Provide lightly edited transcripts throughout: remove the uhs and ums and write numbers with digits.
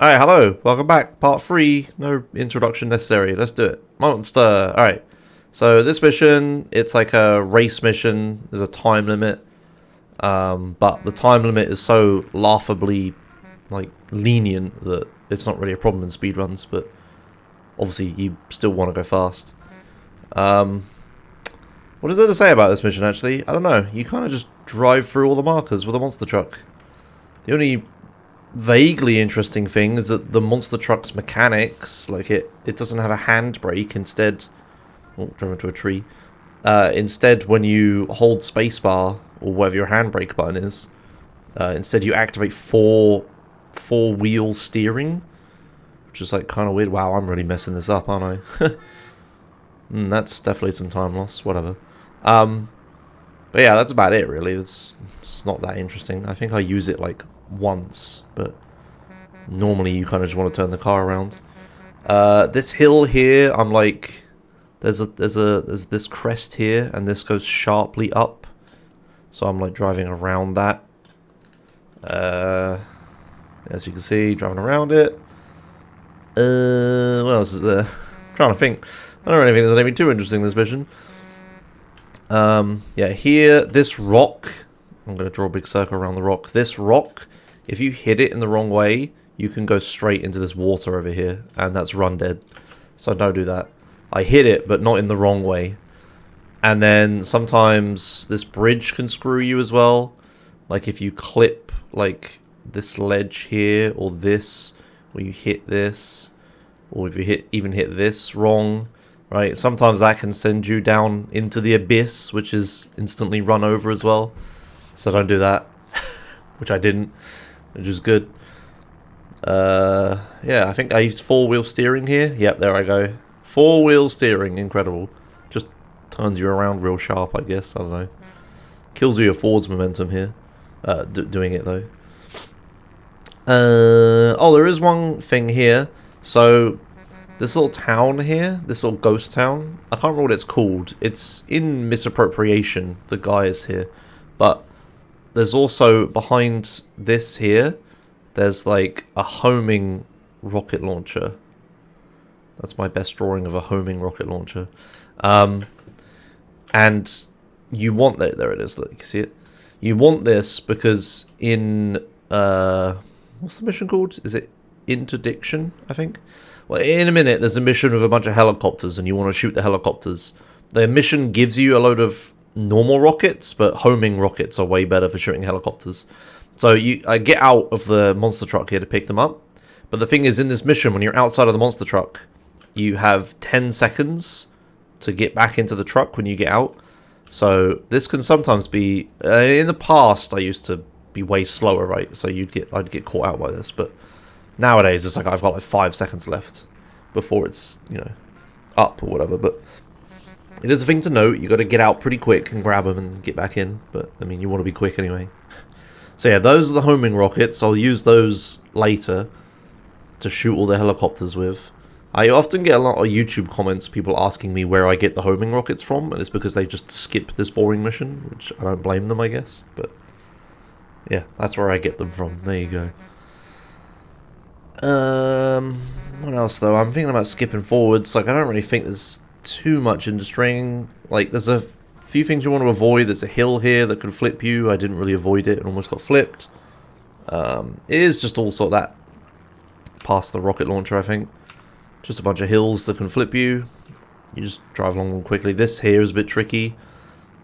Alright, hello, welcome back. Part 3, no introduction necessary, let's do it. Monster, alright. So this mission, it's like a race mission, there's a time limit. But the time limit is so laughably, like, lenient that it's not really a problem in speedruns, but obviously you still want to go fast. What is there to say about this mission, actually? I don't know, you kind of just drive through all the markers with a monster truck. The only vaguely interesting thing is that the monster truck's mechanics, like it doesn't have a handbrake. Instead, oh, drove into a tree. Instead, when you hold spacebar or whatever your handbrake button is, instead you activate four wheel steering, which is like kind of weird. Wow, I'm really messing this up, aren't I? That's definitely some time loss. Whatever. But yeah, that's about it. Really, it's not that interesting. I think I use it like once, but normally you kind of just want to turn the car around. This hill here, I'm like, there's this crest here, and this goes sharply up, so I'm like driving around that. As you can see, driving around it. What else is there? I'm trying to think. I don't really think there's anything too interesting in this mission. Yeah, here, this rock, I'm going to draw a big circle around the rock. This rock, if you hit it in the wrong way, you can go straight into this water over here, and that's run dead. So don't do that. I hit it, but not in the wrong way. And then sometimes this bridge can screw you as well. Like if you clip like this ledge here, or this, or you hit this, or if you even hit this wrong, right? Sometimes that can send you down into the abyss, which is instantly run over as well. So don't do that, which I didn't, which is good. Yeah, I think I used 4-wheel steering here. Yep, there I go. 4-wheel steering, incredible. Just turns you around real sharp, I guess. I don't know. Kills you your forwards momentum here. Doing it though. Oh, there is one thing here. So this little town here, this little ghost town, I can't remember what it's called. It's in misappropriation, the guy is here. But there's also, behind this here, there's like a homing rocket launcher. That's my best drawing of a homing rocket launcher. And you want that, there it is, look, you can see it. You want this because in, what's the mission called? Is it Interdiction, I think? Well, in a minute, there's a mission with a bunch of helicopters, and you want to shoot the helicopters. The mission gives you a load of normal rockets, but homing rockets are way better for shooting helicopters. So I get out of the monster truck here to pick them up. But the thing is, in this mission, when you're outside of the monster truck, you have 10 seconds to get back into the truck when you get out. So this can sometimes be, in the past, I used to be way slower, right? So I'd get caught out by this, but nowadays it's like I've got like 5 seconds left before it's, you know, up or whatever. But it is a thing to note. You got to get out pretty quick and grab them and get back in. But I mean, you want to be quick anyway. So yeah, those are the homing rockets. I'll use those later to shoot all the helicopters with. I often get a lot of YouTube comments, people asking me where I get the homing rockets from, and it's because they just skip this boring mission, which I don't blame them, I guess. But yeah, that's where I get them from. There you go. What else though? I'm thinking about skipping forwards. Like, I don't really think there's too much in destroying. Like, there's a few things you want to avoid. There's a hill here that could flip you. I didn't really avoid it and almost got flipped. It is just all sort of that past the rocket launcher, I think. Just a bunch of hills that can flip you. You just drive along them quickly. This here is a bit tricky.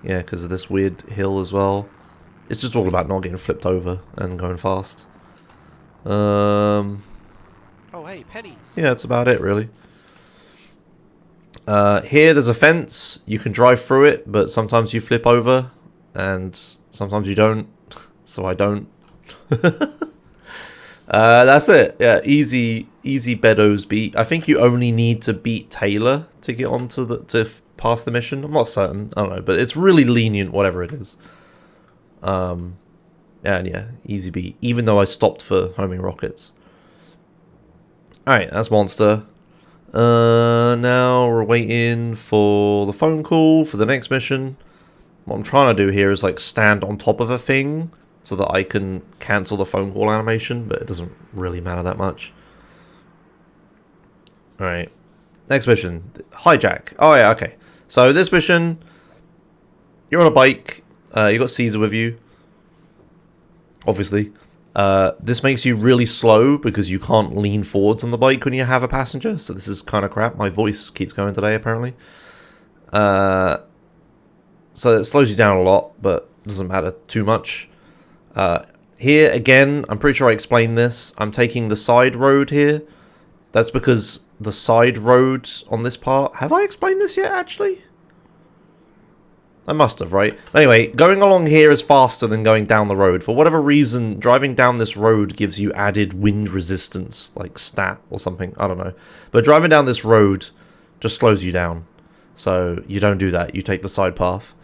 Yeah, because of this weird hill as well. It's just all about not getting flipped over and going fast. Oh, hey, pennies. Yeah, that's about it, really. Here, there's a fence. You can drive through it, but sometimes you flip over, and sometimes you don't. So I don't. That's it. Yeah, easy Beddoes beat. I think you only need to beat Taylor to get onto to pass the mission. I'm not certain. I don't know, but it's really lenient, whatever it is. And yeah, easy beat. Even though I stopped for homing rockets. Alright, that's monster. Now we're waiting for the phone call for the next mission. What I'm trying to do here is like stand on top of a thing so that I can cancel the phone call animation, but it doesn't really matter that much. Alright. Next mission. Hijack. Oh, yeah, okay. So this mission, you're on a bike. You got Caesar with you. Obviously. This makes you really slow because you can't lean forwards on the bike when you have a passenger. So this is kind of crap. My voice keeps going today, apparently. So it slows you down a lot, but doesn't matter too much. Here, again, I'm pretty sure I explained this. I'm taking the side road here. That's because the side road on this part... Have I explained this yet, actually? I must have, right? Anyway, going along here is faster than going down the road. For whatever reason, driving down this road gives you added wind resistance, like stat or something. I don't know. But driving down this road just slows you down. So you don't do that. You take the side path.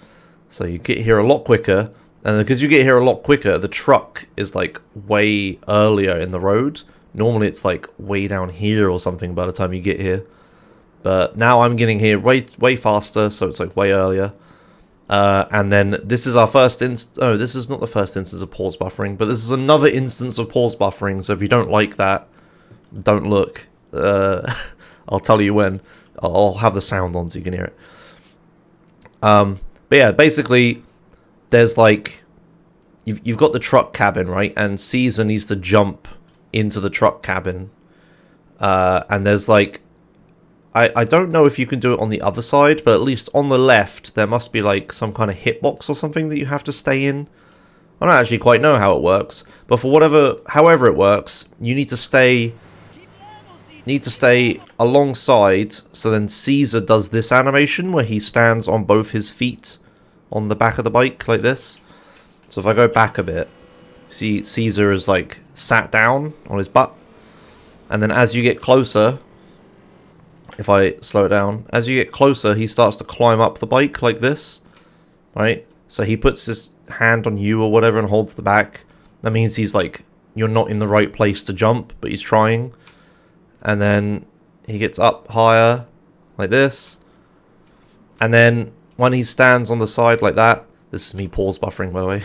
So you get here a lot quicker. And because you get here a lot quicker, the truck is like way earlier in the road. Normally it's like way down here or something by the time you get here. But now I'm getting here way faster, so it's like way earlier. And then this is our first instance. Oh, this is not the first instance of pause buffering, but this is another instance of pause buffering. So if you don't like that, don't look. I'll tell you when. I'll have the sound on so you can hear it. But yeah, basically, there's like you've got the truck cabin, right? And Caesar needs to jump into the truck cabin. And there's like I don't know if you can do it on the other side, but at least on the left, there must be like some kind of hitbox or something that you have to stay in. I don't actually quite know how it works, but for however it works, you need to stay alongside, so then Caesar does this animation where he stands on both his feet on the back of the bike like this. So if I go back a bit, see Caesar is like sat down on his butt, and then as you get closer, if I slow it down, as you get closer, he starts to climb up the bike like this, right? So he puts his hand on you or whatever and holds the back. That means he's like, you're not in the right place to jump, but he's trying. And then he gets up higher like this. And then when he stands on the side like that, this is me pause buffering, by the way.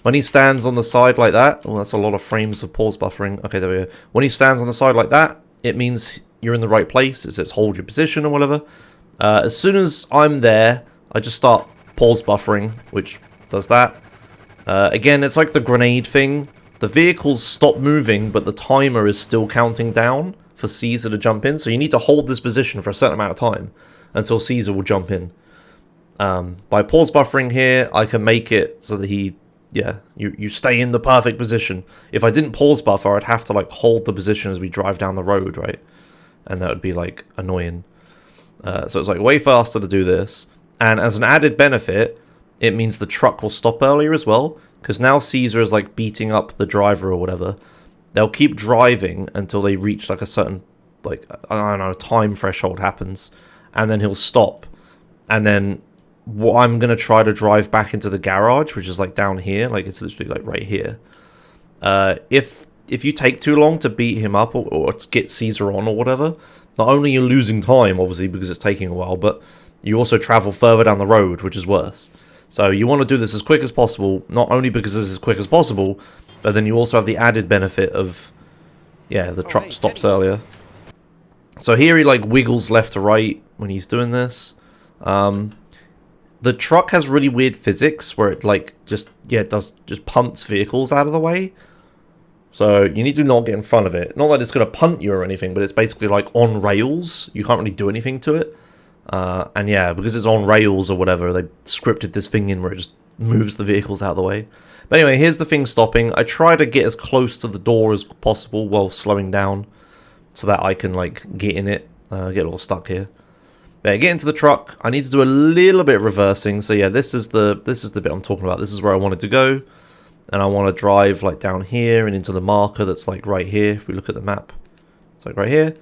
When he stands on the side like that, oh, that's a lot of frames of pause buffering. Okay, there we go. When he stands on the side like that, it means you're in the right place. It says hold your position or whatever. As soon as I'm there, I just start pause buffering, which does that. Again, it's like the grenade thing. The vehicles stop moving, but the timer is still counting down for Caesar to jump in. So you need to hold this position for a certain amount of time until Caesar will jump in. By pause buffering here, I can make it so that you stay in the perfect position. If I didn't pause buffer, I'd have to like hold the position as we drive down the road, right? And that would be like annoying. So it's like way faster to do this. And as an added benefit, it means the truck will stop earlier as well. Because now Caesar is like beating up the driver or whatever. They'll keep driving until they reach like a certain, like, I don't know, time threshold happens. And then he'll stop. And then I'm going to try to drive back into the garage, which is like down here. Like it's literally like right here. If you take too long to beat him up or to get Caesar on or whatever, not only you're losing time, obviously, because it's taking a while, but you also travel further down the road, which is worse. So you want to do this as quick as possible, not only because this is as quick as possible, but then you also have the added benefit of, the truck stops earlier. So here he like wiggles left to right when he's doing this. The truck has really weird physics where it like just punts vehicles out of the way. So you need to not get in front of it. Not that it's going to punt you or anything, but it's basically like on rails. You can't really do anything to it. And yeah, because it's on rails or whatever, they scripted this thing in where it just moves the vehicles out of the way. But anyway, here's the thing stopping. I try to get as close to the door as possible while slowing down so that I can like get in it. Get all stuck here. Yeah, get into the truck. I need to do a little bit of reversing. So yeah, this is the bit I'm talking about. This is where I wanted to go. And I want to drive like down here and into the marker that's like right here. If we look at the map, it's like right here.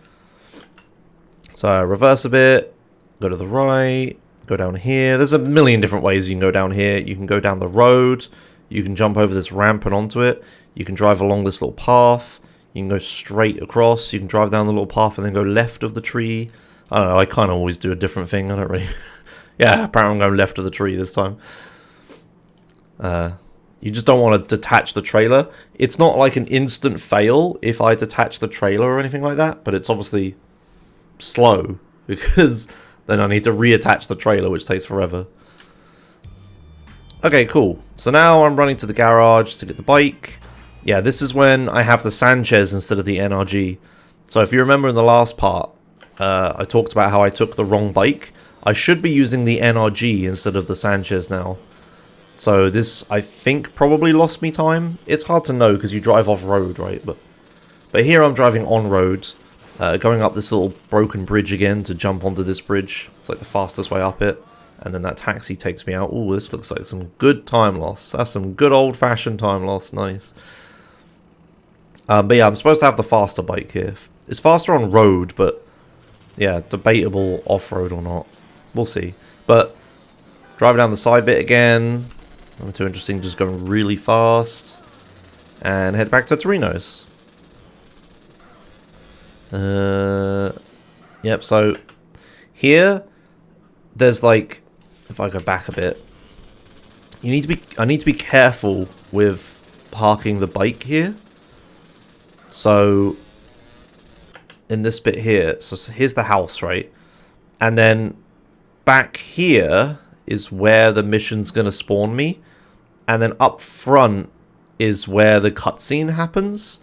So I reverse a bit. Go to the right, go down here. There's a million different ways you can go down here. You can go down the road. You can jump over this ramp and onto it. You can drive along this little path. You can go straight across. You can drive down the little path and then go left of the tree. I don't know. I kind of always do a different thing. I don't really... Yeah, apparently I'm going left of the tree this time. You just don't want to detach the trailer. It's not like an instant fail if I detach the trailer or anything like that, but it's obviously slow, because then I need to reattach the trailer, which takes forever. Okay, cool. So now I'm running to the garage to get the bike. Yeah, this is when I have the Sanchez instead of the NRG. So if you remember in the last part, I talked about how I took the wrong bike. I should be using the NRG instead of the Sanchez now. So this, I think, probably lost me time. It's hard to know because you drive off-road, right? But here I'm driving on-road, going up this little broken bridge again to jump onto this bridge. It's like the fastest way up it. And then that taxi takes me out. Ooh, this looks like some good time loss. That's some good old-fashioned time loss. Nice. But yeah, I'm supposed to have the faster bike here. It's faster on road, but yeah, debatable off-road or not. We'll see. But driving down the side bit again. Nothing too interesting, just going really fast. And head back to Torino's. Yep, so here there's like, if I go back a bit, I need to be careful with parking the bike here. So in this bit here, so here's the house, right? And then back here is where the mission's gonna spawn me, and then up front is where the cutscene happens.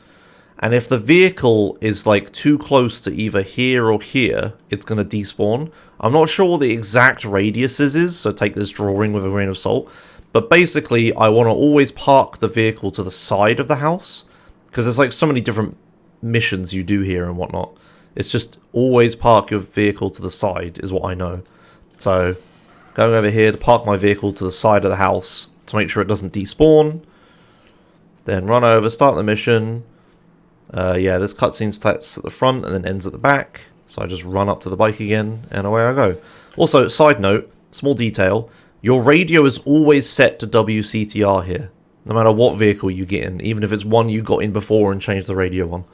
And if the vehicle is like too close to either here or here, it's gonna despawn. I'm not sure what the exact radiuses is, so take this drawing with a grain of salt. But basically, I want to always park the vehicle to the side of the house, because there's like so many different missions you do here and whatnot. It's just always park your vehicle to the side is what I know. So going over here to park my vehicle to the side of the house to make sure it doesn't despawn. Then run over, start the mission. Yeah, this cutscene starts at the front and then ends at the back. So I just run up to the bike again and away I go. Also, side note, small detail. Your radio is always set to WCTR here. No matter what vehicle you get in. Even if it's one you got in before and changed the radio on.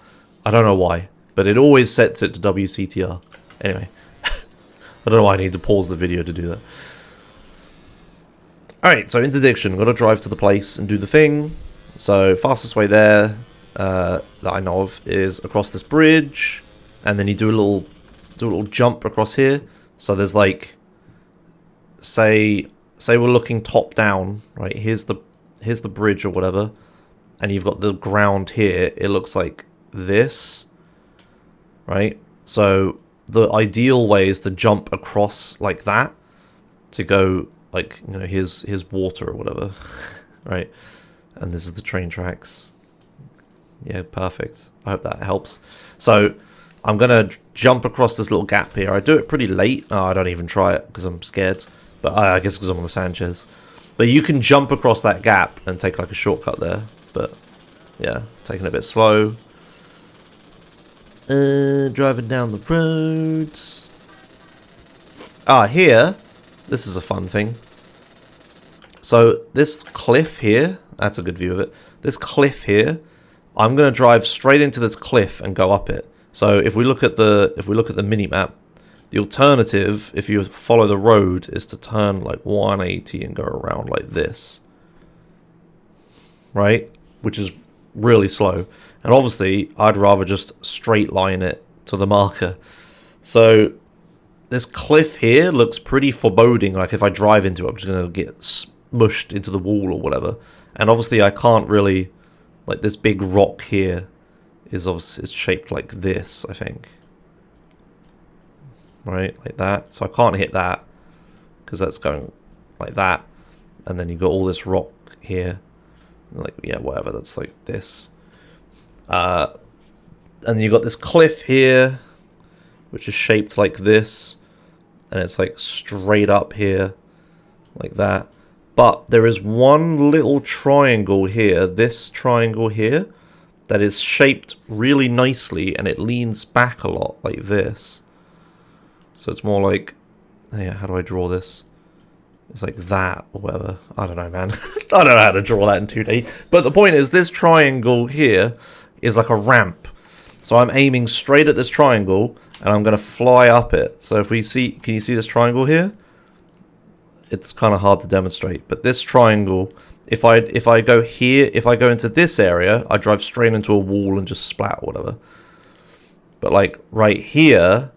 I don't know why. But it always sets it to WCTR. Anyway. I don't know why I need to pause the video to do that. Alright, so Interdiction. Got to drive to the place and do the thing. So, fastest way there that I know of is across this bridge. And then you do a little jump across here. So there's like, say we're looking top down, right? Here's the bridge or whatever, and you've got the ground here. It looks like this, right? So the ideal way is to jump across like that to go like, you know, here's water or whatever, right? And this is the train tracks. Yeah, perfect. I hope that helps. So I'm going to jump across this little gap here. I do it pretty late. Oh, I don't even try it because I'm scared. But I guess because I'm on the Sanchez. But you can jump across that gap and take like a shortcut there. But yeah, taking it a bit slow. Driving down the roads. Ah, here. This is a fun thing. So this cliff here. That's a good view of it. This cliff here. I'm going to drive straight into this cliff and go up it. So if we look at the mini map, the alternative, if you follow the road, is to turn like 180 and go around like this, right? Which is really slow. And obviously, I'd rather just straight line it to the marker. So this cliff here looks pretty foreboding. Like if I drive into it, I'm just gonna get smushed into the wall or whatever. And obviously, I can't really, like this big rock here is obviously shaped like this, I think. Right, like that. So I can't hit that because that's going like that. And then you got all this rock here. Like, yeah, whatever, that's like this. And then you got this cliff here, which is shaped like this. And it's like straight up here, like that. But there is one little triangle here, this triangle here, that is shaped really nicely and it leans back a lot like this. So it's more like, yeah, how do I draw this? It's like that or whatever. I don't know, man. I don't know how to draw that in 2D. But the point is, this triangle here is like a ramp. So I'm aiming straight at this triangle and I'm going to fly up it. So if we see, can you see this triangle here? It's kind of hard to demonstrate. But this triangle, if I go here, if I go into this area, I drive straight into a wall and just splat or whatever. But like right here,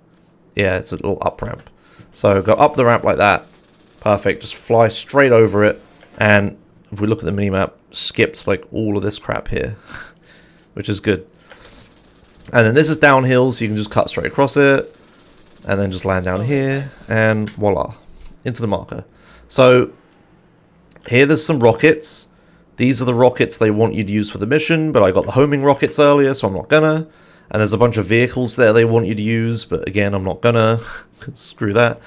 Yeah, it's a little up ramp. So go up the ramp like that. Perfect. Just fly straight over it. And if we look at the minimap, skipped like all of this crap here, which is good. And then this is downhill, so you can just cut straight across it. And then just land down here. And voila. Into the marker. So here there's some rockets. These are the rockets they want you to use for the mission, but I got the homing rockets earlier, so I'm not gonna. And there's a bunch of vehicles there they want you to use, but again, I'm not gonna. Screw that.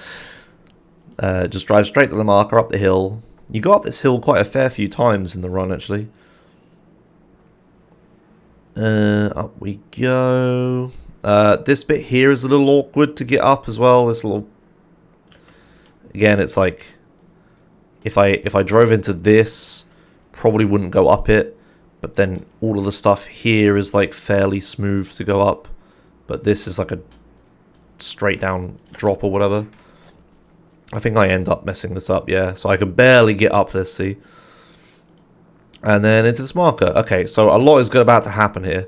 Just drive straight to the marker, up the hill. You go up this hill quite a fair few times in the run, actually. Up we go. This bit here is a little awkward to get up as well. This little... Again, it's like... If I drove into this, probably wouldn't go up it. But then all of the stuff here is like fairly smooth to go up. But this is like a straight down drop or whatever. I think I end up messing this up, yeah. So I could barely get up this, see? And then into this marker. Okay, so a lot is about to happen here.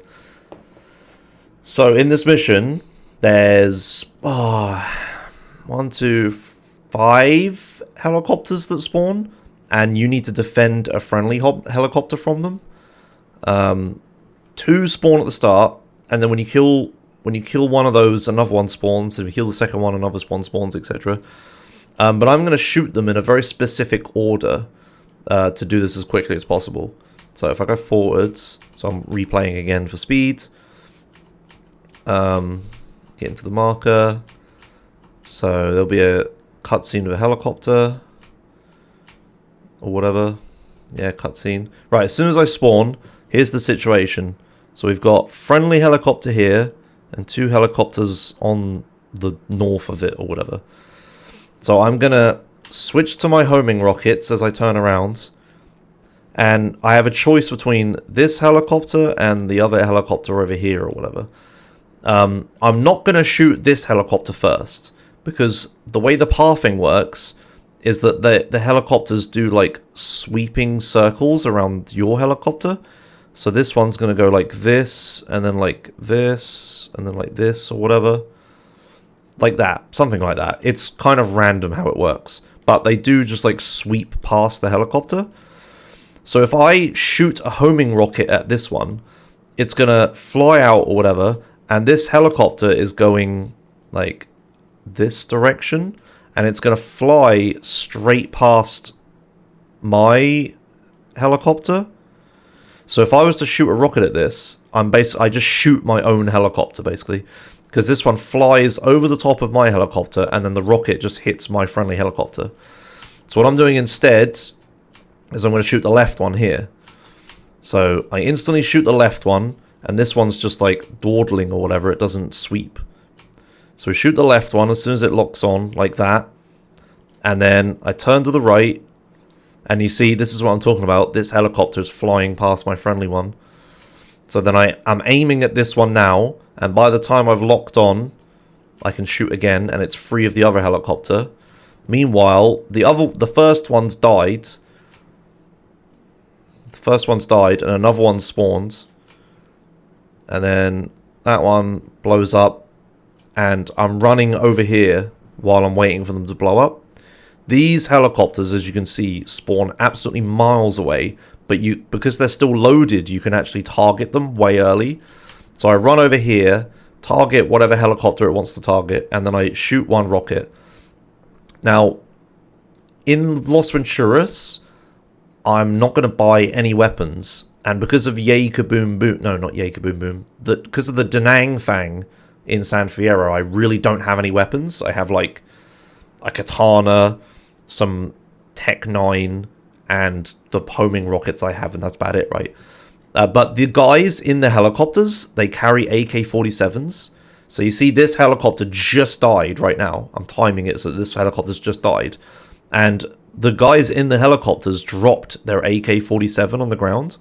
So in this mission, there's 1, 2, 5 helicopters that spawn. And you need to defend a friendly helicopter from them. 2 spawn at the start, and then when you kill one of those, another one spawns. And if you kill the second one, another one spawns, etc. But I'm going to shoot them in a very specific order to do this as quickly as possible. So if I go forwards, so I'm replaying again for speed. Get into the marker. So there'll be a cutscene of a helicopter. Or whatever. Yeah, cutscene. Right, as soon as I spawn, here's the situation. So we've got friendly helicopter here, and 2 helicopters on the north of it, or whatever. So I'm going to switch to my homing rockets as I turn around. And I have a choice between this helicopter and the other helicopter over here, or whatever. I'm not going to shoot this helicopter first, because the way the pathing works is that the helicopters do like sweeping circles around your helicopter. So this one's going to go like this, and then like this, and then like this, or whatever. Like that, something like that. It's kind of random how it works. But they do just like sweep past the helicopter. So if I shoot a homing rocket at this one, it's going to fly out or whatever, and this helicopter is going like this direction. And it's going to fly straight past my helicopter. So if I was to shoot a rocket at this, I just shoot my own helicopter, basically. Because this one flies over the top of my helicopter, and then the rocket just hits my friendly helicopter. So what I'm doing instead is I'm going to shoot the left one here. So I instantly shoot the left one, and this one's just like dawdling or whatever. It doesn't sweep. So we shoot the left one as soon as it locks on, like that. And then I turn to the right. And you see, this is what I'm talking about. This helicopter is flying past my friendly one. So then I'm aiming at this one now. And by the time I've locked on, I can shoot again. And it's free of the other helicopter. Meanwhile, the first one's died. The first one's died and another one spawned. And then that one blows up. And I'm running over here while I'm waiting for them to blow up. These helicopters, as you can see, spawn absolutely miles away. But because they're still loaded, you can actually target them way early. So I run over here, target whatever helicopter it wants to target, and then I shoot one rocket. Now, in Los Venturas, I'm not going to buy any weapons. And because of Yay Kaboom Boom... No, not Yay Kaboom Boom. Because of the Da Nang Fang in San Fierro, I really don't have any weapons. I have like a katana, some Tech 9, and the homing rockets I have, and that's about it, right? But the guys in the helicopters, they carry AK-47s. So you see this helicopter just died right now. I'm timing it so this helicopter's just died. And the guys in the helicopters dropped their AK-47 on the ground.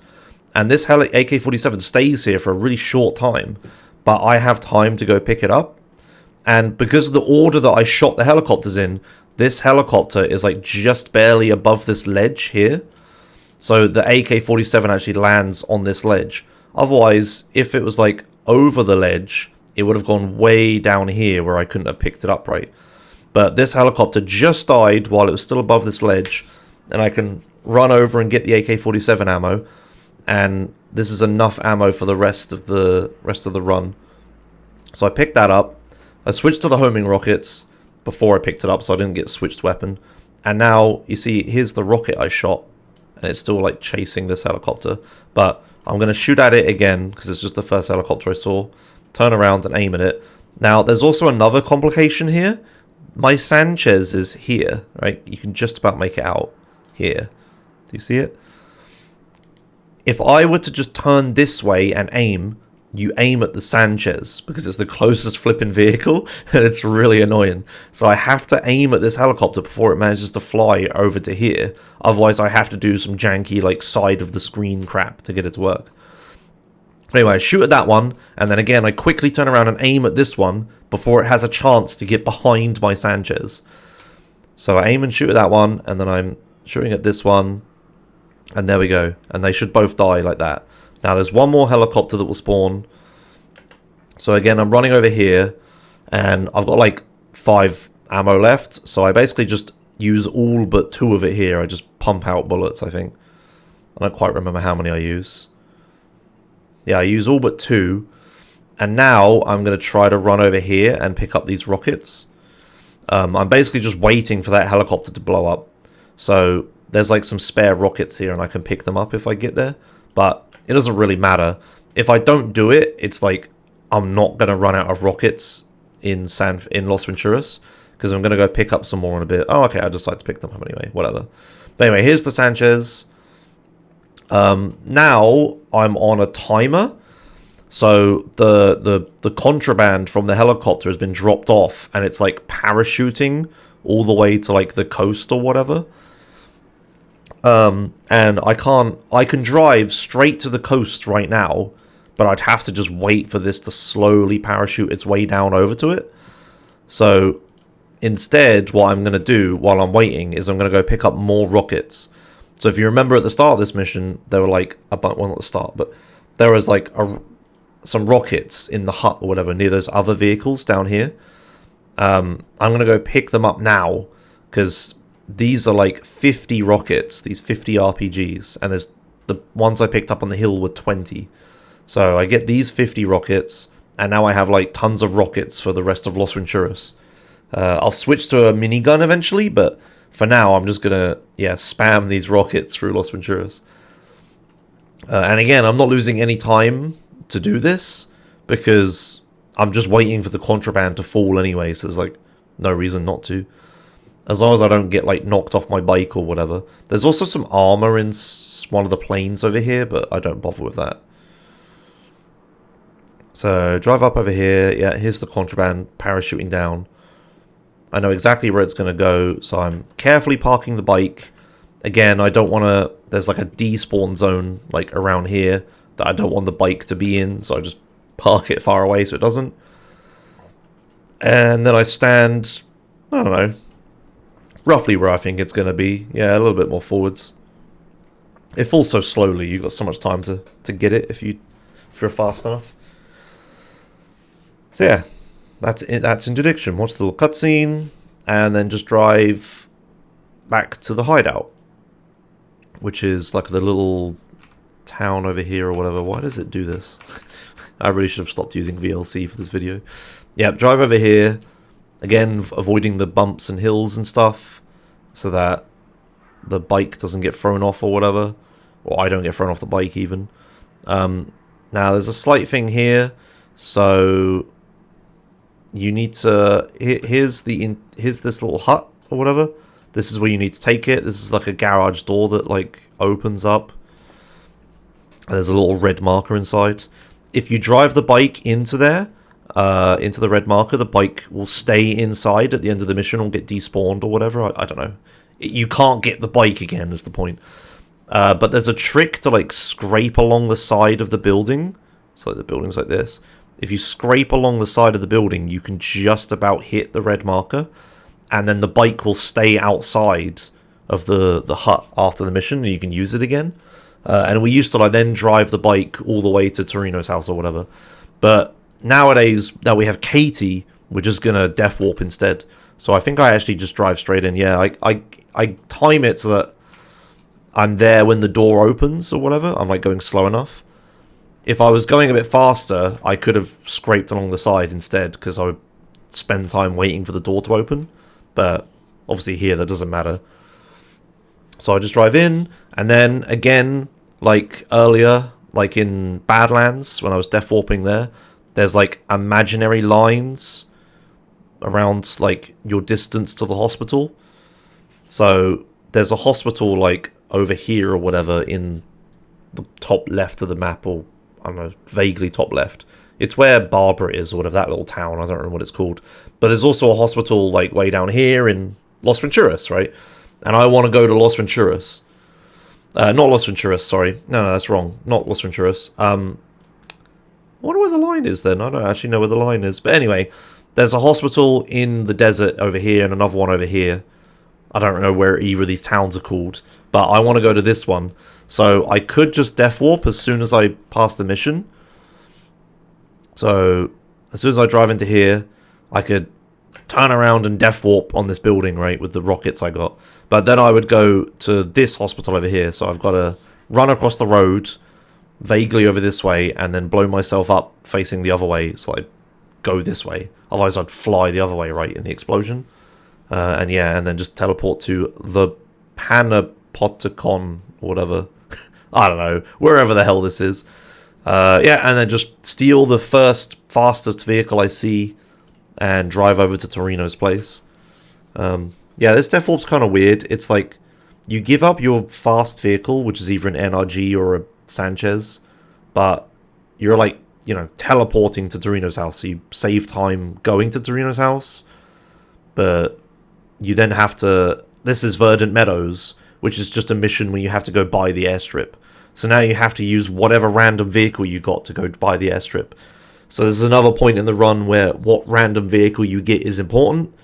And this AK-47 stays here for a really short time. But I have time to go pick it up. And because of the order that I shot the helicopters in, this helicopter is like just barely above this ledge here. So the AK-47 actually lands on this ledge. Otherwise, if it was like over the ledge, it would have gone way down here where I couldn't have picked it up right. But this helicopter just died while it was still above this ledge, and I can run over and get the AK-47 ammo, and this is enough ammo for the rest of the run. So I picked that up. I switched to the homing rockets before I picked it up, so I didn't get switched weapon. And now you see, here's the rocket I shot, and it's still like chasing this helicopter. But I'm gonna shoot at it again because it's just the first helicopter I saw. Turn around and aim at it. Now there's also another complication here. My Sanchez is here, right? You can just about make it out here. Do you see it? If I were to just turn this way and aim, you aim at the Sanchez because it's the closest flipping vehicle, and it's really annoying. So I have to aim at this helicopter before it manages to fly over to here. Otherwise, I have to do some janky like side of the screen crap to get it to work. Anyway, I shoot at that one, and then again, I quickly turn around and aim at this one before it has a chance to get behind my Sanchez. So I aim and shoot at that one, and then I'm shooting at this one, and there we go. And they should both die like that. Now, there's one more helicopter that will spawn. So again, I'm running over here, and I've got like 5 ammo left, so I basically just use all but 2 of it here. I just pump out bullets, I think. I don't quite remember how many I use. Yeah, I use all but 2. And now I'm going to try to run over here and pick up these rockets. I'm basically just waiting for that helicopter to blow up. So there's like some spare rockets here and I can pick them up if I get there. But it doesn't really matter. If I don't do it, it's like I'm not going to run out of rockets in Los Venturas. Because I'm going to go pick up some more in a bit. Oh, okay, I decided to pick them up anyway. Whatever. But anyway, here's the Sanchez. Now I'm on a timer, so the contraband from the helicopter has been dropped off, and it's like parachuting all the way to like the coast or whatever. And I can drive straight to the coast right now, but I'd have to just wait for this to slowly parachute its way down over to it. So instead, what I'm going to do while I'm waiting is I'm going to go pick up more rockets. So if you remember at the start of this mission, there were like well, not the start, but there was like some rockets in the hut or whatever near those other vehicles down here. I'm going to go pick them up now because these are like 50 rockets, these 50 RPGs, and there's the ones I picked up on the hill were 20. So I get these 50 rockets, and now I have like tons of rockets for the rest of Los Venturas. I'll switch to a minigun eventually, but for now, I'm just going to, spam these rockets through Los Venturas. And again, I'm not losing any time to do this, because I'm just waiting for the contraband to fall anyway, so there's, like, no reason not to. As long as I don't get, like, knocked off my bike or whatever. There's also some armor in one of the planes over here, but I don't bother with that. So, drive up over here. Yeah, here's the contraband parachuting down. I know exactly where it's going to go, so I'm carefully parking the bike. Again, I don't want to... There's like a despawn zone like around here that I don't want the bike to be in, so I just park it far away so it doesn't. And then I stand, I don't know, roughly where I think it's going to be. Yeah, a little bit more forwards. It falls so slowly, you've got so much time to get it if you're fast enough. So yeah. That's Interdiction. Watch the little cutscene, and then just drive back to the hideout, which is like the little town over here or whatever. Why does it do this? I really should have stopped using VLC for this video. Yeah, drive over here. Again, avoiding the bumps and hills and stuff, so that the bike doesn't get thrown off or whatever. Or I don't get thrown off the bike even. Now, there's a slight thing here. So... you need to... Here's this little hut or whatever. This is where you need to take it. This is like a garage door that like opens up. And there's a little red marker inside. If you drive the bike into there, into the red marker, the bike will stay inside at the end of the mission or get despawned or whatever. I don't know. You can't get the bike again is the point. But there's a trick to like scrape along the side of the building. So the building's like this. If you scrape along the side of the building, you can just about hit the red marker, and then the bike will stay outside of the hut after the mission, and you can use it again. And we used to like then drive the bike all the way to Torino's house or whatever. But nowadays, now we have Katie, we're just going to death warp instead. So I think I actually just drive straight in. Yeah, I time it so that I'm there when the door opens or whatever. I'm like going slow enough. If I was going a bit faster, I could have scraped along the side instead because I would spend time waiting for the door to open. But obviously here that doesn't matter. So I just drive in, and then again, like earlier, like in Badlands when I was death warping there, there's like imaginary lines around like your distance to the hospital. So there's a hospital like over here or whatever in the top left of the map, or I don't know, vaguely top left. It's where Barbara is or whatever, that little town, I don't know what it's called. But there's also a hospital like way down here in Los Venturas, right? And I want to go to Los Venturas. Not Los Venturas, sorry. No, that's wrong. Not Los Venturas. I wonder where the line is then. I don't actually know where the line is. But anyway, there's a hospital in the desert over here and another one over here. I don't know where either of these towns are called. But I want to go to this one. So I could just death warp as soon as I pass the mission. So as soon as I drive into here, I could turn around and death warp on this building, right, with the rockets I got. But then I would go to this hospital over here. So I've got to run across the road, vaguely over this way, and then blow myself up facing the other way. So I'd go this way. Otherwise I'd fly the other way, right, in the explosion. And yeah, and then just teleport to the Panopticon or whatever. I don't know, wherever the hell this is. Yeah, and then just steal the first fastest vehicle I see and drive over to Torino's place. Yeah, this death warp's kind of weird. It's like you give up your fast vehicle, which is either an NRG or a Sanchez, but you're like, you know, teleporting to Torino's house. So you save time going to Torino's house, but you then have to... This is Verdant Meadows, which is just a mission where you have to go buy the airstrip. So now you have to use whatever random vehicle you got to go buy the airstrip. So there's another point in the run where what random vehicle you get is important.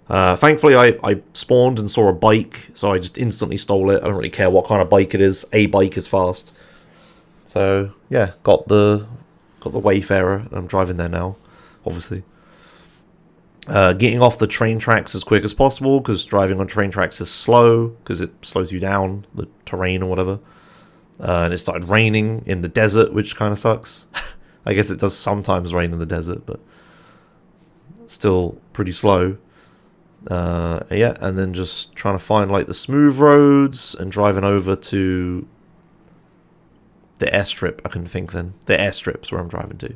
Thankfully, I spawned and saw a bike, so I just instantly stole it. I don't really care what kind of bike it is. A bike is fast. So yeah, got the Wayfarer. I'm driving there now, obviously. Getting off the train tracks as quick as possible, because driving on train tracks is slow, because it slows you down, the terrain or whatever. And it started raining in the desert, which kind of sucks. I guess it does sometimes rain in the desert, but still pretty slow. Yeah, and then just trying to find like the smooth roads and driving over to the airstrip. I can think then the airstrip's where I'm driving to.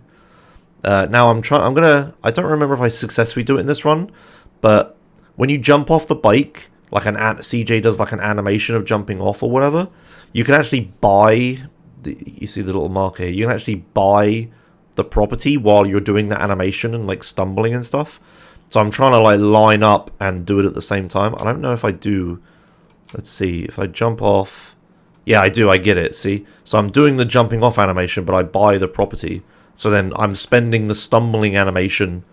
Now I don't remember if I successfully do it in this run, but when you jump off the bike, like CJ does like an animation of jumping off or whatever, you can actually buy you see the little marker here. You can actually buy the property while you're doing the animation and like stumbling and stuff. So I'm trying to like line up and do it at the same time. I don't know if I do. Let's see. If I jump off. Yeah, I do. I get it. See? So I'm doing the jumping off animation, but I buy the property. So then I'm spending the stumbling animation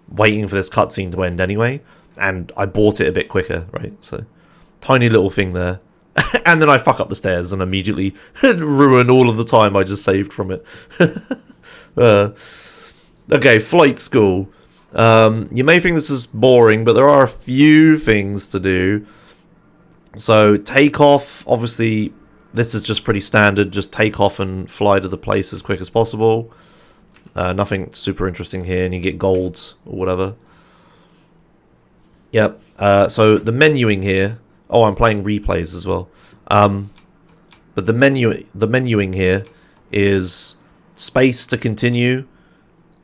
waiting for this cutscene to end anyway. And I bought it a bit quicker, right? So tiny little thing there. And then I fuck up the stairs and immediately ruin all of the time I just saved from it. Okay, flight school. You may think this is boring, but there are a few things to do. So takeoff, obviously, this is just pretty standard. Just take off and fly to the place as quick as possible. Nothing super interesting here, and you get golds or whatever. Yep. So the menuing here. Oh, I'm playing replays as well. But the menuing here is space to continue,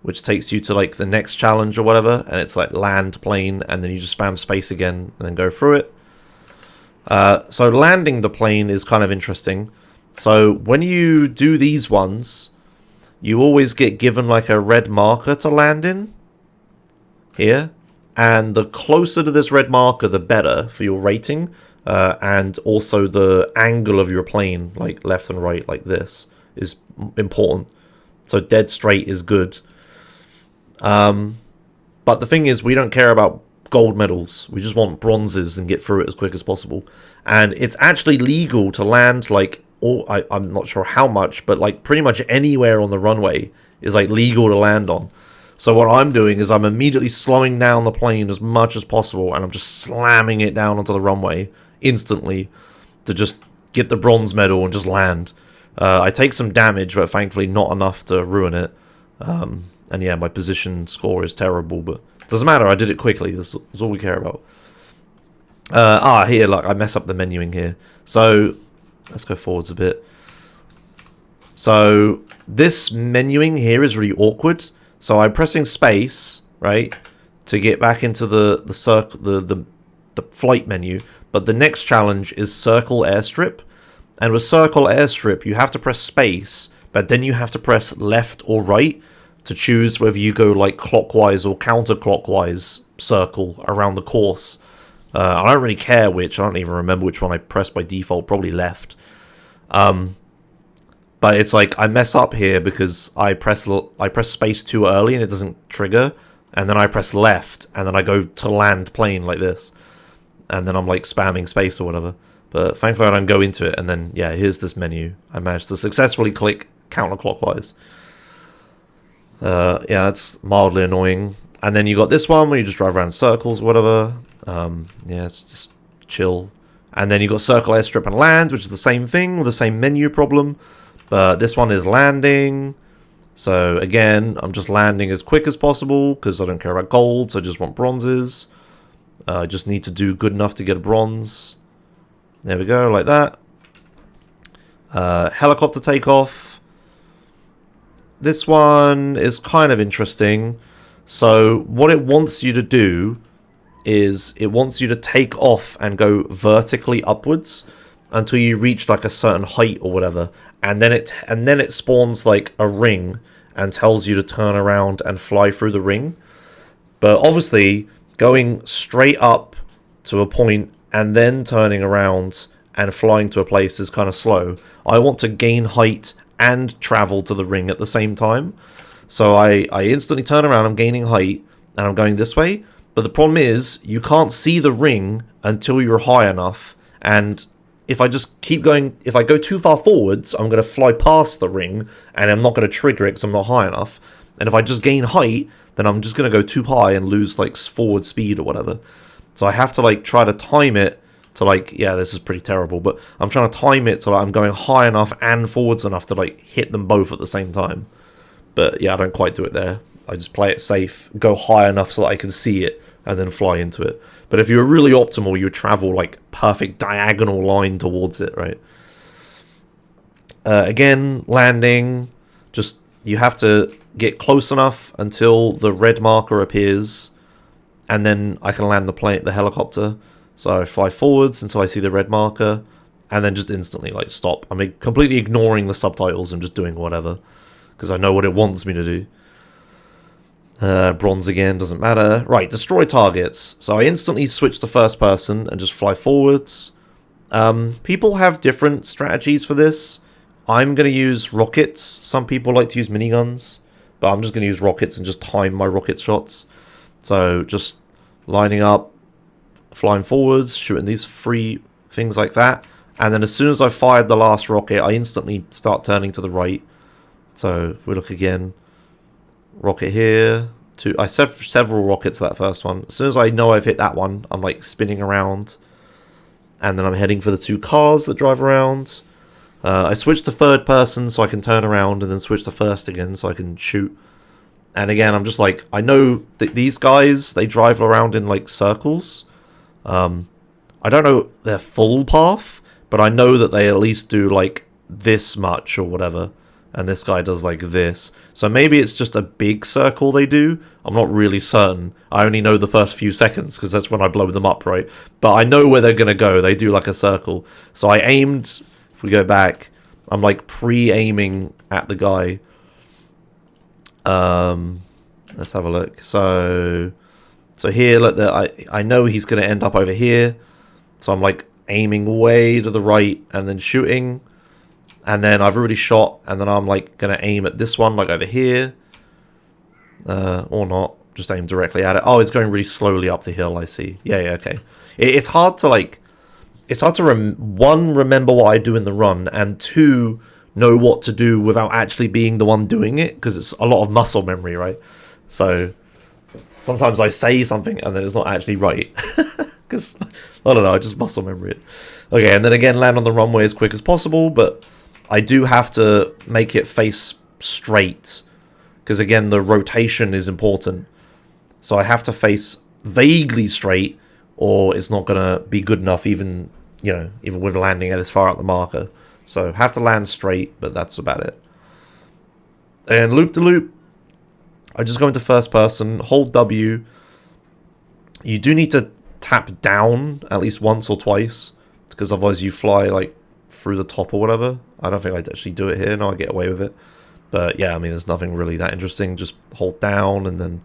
which takes you to like the next challenge or whatever, and it's like land plane, and then you just spam space again and then go through it. So landing the plane is kind of interesting. So when you do these ones, you always get given like a red marker to land in here, and the closer to this red marker the better for your rating, and also the angle of your plane, like left and right like this, is important. So dead straight is good. But the thing is, we don't care about gold medals. We just want bronzes and get through it as quick as possible. And it's actually legal to land like I'm not sure how much, but like pretty much anywhere on the runway is like legal to land on. So what I'm doing is I'm immediately slowing down the plane as much as possible, and I'm just slamming it down onto the runway instantly to just get the bronze medal and just land. I take some damage, but thankfully not enough to ruin it. And yeah, my position score is terrible, but it doesn't matter. I did it quickly. That's all we care about. Here, look, I mess up the menuing here. So let's go forwards a bit. So this menuing here is really awkward. So I'm pressing space, right, to get back into the circle, the flight menu. But the next challenge is circle airstrip, and with circle airstrip, you have to press space, but then you have to press left or right to choose whether you go like clockwise or counterclockwise circle around the course. I don't really care which. I don't even remember which one I pressed by default. Probably left. But it's like I mess up here because I press space too early and it doesn't trigger, and then I press left and then I go to land plane like this, and then I'm like spamming space or whatever. But thankfully I don't go into it, and then yeah, here's this menu. I managed to successfully click counterclockwise. Yeah, that's mildly annoying. And then you got this one where you just drive around in circles or whatever. Yeah, it's just chill. And then you got circle airstrip and land, which is the same thing with the same menu problem. But this one is landing. So again, I'm just landing as quick as possible because I don't care about golds. I just want bronzes. I just need to do good enough to get a bronze. There we go, like that. Helicopter takeoff. This one is kind of interesting. So what it wants you to do is it wants you to take off and go vertically upwards until you reach like a certain height or whatever, and then it spawns like a ring and tells you to turn around and fly through the ring. But obviously going straight up to a point and then turning around and flying to a place is kind of slow. I want to gain height and travel to the ring at the same time. So I instantly turn around, I'm gaining height, and I'm going this way. But the problem is, you can't see the ring until you're high enough. And if I just keep going, if I go too far forwards, I'm going to fly past the ring, and I'm not going to trigger it because I'm not high enough. And if I just gain height, then I'm just going to go too high and lose like forward speed or whatever. So I have to like try to time it to like, yeah, this is pretty terrible, but I'm trying to time it so like, I'm going high enough and forwards enough to like hit them both at the same time. But yeah, I don't quite do it there. I just play it safe, go high enough so that I can see it, and then fly into it. But if you're really optimal, you would travel like perfect diagonal line towards it, right? Again, landing, just you have to get close enough until the red marker appears, and then I can land the helicopter. So I fly forwards until I see the red marker, and then just instantly like stop. I'm completely ignoring the subtitles and just doing whatever, because I know what it wants me to do. Bronze again, doesn't matter. Right, destroy targets. So I instantly switch to first person and just fly forwards. People have different strategies for this. I'm going to use rockets. Some people like to use miniguns, but I'm just going to use rockets and just time my rocket shots. So just lining up, flying forwards, shooting these three things like that. And then as soon as I fired the last rocket, I instantly start turning to the right. So if we look again, rocket here. I set several rockets to that first one. As soon as I know I've hit that one, I'm like spinning around. And then I'm heading for the two cars that drive around. I switch to third person so I can turn around, and then switch to first again so I can shoot. And again, I'm just like, I know that these guys, they drive around in like circles. I don't know their full path, but I know that they at least do like this much or whatever. And this guy does like this. So maybe it's just a big circle they do. I'm not really certain. I only know the first few seconds because that's when I blow them up, right? But I know where they're going to go. They do like a circle. So I aimed, if we go back, I'm like pre-aiming at the guy. Let's have a look. So here, look, I know he's going to end up over here. So I'm like aiming way to the right and then shooting. And then I've already shot, and then I'm like going to aim at this one, like over here. Or not, just aim directly at it. Oh, it's going really slowly up the hill, I see. Yeah, okay. It's hard to like, it's hard to, one, remember what I do in the run, and two, know what to do without actually being the one doing it, because it's a lot of muscle memory, right? So sometimes I say something and then it's not actually right. Because, I don't know, I just muscle memory it. Okay, and then again, land on the runway as quick as possible, but I do have to make it face straight. Because again, the rotation is important. So I have to face vaguely straight, or it's not going to be good enough even, you know, even with landing this far out the marker. So have to land straight, but that's about it. And loop-to-loop, I just go into first person, hold W. You do need to tap down at least once or twice, because otherwise you fly like through the top or whatever. I don't think I'd actually do it here. No, I get away with it. But yeah, I mean, there's nothing really that interesting. Just hold down and then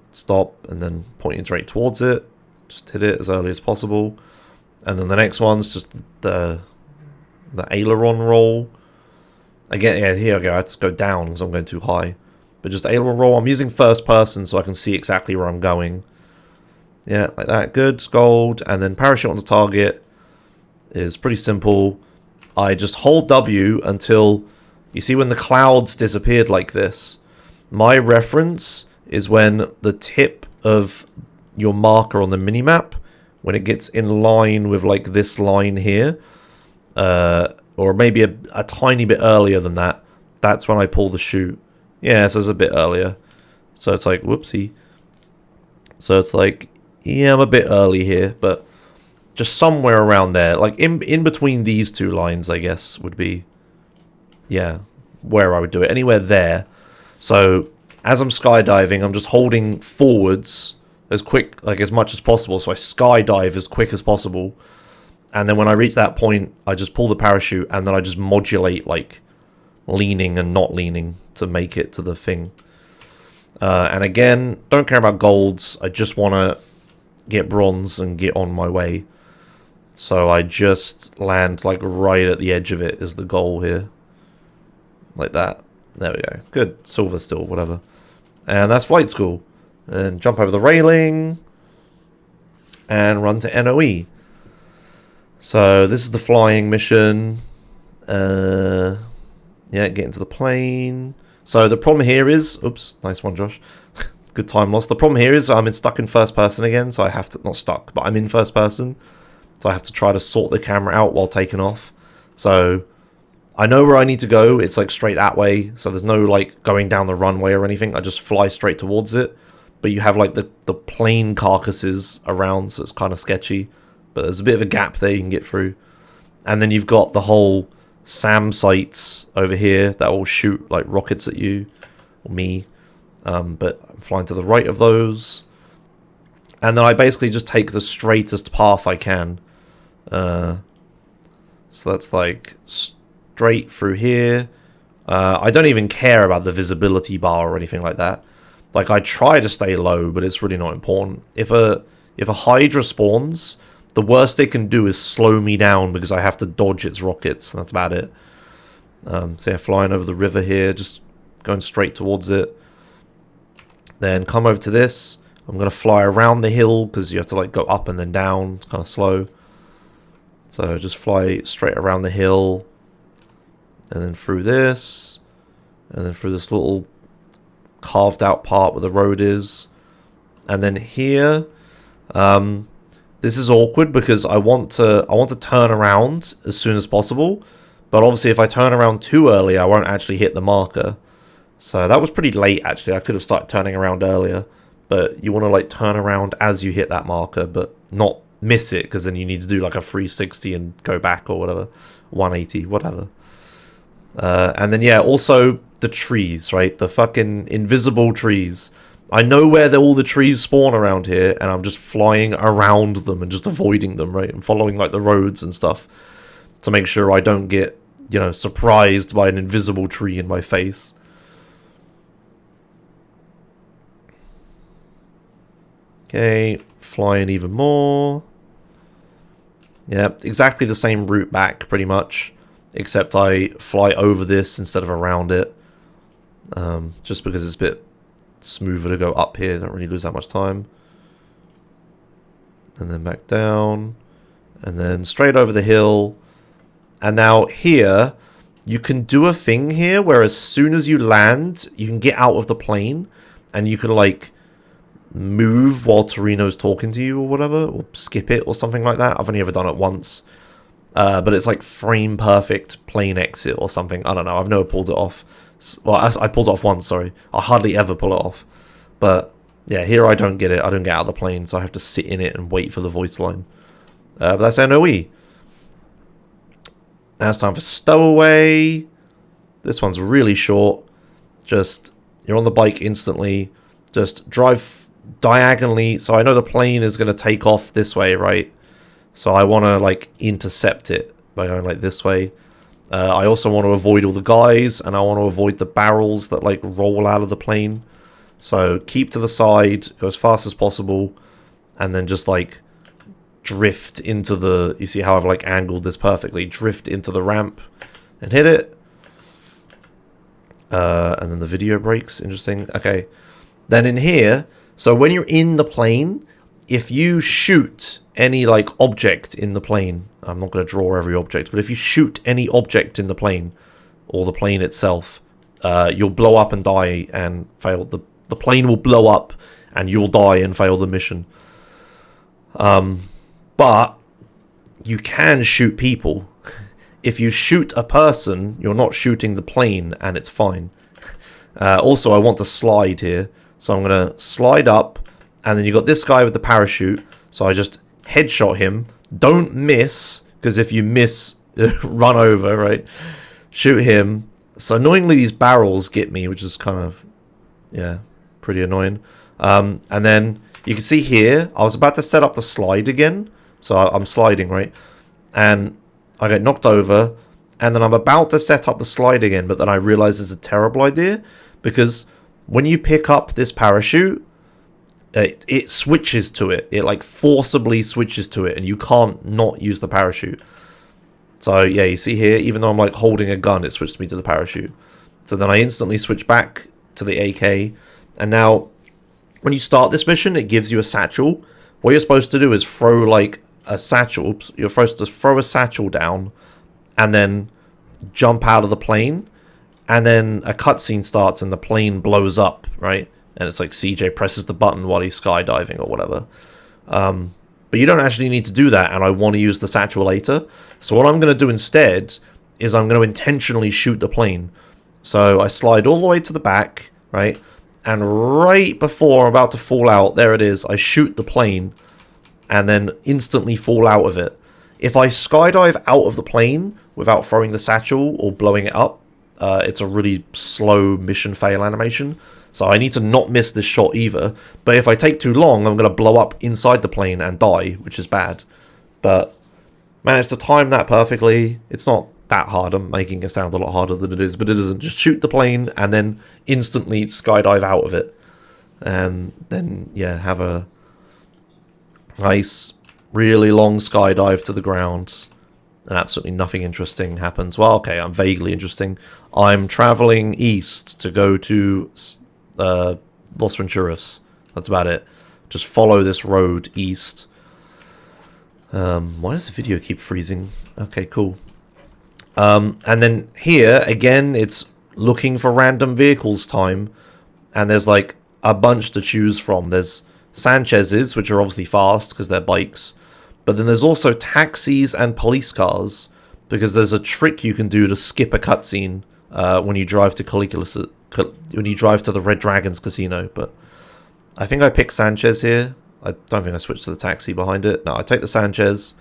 stop and then pointing straight towards it. Just hit it as early as possible. And then the next one's just the aileron roll. Again, yeah, here I go. I had to go down because I'm going too high. But just aileron roll. I'm using first person so I can see exactly where I'm going. Yeah, like that. Good. Gold. And then parachute onto target is pretty simple. I just hold W until... You see when the clouds disappeared like this? My reference is when the tip of your marker on the minimap, when it gets in line with like this line here, or maybe a tiny bit earlier than that, that's when I pull the chute. Yeah, so it's a bit earlier. So it's like, whoopsie. So it's like, yeah, I'm a bit early here, but just somewhere around there. Like in between these two lines, I guess, would be, yeah, where I would do it. Anywhere there. So as I'm skydiving, I'm just holding forwards as quick, like as much as possible. So I skydive as quick as possible. And then when I reach that point, I just pull the parachute and then I just modulate like leaning and not leaning to make it to the thing. And again, don't care about golds. I just want to get bronze and get on my way. So I just land like right at the edge of it is the goal here. Like that. There we go. Good. Silver still, whatever. And that's flight school. And jump over the railing. And run to NOE. So this is the flying mission. Yeah, get into the plane. So the problem here is... Oops, nice one, Josh. Good time loss. The problem here is I'm stuck in first person again. So I have to... Not stuck, but I'm in first person. So I have to try to sort the camera out while taking off. So... I know where I need to go. It's like straight that way. So there's no like going down the runway or anything. I just fly straight towards it. But you have like the plane carcasses around. So it's kind of sketchy. But there's a bit of a gap there you can get through. And then you've got the whole SAM sites over here that will shoot like rockets at you. Or me. But I'm flying to the right of those. And then I basically just take the straightest path I can. So that's like... straight through here. I don't even care about the visibility bar or anything like that. Like, I try to stay low, but it's really not important. If a Hydra spawns, the worst it can do is slow me down because I have to dodge its rockets. That's about it. So yeah, flying over the river here, just going straight towards it. Then come over to this. I'm going to fly around the hill because you have to like go up and then down. It's kind of slow. So just fly straight around the hill. And then through this. And then through this little carved out part where the road is. And then here. This is awkward because I want to turn around as soon as possible. But obviously if I turn around too early, I won't actually hit the marker. So that was pretty late actually. I could have started turning around earlier. But you want to like turn around as you hit that marker. But not miss it because then you need to do like a 360 and go back or whatever. 180, whatever. And then, yeah, also the trees, right? The fucking invisible trees. I know where all the trees spawn around here, and I'm just flying around them and just avoiding them, right? And following, like, the roads and stuff to make sure I don't get, you know, surprised by an invisible tree in my face. Okay, flying even more. Yeah, exactly the same route back, pretty much. Except I fly over this instead of around it. Just because it's a bit smoother to go up here. Don't really lose that much time. And then back down. And then straight over the hill. And now here, you can do a thing here where as soon as you land, you can get out of the plane. and you can like move while Torino's talking to you or whatever, or skip it or something like that. I've only ever done it once. But it's like frame perfect plane exit or something. I don't know. I've never pulled it off. Well, I pulled it off once, sorry. I hardly ever pull it off. But yeah, here I don't get it. I don't get out of the plane, so I have to sit in it and wait for the voice line. But that's NOE. Now it's time for Stowaway. This one's really short. Just, you're on the bike instantly. Just drive diagonally. So I know the plane is going to take off this way, right? So I want to like intercept it by going like this way. I also want to avoid all the guys, and I want to avoid the barrels that like roll out of the plane. So keep to the side, go as fast as possible, and then just like drift into the, you see how I've like angled this perfectly, drift into the ramp and hit it. And then the video breaks, interesting. Okay, then in here, so when you're in the plane, if you shoot any like object in the plane, I'm not going to draw every object, but if you shoot any object in the plane, or the plane itself, you'll blow up and die and fail. The plane will blow up and you'll die and fail the mission. But you can shoot people. If you shoot a person, you're not shooting the plane, and it's fine. Also, I want to slide here, so I'm going to slide up, and then you got this guy with the parachute, so I just headshot him. Don't miss, because if you miss, run over, right? Shoot him. So annoyingly, these barrels get me, which is kind of, yeah, pretty annoying. And then you can see here, I was about to set up the slide again. So I'm sliding, right? And I get knocked over, and then I'm about to set up the slide again, but then I realize it's a terrible idea, because when you pick up this parachute, it switches to it. It like forcibly switches to it, and you can't not use the parachute. So yeah, you see here, even though I'm like holding a gun, it switched me to the parachute. So then I instantly switch back to the AK, and now when you start this mission, it gives you a satchel. What you're supposed to do is throw like a satchel. You're supposed to throw a satchel down and then jump out of the plane, and then a cutscene starts and the plane blows up, right? And it's like CJ presses the button while he's skydiving or whatever. But you don't actually need to do that, and I want to use the satchel later. So what I'm going to do instead is I'm going to intentionally shoot the plane. So I slide all the way to the back, right? And right before I'm about to fall out, there it is, I shoot the plane and then instantly fall out of it. If I skydive out of the plane without throwing the satchel or blowing it up, it's a really slow mission fail animation. So I need to not miss this shot either. But if I take too long, I'm going to blow up inside the plane and die, which is bad. But managed to time that perfectly. It's not that hard. I'm making it sound a lot harder than it is, but it isn't. Just shoot the plane and then instantly skydive out of it. And then, yeah, have a nice, really long skydive to the ground. And absolutely nothing interesting happens. Well, okay, I'm vaguely interesting. I'm traveling east to go to Los Venturas. That's about it. Just follow this road east. Why does the video keep freezing? Okay, cool. And then here, again, it's looking for random vehicles time. And there's like a bunch to choose from. There's Sanchez's, which are obviously fast because they're bikes. But then there's also taxis and police cars, because there's a trick you can do to skip a cutscene when you drive to when you drive to the Red Dragons casino. But I think I picked Sanchez here. I don't think I switched to the taxi behind it. No, I take the Sanchez.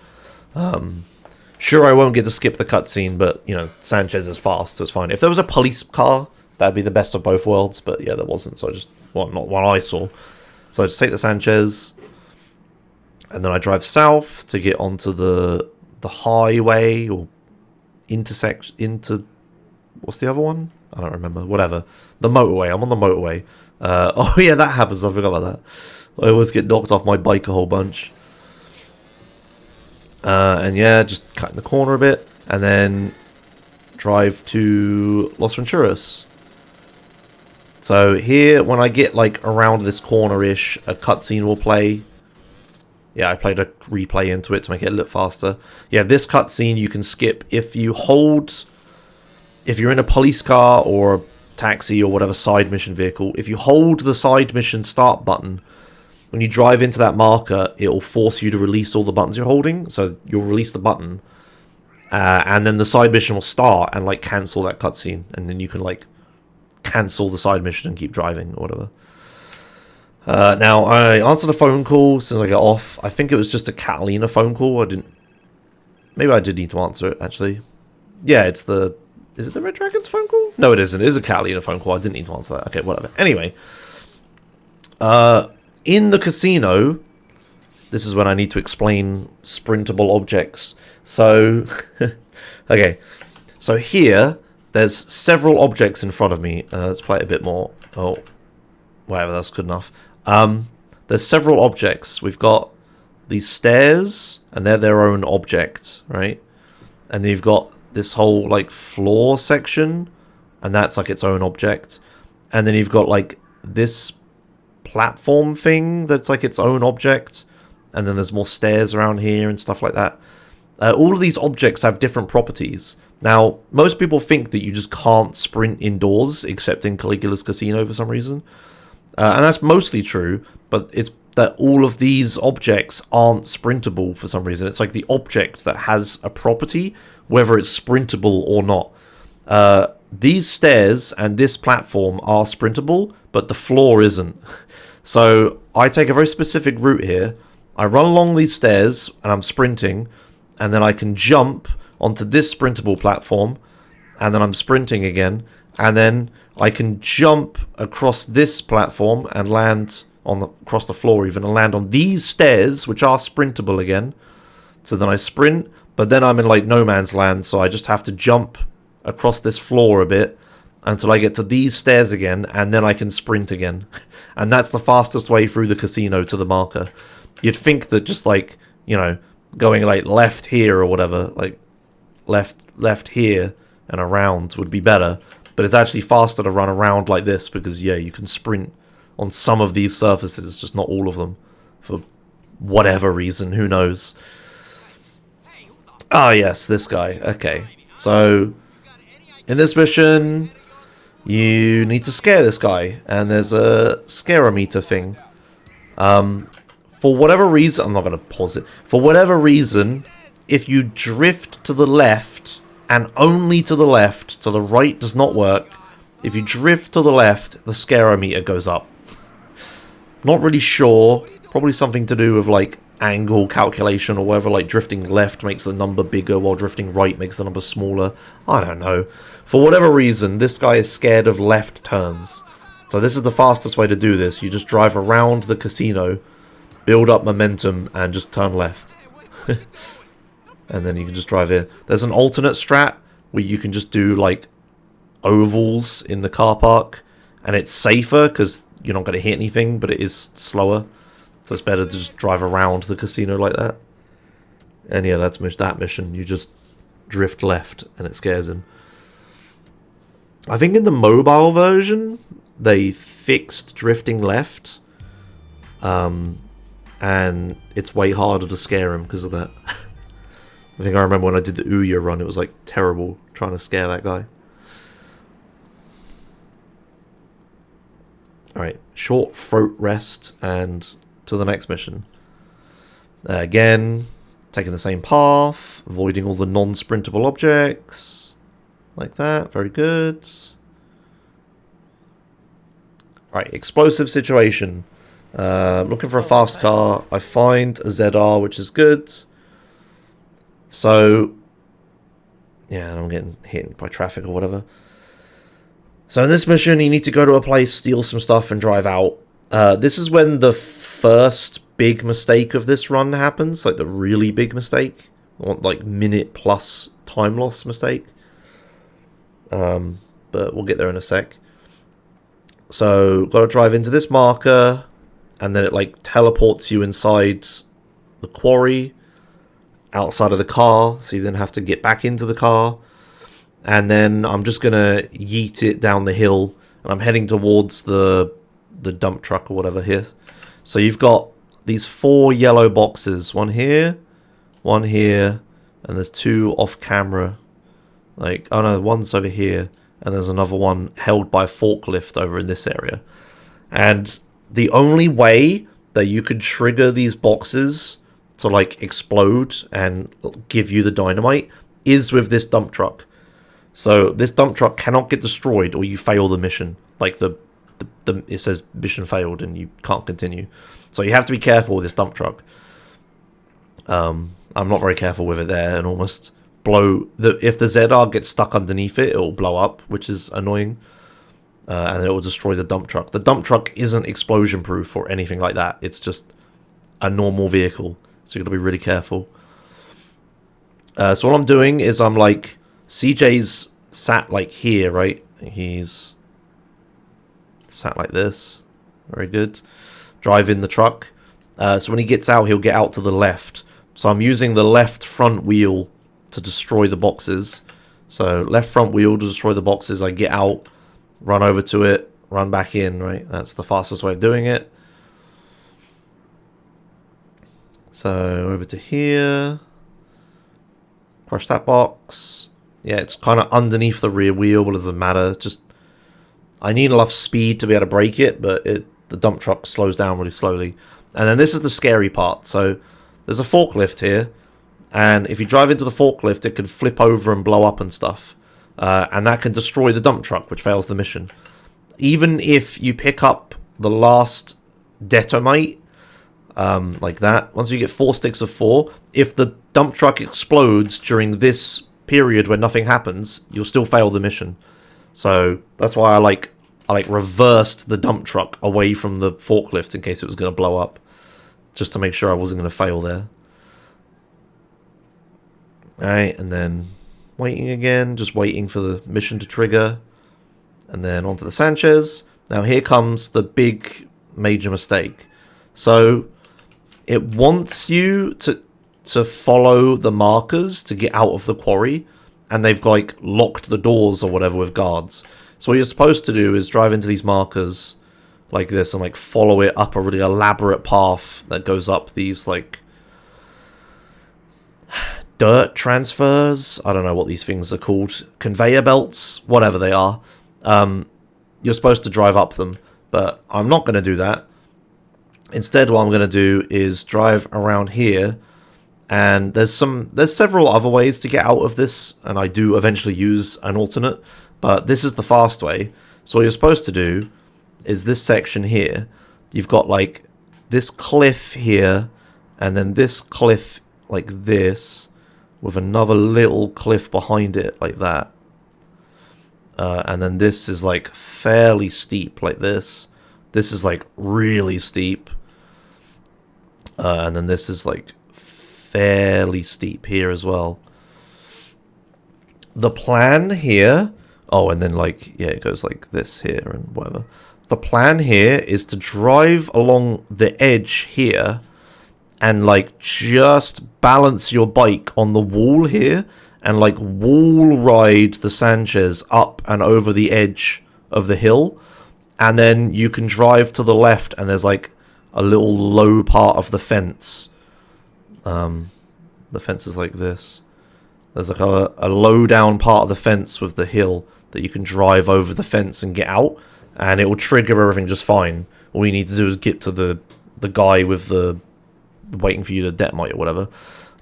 Sure, I won't get to skip the cutscene, but, you know, Sanchez is fast, so it's fine. If there was a police car, that'd be the best of both worlds, but yeah, there wasn't, so I just, well, not one I saw. So I just take the Sanchez, and then I drive south to get onto the highway, or what's the other one? I don't remember, whatever. The motorway, I'm on the motorway. Oh yeah, that happens, I forgot about that. I always get knocked off my bike a whole bunch. And yeah, just cut in the corner a bit, and then drive to Los Venturas. So here, when I get like around this corner-ish, a cutscene will play. Yeah, I played a replay into it to make it a little faster. Yeah, this cutscene you can skip if you hold, if you're in a police car or taxi or whatever side mission vehicle, if you hold the side mission start button, when you drive into that marker, it will force you to release all the buttons you're holding. So you'll release the button, and then the side mission will start and like cancel that cutscene, and then you can like cancel the side mission and keep driving or whatever. Now I answered a phone call since I got off. I think it was just a Catalina phone call. Maybe I did need to answer it actually. Yeah, is it the Red Dragon's phone call? No, it isn't. It is a Catalina phone call. I didn't need to answer that. Okay, whatever. Anyway, in the casino, this is when I need to explain sprintable objects. So, okay. So here, there's several objects in front of me. Let's play it a bit more. Oh, whatever, that's good enough. There's several objects. We've got these stairs, and they're their own object, right? And then you've got this whole, like, floor section, and that's, like, its own object. And then you've got, like, this platform thing that's, like, its own object. And then there's more stairs around here and stuff like that. All of these objects have different properties. Now, most people think that you just can't sprint indoors, except in Caligula's Casino for some reason. And that's mostly true, but it's that all of these objects aren't sprintable for some reason. It's like the object that has a property, whether it's sprintable or not. These stairs and this platform are sprintable, but the floor isn't. So I take a very specific route here. I run along these stairs, and I'm sprinting, and then I can jump onto this sprintable platform, and then I'm sprinting again, and then I can jump across this platform and land across the floor even, and land on these stairs, which are sprintable again. So then I sprint, but then I'm in like no man's land, so I just have to jump across this floor a bit until I get to these stairs again, and then I can sprint again. And that's the fastest way through the casino to the marker. You'd think that just like, you know, going like left here or whatever, like left here and around would be better. But it's actually faster to run around like this because, yeah, you can sprint on some of these surfaces, just not all of them. For whatever reason, who knows. Ah, yes, this guy. Okay, so in this mission, you need to scare this guy. And there's a scarometer thing. For whatever reason, I'm not going to pause it. For whatever reason, if you drift to the left, and only to the left, to the right does not work. If you drift to the left, the scarometer goes up. Not really sure. Probably something to do with like angle calculation or whatever. Like drifting left makes the number bigger while drifting right makes the number smaller. I don't know. For whatever reason, this guy is scared of left turns. So this is the fastest way to do this. You just drive around the casino, build up momentum, and just turn left. And then you can just drive here. There's an alternate strat where you can just do like ovals in the car park, and it's safer because you're not going to hit anything, but it is slower. So it's better to just drive around the casino like that. And yeah, that's that mission. You just drift left and it scares him. I think in the mobile version, they fixed drifting left. And it's way harder to scare him because of that. I think I remember when I did the Ouya run, it was like terrible trying to scare that guy. Alright, short throat rest and to the next mission. Again, taking the same path, avoiding all the non-sprintable objects. Like that, very good. Alright, explosive situation. Looking for a fast car. I find a ZR, which is good. So, yeah, I'm getting hit by traffic or whatever. So in this mission, you need to go to a place, steal some stuff, and drive out. This is when the first big mistake of this run happens, like the really big mistake. Like minute plus time loss mistake. But we'll get there in a sec. So, got to drive into this marker, and then it like teleports you inside the quarry, outside of the car, so you then have to get back into the car. And then I'm just gonna yeet it down the hill, and I'm heading towards the dump truck or whatever here. So you've got these 4 yellow boxes, one here, and there's 2 off camera. Like, oh no, one's over here, and there's another one held by a forklift over in this area. And the only way that you could trigger these boxes to like explode and give you the dynamite is with this dump truck. So this dump truck cannot get destroyed or you fail the mission. Like it says mission failed and you can't continue. So you have to be careful with this dump truck. I'm not very careful with it there and almost blow if the ZR gets stuck underneath it, it'll blow up, which is annoying. And it will destroy the dump truck. The dump truck isn't explosion proof or anything like that. It's just a normal vehicle. So you got to be really careful. So what I'm doing is I'm like, CJ's sat like here, right? He's sat like this. Very good. Driving the truck. So when he gets out, he'll get out to the left. So I'm using the left front wheel to destroy the boxes. So left front wheel to destroy the boxes. I get out. Run over to it, run back in, right? That's the fastest way of doing it. So, over to here. Crush that box. Yeah, it's kind of underneath the rear wheel, but it doesn't matter. Just, I need enough speed to be able to break it, but the dump truck slows down really slowly. And then this is the scary part. So, there's a forklift here. And if you drive into the forklift, it can flip over and blow up and stuff. And that can destroy the dump truck, which fails the mission. Even if you pick up the last detonite, like that, once you get 4 sticks of 4, if the dump truck explodes during this period where nothing happens, you'll still fail the mission. So that's why I like reversed the dump truck away from the forklift in case it was going to blow up, just to make sure I wasn't going to fail there. Alright, and then waiting again, just waiting for the mission to trigger. And then onto the Sanchez. Now here comes the big major mistake. So it wants you to follow the markers to get out of the quarry. And they've like locked the doors or whatever with guards. So what you're supposed to do is drive into these markers like this and like follow it up a really elaborate path that goes up these like dirt transfers. I don't know what these things are called. Conveyor belts, whatever they are. You're supposed to drive up them, but I'm not going to do that. Instead, what I'm going to do is drive around here, and there's several other ways to get out of this, and I do eventually use an alternate, but this is the fast way. So what you're supposed to do is this section here. You've got like this cliff here, and then this cliff like this, with another little cliff behind it, like that. And then this is, like, fairly steep, like this. This is, like, really steep. And then this is, like, fairly steep here as well. The plan here... Oh, and then, like, yeah, it goes like this here and whatever. The plan here is to drive along the edge here and, like, just balance your bike on the wall here and, like, wall ride the Sanchez up and over the edge of the hill. And then you can drive to the left and there's, like, a little low part of the fence. The fence is like this. There's, like, a low down part of the fence with the hill that you can drive over the fence and get out. And it will trigger everything just fine. All you need to do is get to the guy with the... waiting for you to detonate or whatever.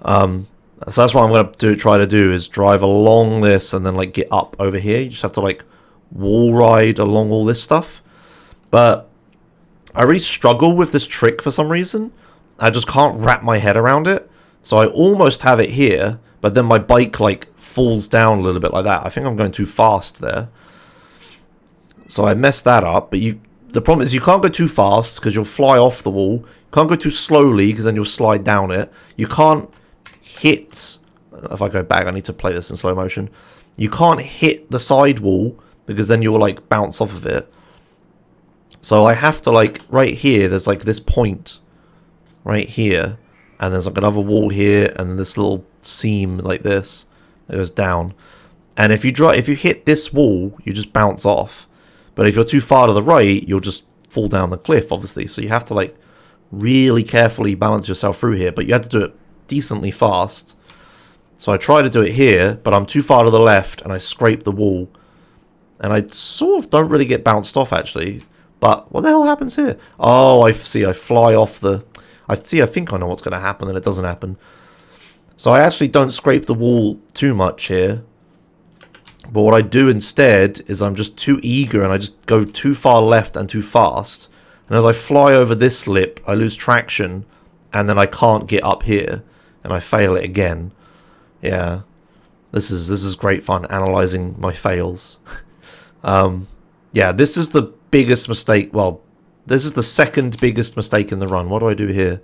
So that's what I'm going to try to do is drive along this and then like get up over here. You just have to like wall ride along all this stuff. But I really struggle with this trick for some reason. I just can't wrap my head around it. So I almost have it here, but then my bike like falls down a little bit like that. I think I'm going too fast there. So I messed that up. But the problem is you can't go too fast because you'll fly off the wall. You can't go too slowly because then you'll slide down it. You can't hit... If I go back, I need to play this in slow motion. You can't hit the side wall because then you'll like bounce off of it. So I have to like... Right here, there's like this point. Right here. And there's like another wall here. And then this little seam like this. That goes down. And if you hit this wall, you just bounce off. But if you're too far to the right, you'll just fall down the cliff, obviously. So you have to like really carefully balance yourself through here. But you have to do it decently fast. So I try to do it here, but I'm too far to the left and I scrape the wall. And I sort of don't really get bounced off, actually. But what the hell happens here? Oh, I see. I fly off the... I think I know what's going to happen, and it doesn't happen. So I actually don't scrape the wall too much here. But what I do instead is I'm just too eager, and I just go too far left and too fast. And as I fly over this lip, I lose traction, and then I can't get up here. And I fail it again. Yeah. This is great fun, analysing my fails. Yeah, this is the biggest mistake. Well, this is the second biggest mistake in the run. What do I do here?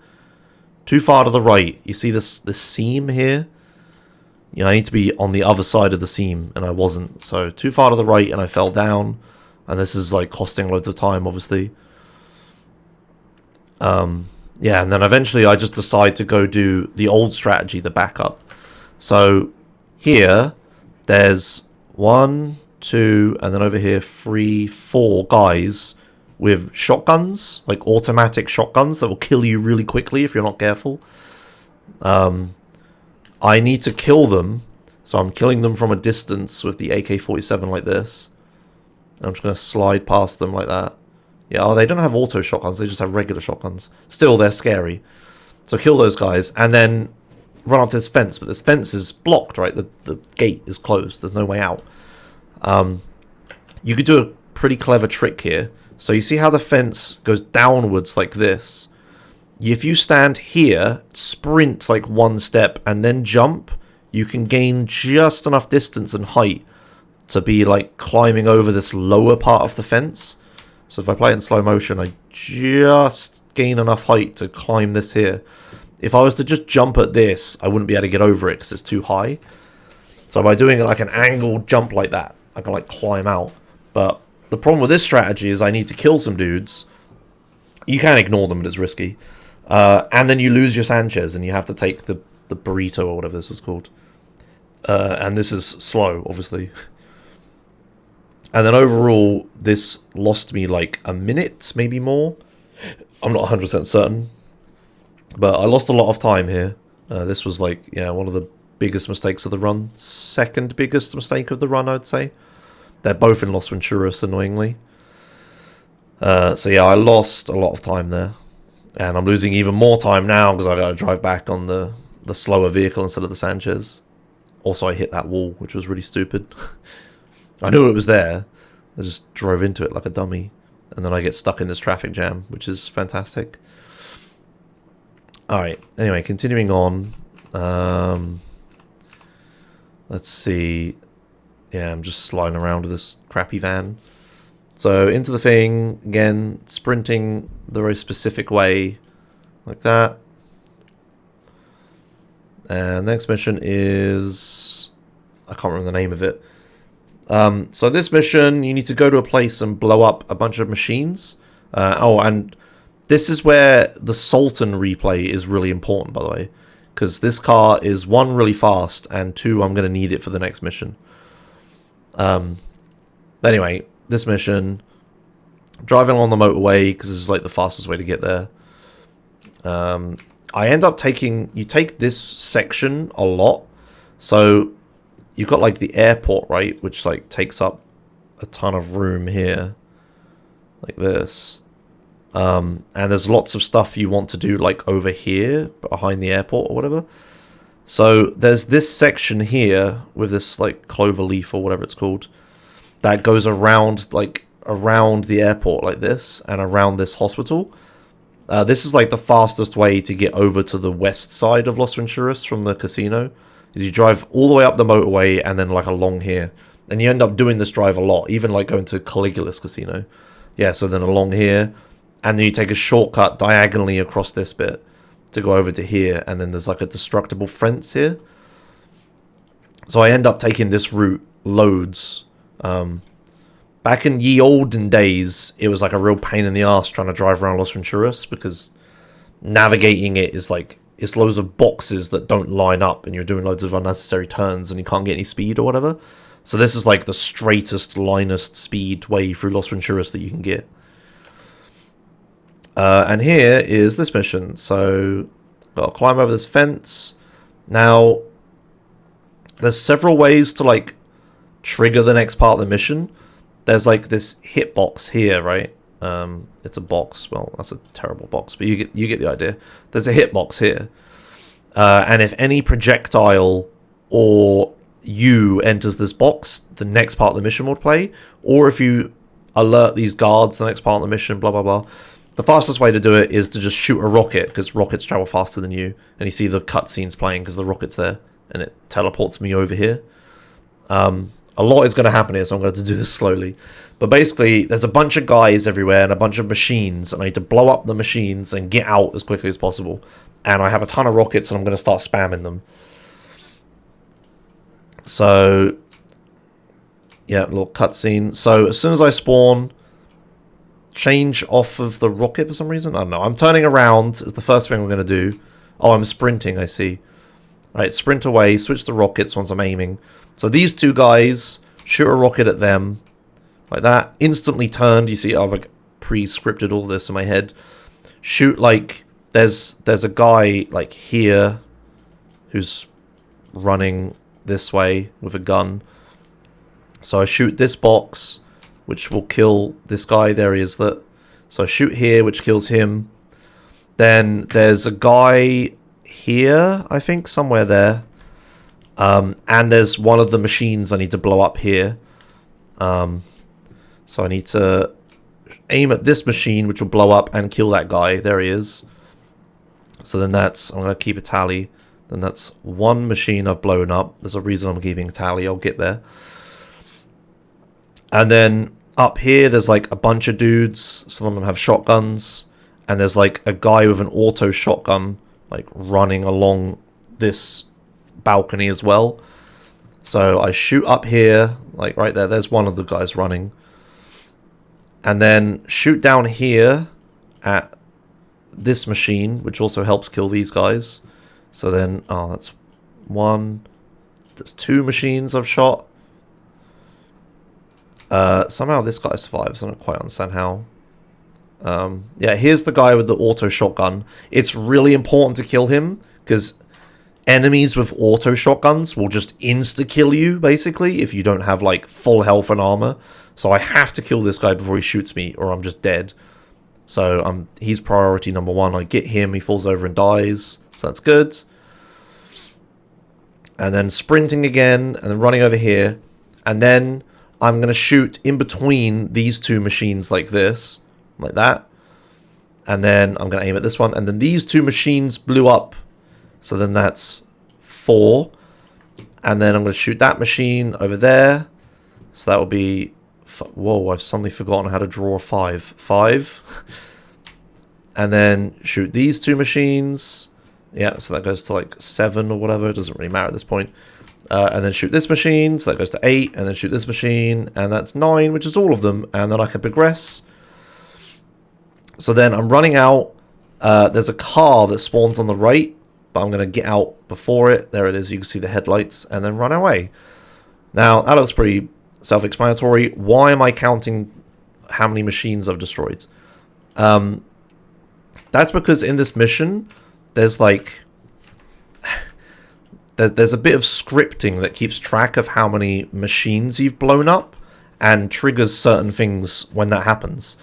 Too far to the right. You see this seam here? Yeah, I need to be on the other side of the seam, and I wasn't. So, too far to the right, and I fell down. And this is, like, costing loads of time, obviously. Yeah, and then eventually I just decide to go do the old strategy, the backup. So, here, there's 1, 2, and then over here 3, 4 guys with shotguns, like automatic shotguns that will kill you really quickly if you're not careful. I need to kill them, so I'm killing them from a distance with the AK-47 like this. I'm just going to slide past them like that. Yeah, oh, they don't have auto shotguns, they just have regular shotguns. Still, they're scary. So kill those guys, and then run up to this fence, but this fence is blocked, right? The gate is closed, there's no way out. You could do a pretty clever trick here. So you see how the fence goes downwards like this? If you stand here, sprint like 1 step, and then jump, you can gain just enough distance and height to be like climbing over this lower part of the fence. So if I play it in slow motion, I just gain enough height to climb this here. If I was to just jump at this, I wouldn't be able to get over it because it's too high. So by doing like an angled jump like that, I can like climb out. But the problem with this strategy is I need to kill some dudes. You can ignore them, but it's risky. And then you lose your Sanchez, and you have to take the burrito or whatever this is called. And this is slow, obviously. And then overall, this lost me like a minute, maybe more. I'm not 100% certain. But I lost a lot of time here. This was like, yeah, one of the biggest mistakes of the run. Second biggest mistake of the run, I'd say. They're both in Los Venturas, annoyingly. So yeah, I lost a lot of time there. And I'm losing even more time now because I got to drive back on the slower vehicle instead of the Sanchez. Also, I hit that wall, which was really stupid. I knew it was there. I just drove into it like a dummy. And then I get stuck in this traffic jam, which is fantastic. Alright, anyway, continuing on. Let's see. Yeah, I'm just sliding around with this crappy van. So, into the thing, again, sprinting the very specific way, like that. And the next mission is... I can't remember the name of it. So this mission, you need to go to a place and blow up a bunch of machines. Oh, and this is where the Sultan replay is really important, by the way. Because this car is, 1, really fast, and 2, I'm going to need it for the next mission. Anyway, this mission, driving along the motorway, because this is like the fastest way to get there. I end up taking, you take this section a lot. So you've got like the airport, right, which like takes up a ton of room here, like this. And there's lots of stuff you want to do like over here behind the airport or whatever. So there's this section here with this like clover leaf or whatever it's called that goes around like around the airport like this and around this hospital. This is like the fastest way to get over to the west side of Los Venturas from the casino. Is you drive all the way up the motorway and then like along here. And you end up doing this drive a lot, even like going to Caligula's casino. Yeah, so then along here. And then you take a shortcut diagonally across this bit to go over to here. And then there's like a destructible fence here. So I end up taking this route loads. Back in ye olden days, it was like a real pain in the ass trying to drive around Los Venturas because navigating it is like, it's loads of boxes that don't line up and you're doing loads of unnecessary turns and you can't get any speed or whatever. So this is like the straightest, linest speed way through Los Venturas that you can get. And here is this mission. So, got to climb over this fence. Now, there's several ways to like trigger the next part of the mission. there's like this hitbox here, right? It's a box. Well, that's a terrible box, but you get the idea. There's a hitbox here, and if any projectile or you enters this box, the next part of the mission will play. Or if you alert these guards, the next part of the mission, blah blah blah. The fastest way to do it is to just shoot a rocket, because rockets travel faster than you, and you see the cutscenes playing because the rocket's there, and it teleports me over here. A lot is going to happen here, so I'm going to have to do this slowly. But basically, there's a bunch of guys everywhere and a bunch of machines, and I need to blow up the machines and get out as quickly as possible. And I have a ton of rockets, and I'm going to start spamming them. So, yeah, little cutscene. So, as soon as I spawn, change off of the rocket for some reason. I don't know. I'm turning around is the first thing I'm going to do. Oh, I'm sprinting, I see. Right, sprint away, switch the rockets once I'm aiming. So these two guys, shoot a rocket at them, like that. Instantly turned. You see, I've like pre-scripted all this in my head. Shoot like there's a guy like here who's running this way with a gun. So I shoot this box, which will kill this guy. There he is. So I shoot here, which kills him. Then there's a guy here, I think, somewhere there. And there's one of the machines I need to blow up here. So I need to aim at this machine, which will blow up and kill that guy. There he is. So then I'm going to keep a tally. Then that's one machine I've blown up. There's a reason I'm keeping a tally. I'll get there. And then up here, there's like a bunch of dudes. Some of them have shotguns. And there's like a guy with an auto shotgun, like running along this balcony as well. So I shoot up here, like right there. There's one of the guys running. And then shoot down here at this machine, which also helps kill these guys. So then, oh, that's one. There's two machines I've shot. Somehow this guy survives. I don't quite understand how. Yeah, here's the guy with the auto shotgun. It's really important to kill him, because enemies with auto shotguns will just insta-kill you, basically, if you don't have, like, full health and armor. So I have to kill this guy before he shoots me, or I'm just dead. So he's priority number one. I get him, he falls over and dies, so that's good. And then sprinting again, and then running over here. And then I'm going to shoot in between these two machines like this, like that. And then I'm going to aim at this one. And then these two machines blew up. So then that's 4. And then I'm going to shoot that machine over there. So that will be... Whoa, I've suddenly forgotten how to draw a 5. 5. And then shoot these two machines. Yeah, so that goes to like 7 or whatever. It doesn't really matter at this point. And then shoot this machine. So that goes to 8. And then shoot this machine. And that's 9, which is all of them. And then I can progress. So then I'm running out. There's a car that spawns on the right. But I'm going to get out before it. There it is. You can see the headlights. And then run away. Now, that looks pretty self-explanatory. Why am I counting how many machines I've destroyed? That's because in this mission, there's like... There's a bit of scripting that keeps track of how many machines you've blown up. And triggers certain things when that happens.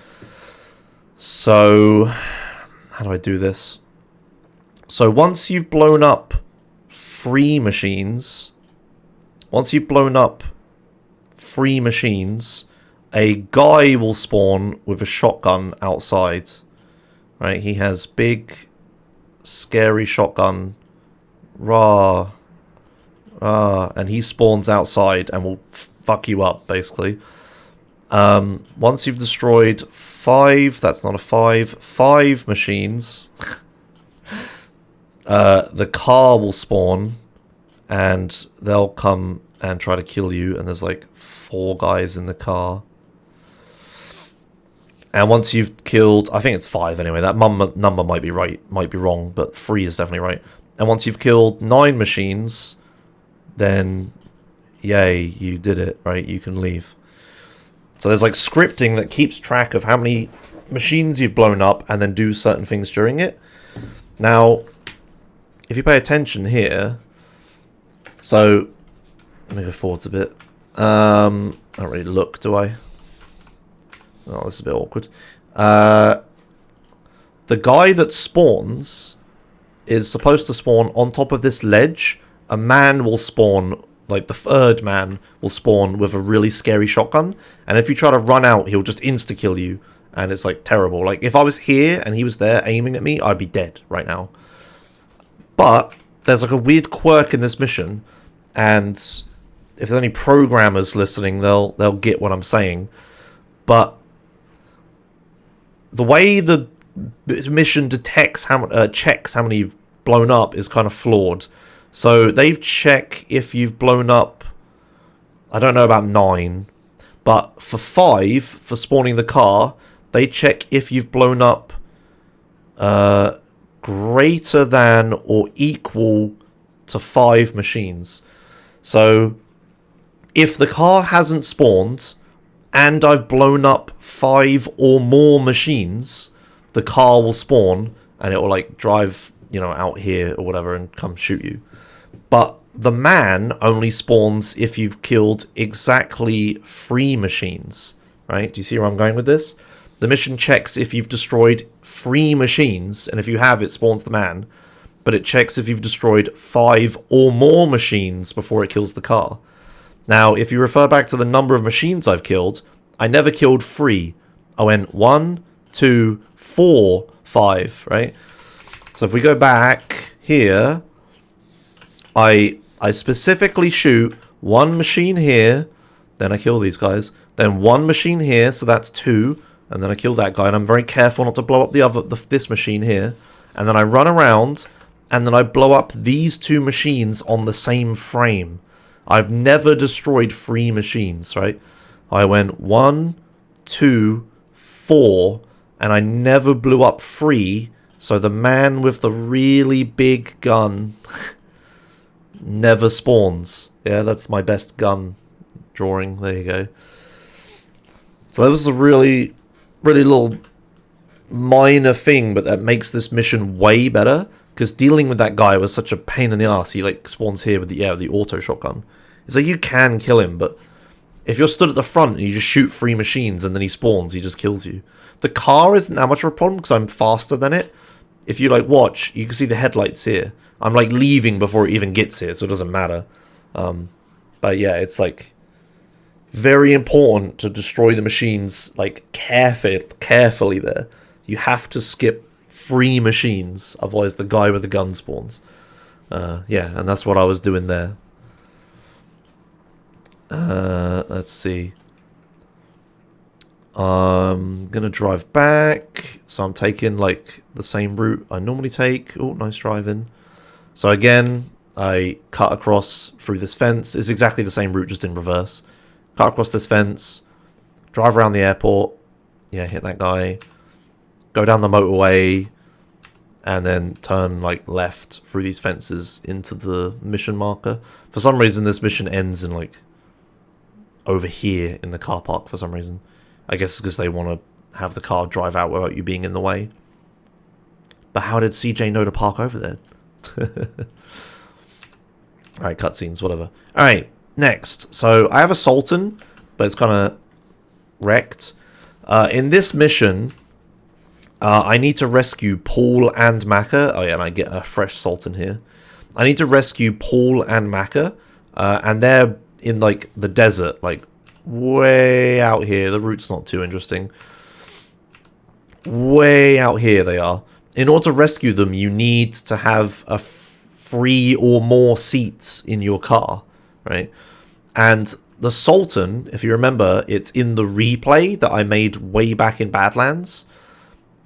So... How do I do this? So once you've blown up 3 machines, a guy will spawn with a shotgun outside. Right? He has big, scary shotgun. Rah. And he spawns outside and will fuck you up, basically. Once you've destroyed 5, that's not a 5, 5 machines... the car will spawn, and they'll come and try to kill you, and there's like 4 guys in the car. And once you've killed, I think it's 5 anyway, that number might be right, might be wrong, but 3 is definitely right. And once you've killed 9 machines, then yay, you did it, right? You can leave. So there's like scripting that keeps track of how many machines you've blown up, and then do certain things during it. Now... if you pay attention here, so let me go forwards a bit. I don't really look, do I? Oh, this is a bit awkward. The guy that spawns is supposed to spawn on top of this ledge. A man will spawn, like the third man will spawn with a really scary shotgun. And if you try to run out, he'll just insta-kill you. And it's like terrible. Like if I was here and he was there aiming at me, I'd be dead right now. But there's like a weird quirk in this mission. And if there's any programmers listening, they'll get what I'm saying. But the way the mission detects checks how many you've blown up is kind of flawed. So they check if you've blown up, I don't know about 9, but for 5, for spawning the car, they check if you've blown up greater than or equal to 5 machines. So if the car hasn't spawned and I've blown up 5 or more machines, the car will spawn and it will like drive, you know, out here or whatever and come shoot you. But the man only spawns if you've killed exactly 3 machines, right? Do you see where I'm going with this? The mission checks if you've destroyed 3 machines, and if you have, it spawns the man. But it checks if you've destroyed 5 or more machines before it kills the car. Now, if you refer back to the number of machines I've killed, I never killed 3. I went 1, 2, 4, 5, right? So if we go back here, I specifically shoot 1 machine here, then I kill these guys. Then 1 machine here, so that's 2, and then I kill that guy. And I'm very careful not to blow up this machine here. And then I run around, and then I blow up these 2 machines on the same frame. I've never destroyed 3 machines, right? I went 1, 2, 4, and I never blew up 3. So the man with the really big gun never spawns. Yeah, that's my best gun drawing. There you go. So that was a really little minor thing, but that makes this mission way better. Because dealing with that guy was such a pain in the ass. He like spawns here with the auto shotgun. It's like you can kill him, but if you're stood at the front and you just shoot 3 machines and then he spawns, he just kills you. The car isn't that much of a problem because I'm faster than it. If you like watch, you can see the headlights here. I'm like leaving before it even gets here, so it doesn't matter. But yeah, it's like very important to destroy the machines like carefully there. You have to skip 3 machines, otherwise the guy with the gun spawns. Yeah, and that's what I was doing there. Let's see. I'm gonna drive back, so I'm taking like the same route I normally take. Oh, nice driving. So again, I cut across through this fence. It's exactly the same route, just in reverse. Cut across this fence, drive around the airport. Yeah, hit that guy. Go down the motorway, and then turn like left through these fences into the mission marker. For some reason, this mission ends in like over here in the car park for some reason. I guess it's because they want to have the car drive out without you being in the way. But how did CJ know to park over there? Alright, cutscenes, whatever. Alright, next. So, I have a Sultan, but it's kind of wrecked. In this mission, I need to rescue Paul and Macca. Oh yeah, and I get a fresh Sultan here. I need to rescue Paul and Macca, and they're in, like, the desert, like, way out here. The route's not too interesting. Way out here they are. In order to rescue them, you need to have 3 or more seats in your car, right? And the Sultan, if you remember, it's in the replay that I made way back in Badlands.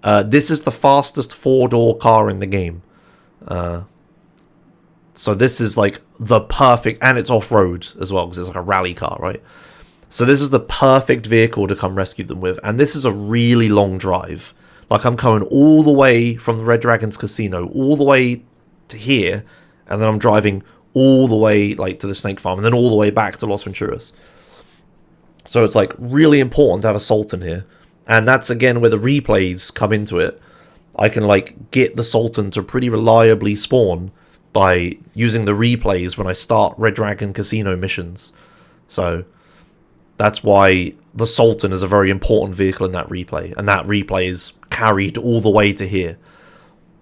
This is the fastest 4-door car in the game. So this is like the perfect, and it's off-road as well, because it's like a rally car, right? So this is the perfect vehicle to come rescue them with. And this is a really long drive. Like, I'm coming all the way from the Red Dragons Casino, all the way to here, and then I'm driving all the way, like, to the Snake Farm, and then all the way back to Los Venturas. So it's, like, really important to have a Sultan here. And that's, again, where the replays come into it. I can, like, get the Sultan to pretty reliably spawn by using the replays when I start Red Dragon Casino missions. So That's why the Sultan is a very important vehicle in that replay, and that replay is carried all the way to here.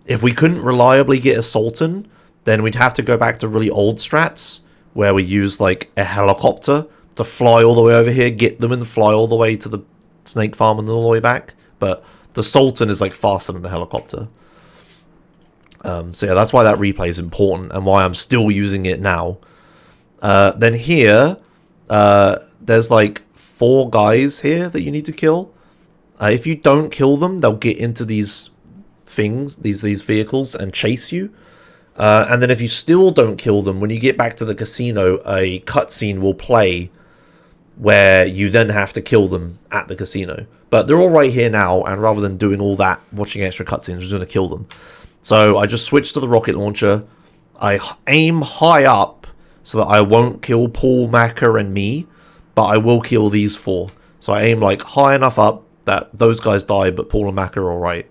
If we couldn't reliably get a Sultan, then we'd have to go back to really old strats, where we use like a helicopter to fly all the way over here, get them and fly all the way to the snake farm and then all the way back. But the Sultan is like faster than the helicopter. So yeah, that's why that replay is important and why I'm still using it now. Then here, there's like 4 guys here that you need to kill. If you don't kill them, they'll get into these things, these vehicles, and chase you. And then if you still don't kill them, when you get back to the casino, a cutscene will play where you then have to kill them at the casino. But they're all right here now, and rather than doing all that, watching extra cutscenes, I'm just going to kill them. So I just switch to the rocket launcher. I aim high up so that I won't kill Paul, Macca, and me, but I will kill these 4. So I aim like high enough up that those guys die, but Paul and Macca are alright.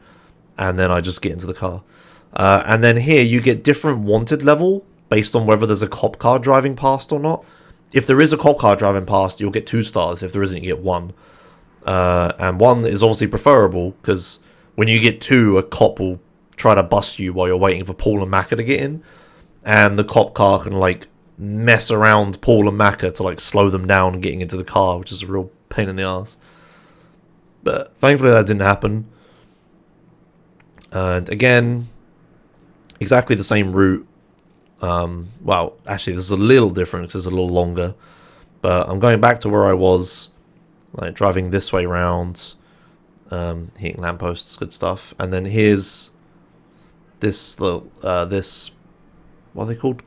And then I just get into the car. And then here you get different wanted level based on whether there's a cop car driving past or not. If there is a cop car driving past, you'll get 2 stars. If there isn't, you get 1. And 1 is obviously preferable, because when you get 2, a cop will try to bust you while you're waiting for Paul and Macca to get in. And the cop car can, like, mess around Paul and Macca to, like, slow them down getting into the car, which is a real pain in the ass. But thankfully that didn't happen. And again, exactly the same route. Well, actually, this is a little different because it's a little longer. But I'm going back to where I was, like driving this way round, hitting lampposts, good stuff. And then here's this little, this, what are they called?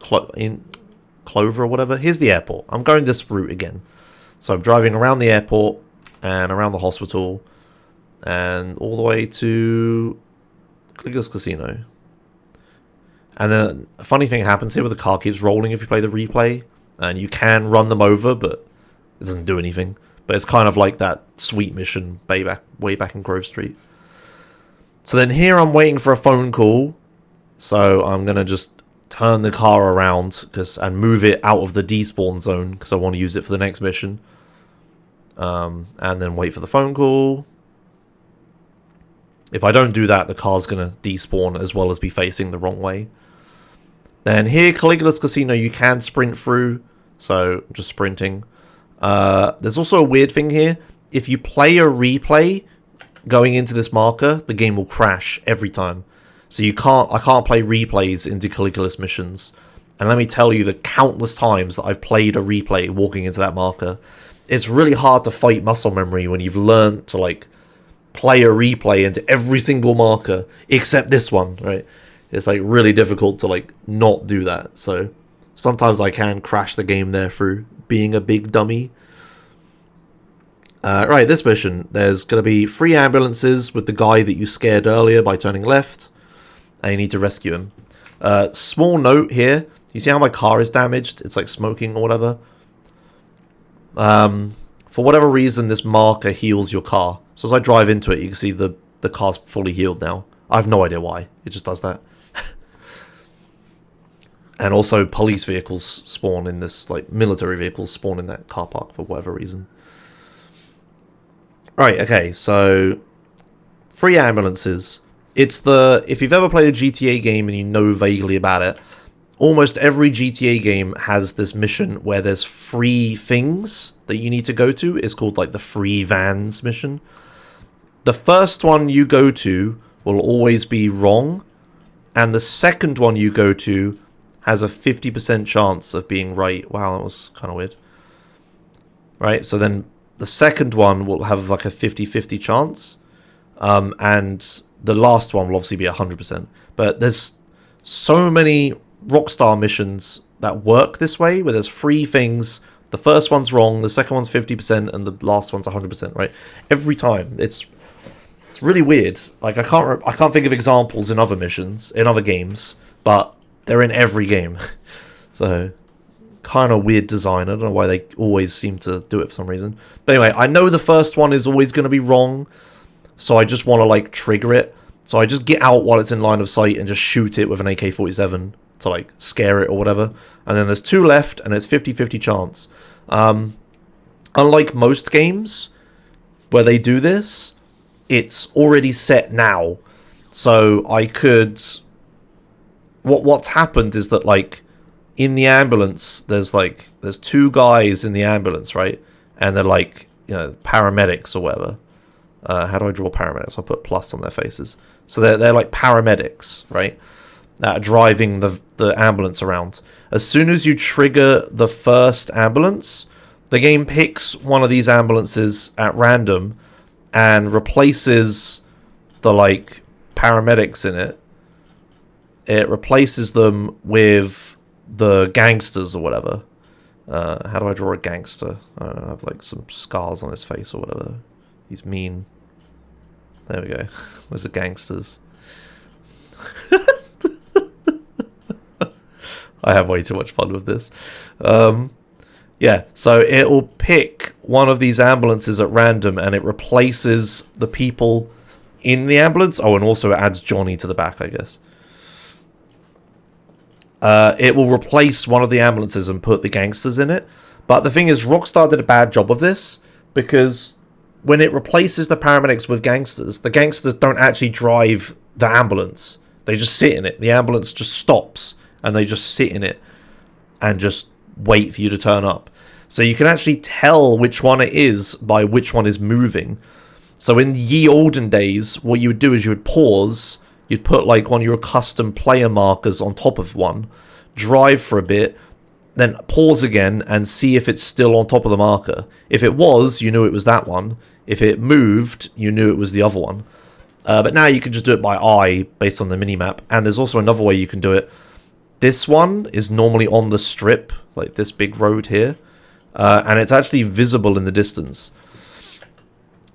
Clover or whatever. Here's the airport. I'm going this route again. So I'm driving around the airport and around the hospital and all the way to Caligula's Casino. And then a funny thing happens here where the car keeps rolling if you play the replay. And you can run them over, but it doesn't do anything. But it's kind of like that sweet mission way back in Grove Street. So then here I'm waiting for a phone call. So I'm going to just turn the car around and move it out of the despawn zone because I want to use it for the next mission. And then wait for the phone call. If I don't do that, the car's going to despawn as well as be facing the wrong way. Then here, Caligula's Casino, you can sprint through. So, just sprinting. There's also a weird thing here. If you play a replay going into this marker, the game will crash every time. So I can't play replays into Caligula's missions. And let me tell you the countless times that I've played a replay walking into that marker. It's really hard to fight muscle memory when you've learned to, like, play a replay into every single marker except this one, right? It's like really difficult to like not do that. So sometimes I can crash the game there through being a big dummy. Right, this mission, there's going to be 3 ambulances with the guy that you scared earlier by turning left, and you need to rescue him. Small note here, you see how my car is damaged? It's like smoking or whatever. For whatever reason, this marker heals your car. So as I drive into it, you can see the car's fully healed now. I have no idea why. It just does that. And also police vehicles spawn in this, like military vehicles spawn in that car park for whatever reason. Right, okay, so 3 ambulances. If you've ever played a GTA game and you know vaguely about it, almost every GTA game has this mission where there's 3 things that you need to go to. It's called like the free vans mission. The first one you go to will always be wrong, and the second one you go to has a 50% chance of being right. Wow, that was kind of weird. Right, so then the second one will have like a 50-50 chance, and the last one will obviously be 100%. But there's so many Rockstar missions that work this way, where there's 3 things. The first one's wrong, the second one's 50%, and the last one's 100%, right? Every time. It's really weird. Like I can't think of examples in other missions, in other games, but they're in every game. So kind of weird design. I don't know why they always seem to do it for some reason. But anyway, I know the first one is always going to be wrong, so I just want to like trigger it. So I just get out while it's in line of sight and just shoot it with an AK-47 to like scare it or whatever. And then there's 2 left, and it's 50-50 chance. unlike most games where they do this, it's already set now. So I could... What's happened is that, like, in the ambulance, there's two guys in the ambulance, right? And they're like, you know, paramedics or whatever. How do I draw paramedics? I'll put plus on their faces. So they're like paramedics, right? Driving the ambulance around. As soon as you trigger the first ambulance, the game picks one of these ambulances at random and replaces the, like, paramedics in it. It replaces them with the gangsters or whatever. How do I draw a gangster? I don't know, I have like some scars on his face or whatever. He's mean. There we go. Where's the gangsters? I have way too much fun with this. Yeah, so it will pick one of these ambulances at random and it replaces the people in the ambulance. Oh, and also it adds Johnny to the back, I guess. It will replace one of the ambulances and put the gangsters in it. But the thing is, Rockstar did a bad job of this, because when it replaces the paramedics with gangsters, the gangsters don't actually drive the ambulance. They just sit in it. The ambulance just stops, and they just sit in it and just wait for you to turn up. So you can actually tell which one it is by which one is moving. So in ye olden days, what you would do is you would pause. You'd put like one of your custom player markers on top of one, drive for a bit, then pause again and see if it's still on top of the marker. If it was, you knew it was that one. If it moved, you knew it was the other one. But now you can just do it by eye based on the minimap. And there's also another way you can do it. This one is normally on the strip, like this big road here. And it's actually visible in the distance.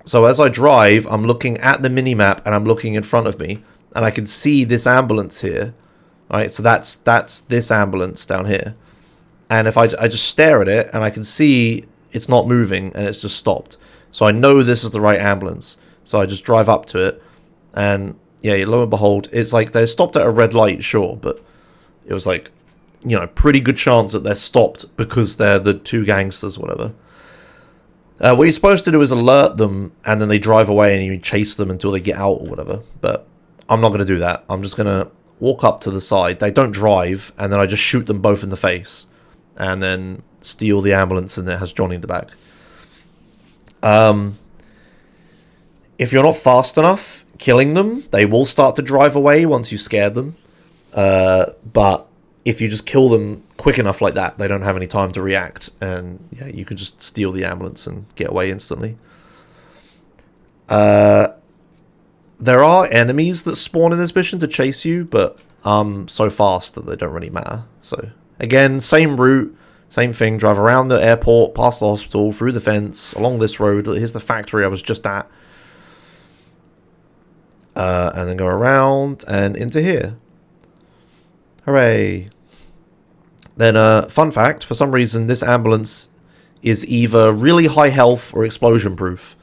So as I drive, I'm looking at the minimap and I'm looking in front of me. And I can see this ambulance here, right? So that's this ambulance down here. And if I just stare at it, and I can see it's not moving, and it's just stopped. So I know this is the right ambulance. So I just drive up to it, and yeah, lo and behold, it's like they're stopped at a red light, sure, but it was like, you know, pretty good chance that they're stopped because they're the two gangsters, whatever. What you're supposed to do is alert them, and then they drive away, and you chase them until they get out or whatever, but I'm not going to do that. I'm just going to walk up to the side. They don't drive, and then I just shoot them both in the face. And then steal the ambulance, and it has Johnny in the back. If you're not fast enough killing them, they will start to drive away once you scare them. But if you just kill them quick enough like that, they don't have any time to react. And yeah, you can just steal the ambulance and get away instantly. There are enemies that spawn in this mission to chase you, but so fast that they don't really matter. So again, same route, same thing. Drive around the airport, past the hospital, through the fence, along this road. Here's the factory I was just at. And then go around and into here. Hooray. Then, fun fact, for some reason, this ambulance is either really high health or explosion proof.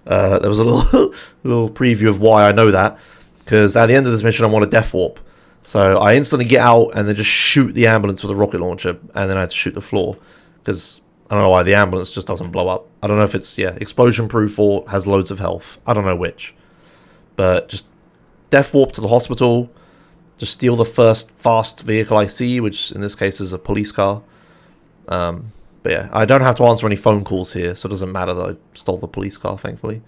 There was a little preview of why I know that, because at the end of this mission I want a death warp. So I instantly get out and then just shoot the ambulance with a rocket launcher, and then I have to shoot the floor, because I don't know why the ambulance just doesn't blow up. I don't know if it's, yeah, explosion proof or has loads of health. I don't know which. But just death warp to the hospital, just steal the first fast vehicle I see, which in this case is a police car. But yeah, I don't have to answer any phone calls here, so it doesn't matter that I stole the police car, thankfully.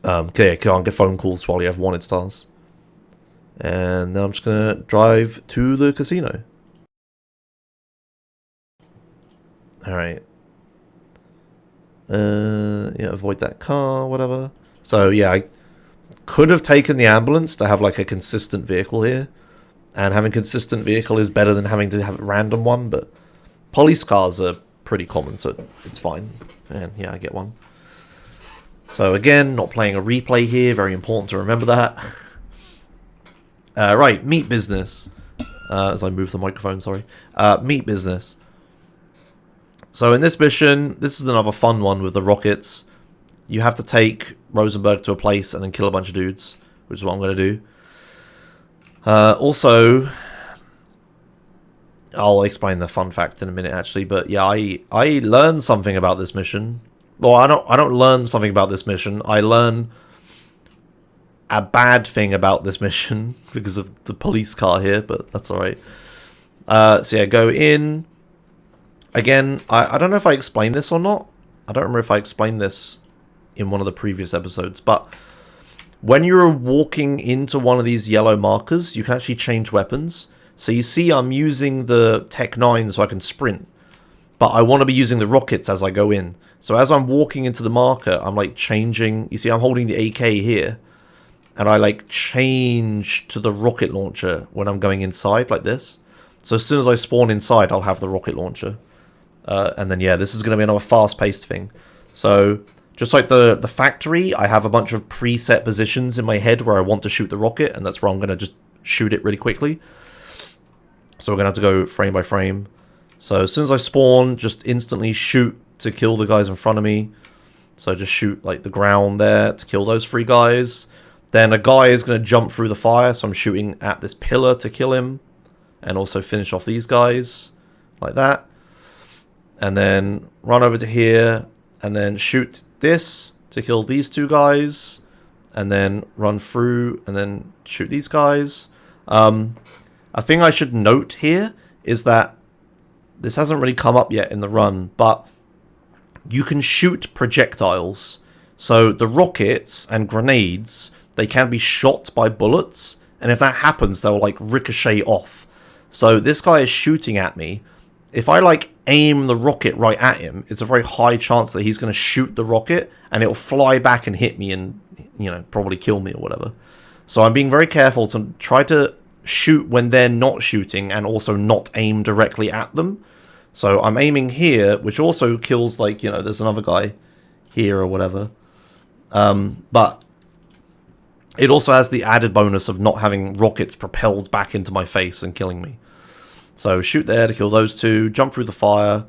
Okay, you can't get phone calls while you have wanted stars. And then I'm just going to drive to the casino. Alright. Yeah, avoid that car, whatever. So yeah, I could have taken the ambulance to have like a consistent vehicle here. And having consistent vehicle is better than having to have a random one, but police cars are pretty common, so it's fine. And yeah, I get one. So again, not playing a replay here, very important to remember that. Right, meat business. As I move the microphone, sorry. Meat business. So in this mission, this is another fun one with the rockets. You have to take Rosenberg to a place and then kill a bunch of dudes, which is what I'm going to do. Also, I'll explain the fun fact in a minute, actually. But yeah, I learned something about this mission. Well, I don't learn something about this mission. I learn a bad thing about this mission because of the police car here, but that's alright. So yeah, go in. Again, I don't know if I explained this or not. I don't remember if I explained this in one of the previous episodes, but when you're walking into one of these yellow markers, you can actually change weapons. So you see I'm using the Tech 9 so I can sprint, but I want to be using the rockets as I go in. So as I'm walking into the marker, I'm like changing. You see I'm holding the AK here, and I like change to the rocket launcher when I'm going inside like this. So as soon as I spawn inside, I'll have the rocket launcher. And then yeah, this is going to be another fast-paced thing. So just like the factory, I have a bunch of preset positions in my head where I want to shoot the rocket, and that's where I'm going to just shoot it really quickly. So we're going to have to go frame by frame. So as soon as I spawn, just instantly shoot to kill the guys in front of me. So just shoot like the ground there to kill those 3 guys. Then a guy is going to jump through the fire, so I'm shooting at this pillar to kill him. And also finish off these guys like that. And then run over to here and then shoot this to kill these 2 guys. And then run through and then shoot these guys. A thing I should note here is that this hasn't really come up yet in the run, but you can shoot projectiles. So the rockets and grenades, they can be shot by bullets, and if that happens, they'll like ricochet off. So this guy is shooting at me. If I like aim the rocket right at him, it's a very high chance that he's going to shoot the rocket and it'll fly back and hit me and, you know, probably kill me or whatever. So I'm being very careful to try to shoot when they're not shooting and also not aim directly at them. So I'm aiming here, which also kills, like, you know, there's another guy here or whatever. But it also has the added bonus of not having rockets propelled back into my face and killing me. So shoot there to kill those 2, jump through the fire.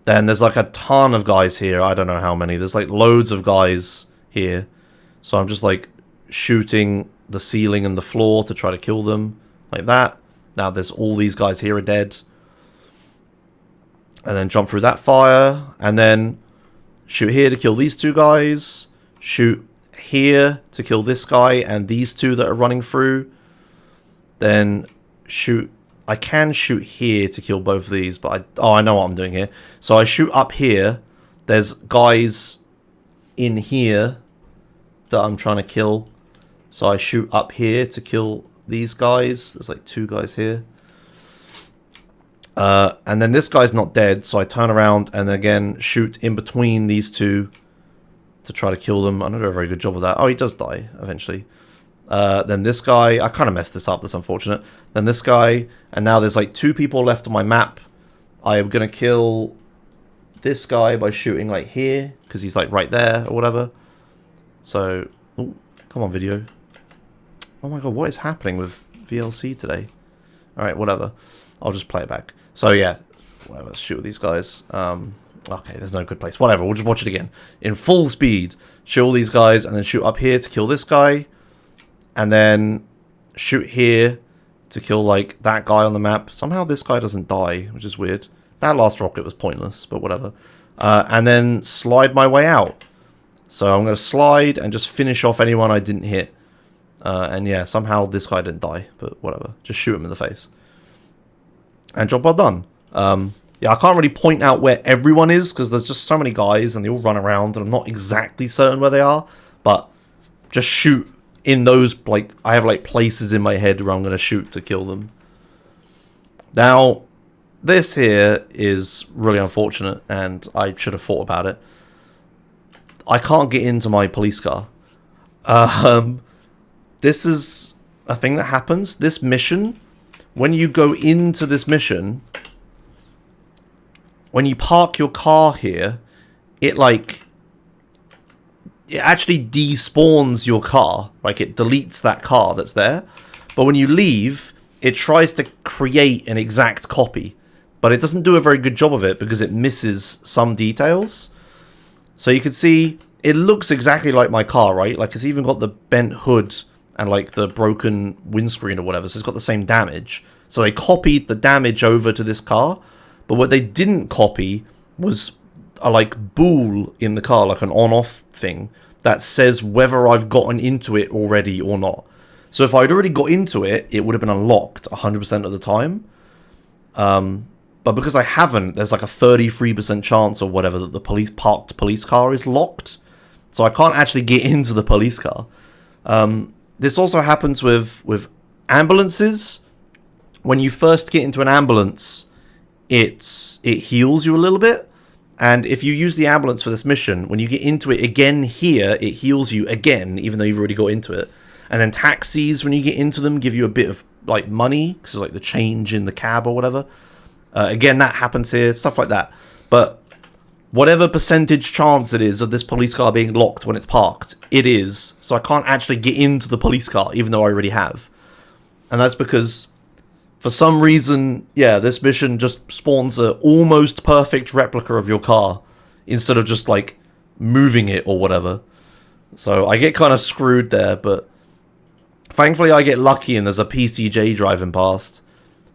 Then there's like a ton of guys here. I don't know how many. There's like loads of guys here. So I'm just like shooting the ceiling and the floor to try to kill them like that. Now there's all these guys here are dead. And then jump through that fire. And then shoot here to kill these 2 guys. Shoot here to kill this guy and these 2 that are running through. Then shoot. I can shoot here to kill both of these, but I know what I'm doing here. So I shoot up here. There's guys in here that I'm trying to kill. So I shoot up here to kill these guys. There's like 2 guys here. And then this guy's not dead, so I turn around and again shoot in between these 2 to try to kill them. I don't do a very good job of that. Oh, he does die eventually. Then this guy, I kind of messed this up, that's unfortunate. Then this guy, and now there's like 2 people left on my map. I am going to kill this guy by shooting like here, because he's like right there or whatever. So, ooh, come on video. Oh my god, what is happening with VLC today? Alright, whatever. I'll just play it back. So yeah, whatever, let's shoot these guys. Okay, there's no good place. Whatever, we'll just watch it again. In full speed, shoot all these guys, and then shoot up here to kill this guy. And then shoot here to kill, like, that guy on the map. Somehow this guy doesn't die, which is weird. That last rocket was pointless, but whatever. And then slide my way out. So I'm going to slide and just finish off anyone I didn't hit. And yeah, somehow this guy didn't die, but whatever. Just shoot him in the face. And job well done. Yeah, I can't really point out where everyone is, because there's just so many guys, and they all run around, and I'm not exactly certain where they are. But just shoot in those, like, I have like places in my head where I'm going to shoot to kill them. Now, this here is really unfortunate, and I should have thought about it. I can't get into my police car. This is a thing that happens. This mission, when you go into this mission, when you park your car here, it actually despawns your car. Like, it deletes that car that's there. But when you leave, it tries to create an exact copy. But it doesn't do a very good job of it because it misses some details. So you can see, it looks exactly like my car, right? Like, it's even got the bent hood and, like, the broken windscreen or whatever. So it's got the same damage. So they copied the damage over to this car, but what they didn't copy was a like bool in the car, like an on-off thing that says whether I've gotten into it already or not. So if I'd already got into it, it would have been unlocked 100% of the time. But because I haven't, there's like a 33% chance or whatever that the parked police car is locked. So I can't actually get into the police car. This also happens with ambulances. When you first get into an ambulance, it heals you a little bit. And if you use the ambulance for this mission, when you get into it again here, it heals you again, even though you've already got into it. And then taxis, when you get into them, give you a bit of like money, because it's like the change in the cab or whatever. Again, that happens here, stuff like that. But whatever percentage chance it is of this police car being locked when it's parked, it is. So I can't actually get into the police car, even though I already have. And that's because, for some reason, yeah, this mission just spawns a almost perfect replica of your car, instead of just, like, moving it or whatever. So I get kind of screwed there, but thankfully I get lucky and there's a PCJ driving past.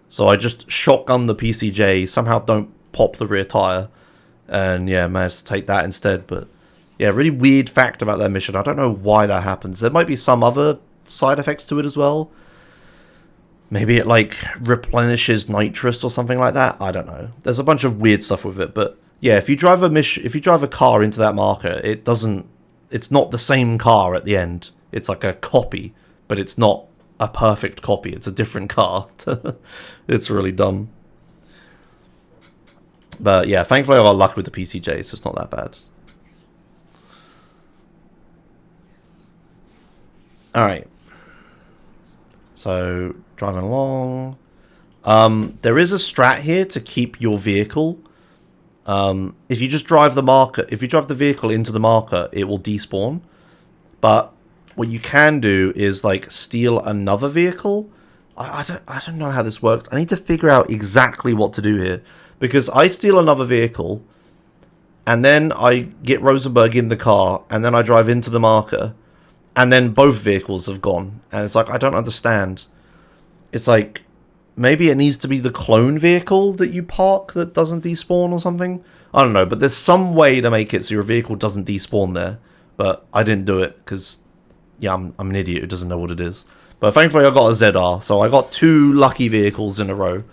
So I just shotgun the PCJ, somehow don't pop the rear tire, and yeah, managed to take that instead. But yeah, really weird fact about that mission. I don't know why that happens. There might be some other side effects to it as well. Maybe it like replenishes nitrous or something like that. I don't know. There's a bunch of weird stuff with it, but yeah, if you drive a car into that marker, it's not the same car at the end. It's like a copy, but it's not a perfect copy. It's a different car. It's really dumb. But yeah, thankfully I got lucky with the PCJ, so it's not that bad. Alright. So, driving along. There is a strat here to keep your vehicle. If you just drive the vehicle into the marker, it will despawn. But what you can do is like steal another vehicle. I don't know how this works. I need to figure out exactly what to do here, because I steal another vehicle and then I get Rosenberg in the car and then I drive into the marker and then both vehicles have gone, and it's like, I don't understand. It's like, maybe it needs to be the clone vehicle that you park that doesn't despawn or something. I don't know, but there's some way to make it so your vehicle doesn't despawn there, but I didn't do it because yeah, I'm an idiot who doesn't know what it is. But thankfully I got a ZR, so I got 2 lucky vehicles in a row,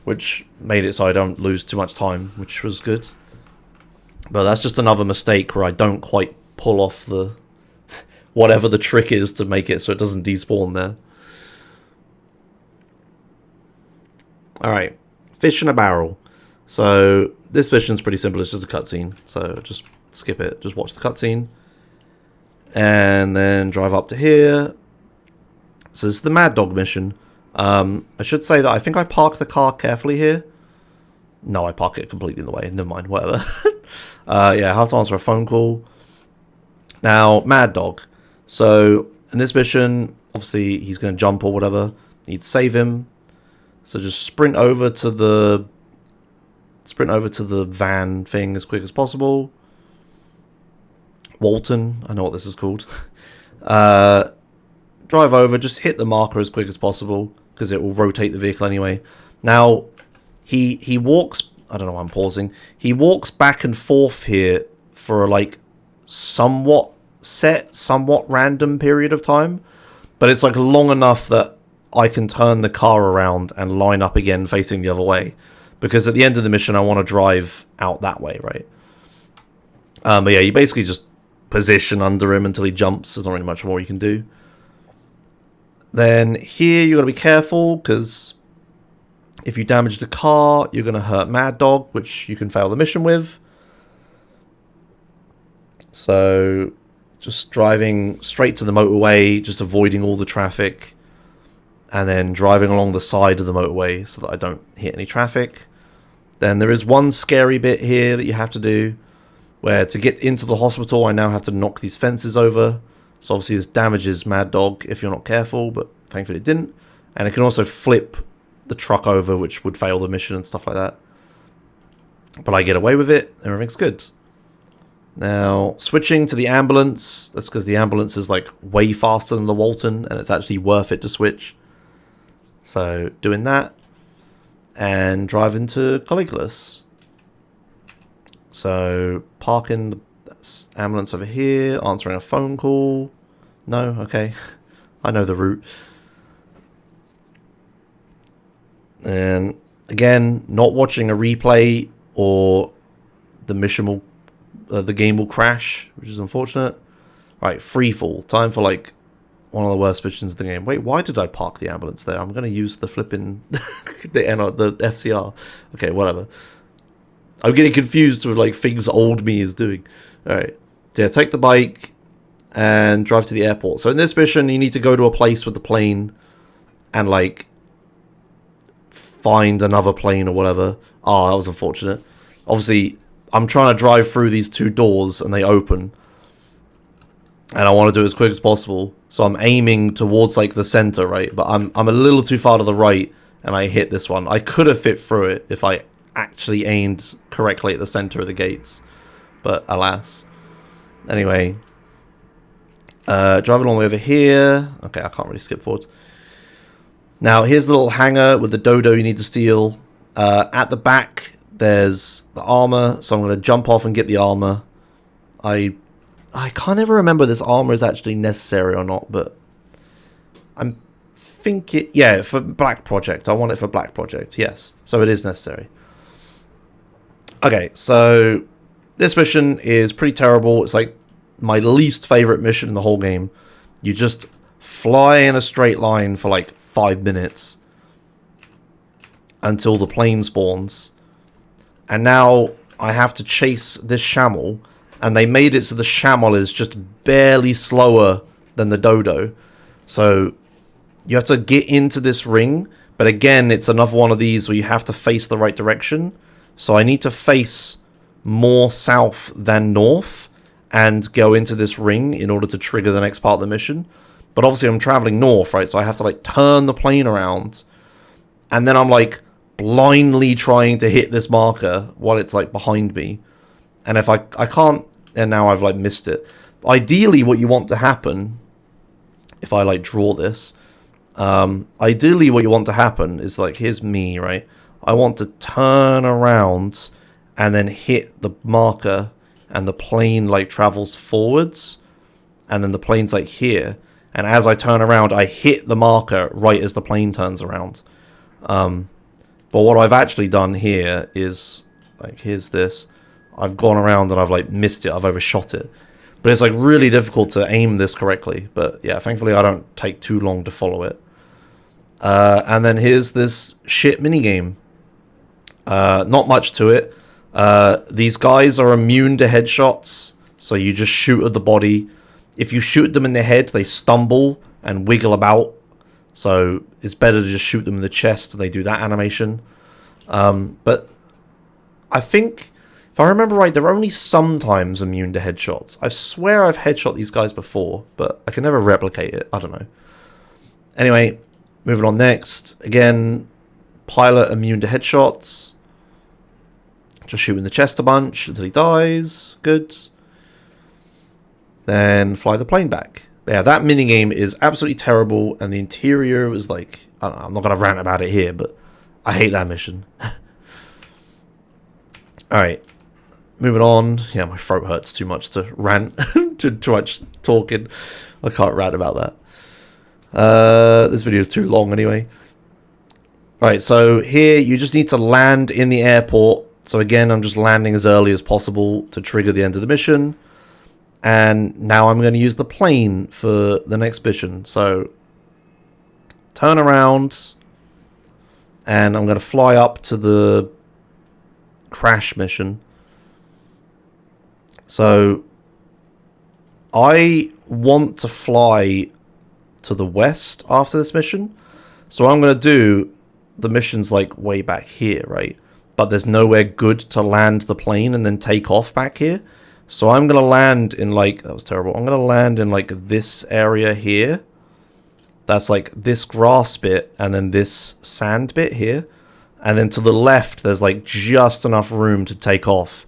which made it so I don't lose too much time, which was good. But that's just another mistake where I don't quite pull off the whatever the trick is to make it so it doesn't despawn there. Alright, fish in a barrel. So this mission's pretty simple, it's just a cutscene, so just skip it, just watch the cutscene. And then drive up to here. So this is the Mad Dog mission. I should say that I think I parked the car carefully here. No, I park it completely in the way. Never mind, whatever. Yeah, I have to answer a phone call. Now, Mad Dog. So in this mission, obviously he's going to jump or whatever. Need to save him. So just sprint over to the van thing as quick as possible. Walton, I know what this is called. Drive over, just hit the marker as quick as possible, because it will rotate the vehicle anyway. Now, he walks, I don't know why I'm pausing, he walks back and forth here for a like somewhat random period of time, but it's like long enough that I can turn the car around and line up again facing the other way, because at the end of the mission I want to drive out that way, right? But yeah, you basically just position under him until he jumps. There's not really much more you can do. Then here you got to be careful, because if you damage the car, you're going to hurt Mad Dog, which you can fail the mission with. So just driving straight to the motorway, just avoiding all the traffic, and then driving along the side of the motorway so that I don't hit any traffic. Then there is one scary bit here that you have to do, where to get into the hospital I now have to knock these fences over. So obviously this damages Mad Dog if you're not careful, but thankfully it didn't. And it can also flip the truck over, which would fail the mission and stuff like that. But I get away with it, everything's good. Now, switching to the ambulance, that's because the ambulance is like way faster than the Walton, and it's actually worth it to switch. So doing that and driving to Caligulus. So parking the ambulance over here, answering a phone call. No, okay. I know the route. And again, not watching a replay or the mission will, the game will crash, which is unfortunate. Right, free fall. Time for like one of the worst missions in the game. Wait, why did I park the ambulance there? I'm going to use the flipping the FCR. Okay, whatever. I'm getting confused with like things old me is doing. All right, so yeah, take the bike and drive to the airport. So in this mission, you need to go to a place with the plane and like find another plane or whatever. Oh, that was unfortunate. Obviously, I'm trying to drive through these two doors and they open. And I want to do it as quick as possible. So I'm aiming towards like the center, right? But I'm a little too far to the right and I hit this one. I could have fit through it if I actually aimed correctly at the center of the gates. But alas. Anyway. Driving all the way over here. Okay, I can't really skip forwards. Now, here's the little hangar with the dodo you need to steal. At the back, there's the armor. So I'm going to jump off and get the armor. I can't ever remember if this armor is actually necessary or not, but I'm thinking, yeah, for Black Project. I want it for Black Project, yes. So it is necessary. Okay, so this mission is pretty terrible. It's like my least favorite mission in the whole game. You just fly in a straight line for like 5 minutes until the plane spawns. And now I have to chase this Shamel. And they made it so the Shamel is just barely slower than the Dodo. So you have to get into this ring. But again, it's another one of these where you have to face the right direction. So I need to face more south than north and go into this ring in order to trigger the next part of the mission. But obviously I'm traveling north, right? So I have to like turn the plane around. And then I'm like blindly trying to hit this marker while it's like behind me. And if I can't, and now I've like missed it. Ideally, what you want to happen, if I like draw this, ideally what you want to happen is like, here's me, right? I want to turn around and then hit the marker and the plane like travels forwards and then the plane's like here. And as I turn around, I hit the marker right as the plane turns around. But what I've actually done here is like, here's this. I've gone around and I've like missed it. I've overshot it. But it's like really difficult to aim this correctly. But yeah, thankfully I don't take too long to follow it. And then here's this shit minigame. Not much to it. These guys are immune to headshots. So you just shoot at the body. If you shoot them in the head, they stumble and wiggle about. So it's better to just shoot them in the chest and they do that animation. But I think, if I remember right, they're only sometimes immune to headshots. I swear I've headshot these guys before, but I can never replicate it. I don't know. Anyway, moving on next. Again, pilot immune to headshots. Just shoot in the chest a bunch until he dies. Good. Then fly the plane back. But yeah, that minigame is absolutely terrible, and the interior was like, I don't know, I'm not going to rant about it here, but I hate that mission. Alright. Moving on. Yeah, my throat hurts too much to rant. too much talking. I can't rant about that. This video is too long anyway. Right, so here you just need to land in the airport. So again, I'm just landing as early as possible to trigger the end of the mission. And now I'm going to use the plane for the next mission. So turn around. And I'm going to fly up to the crash mission. So I want to fly to the west after this mission. So what I'm going to do, the mission's like way back here, right? But there's nowhere good to land the plane and then take off back here. So I'm going to land in like, that was terrible. I'm going to land in like this area here. That's like this grass bit and then this sand bit here. And then to the left, there's like just enough room to take off.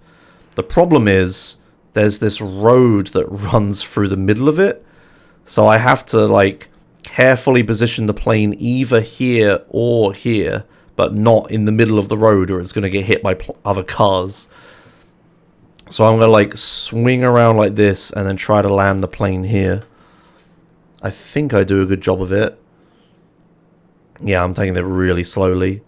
The problem is there's this road that runs through the middle of it. So I have to like carefully position the plane either here or here, but not in the middle of the road, or it's going to get hit by other cars. So I'm going to like swing around like this and then try to land the plane here. I think I do a good job of it. Yeah, I'm taking it really slowly.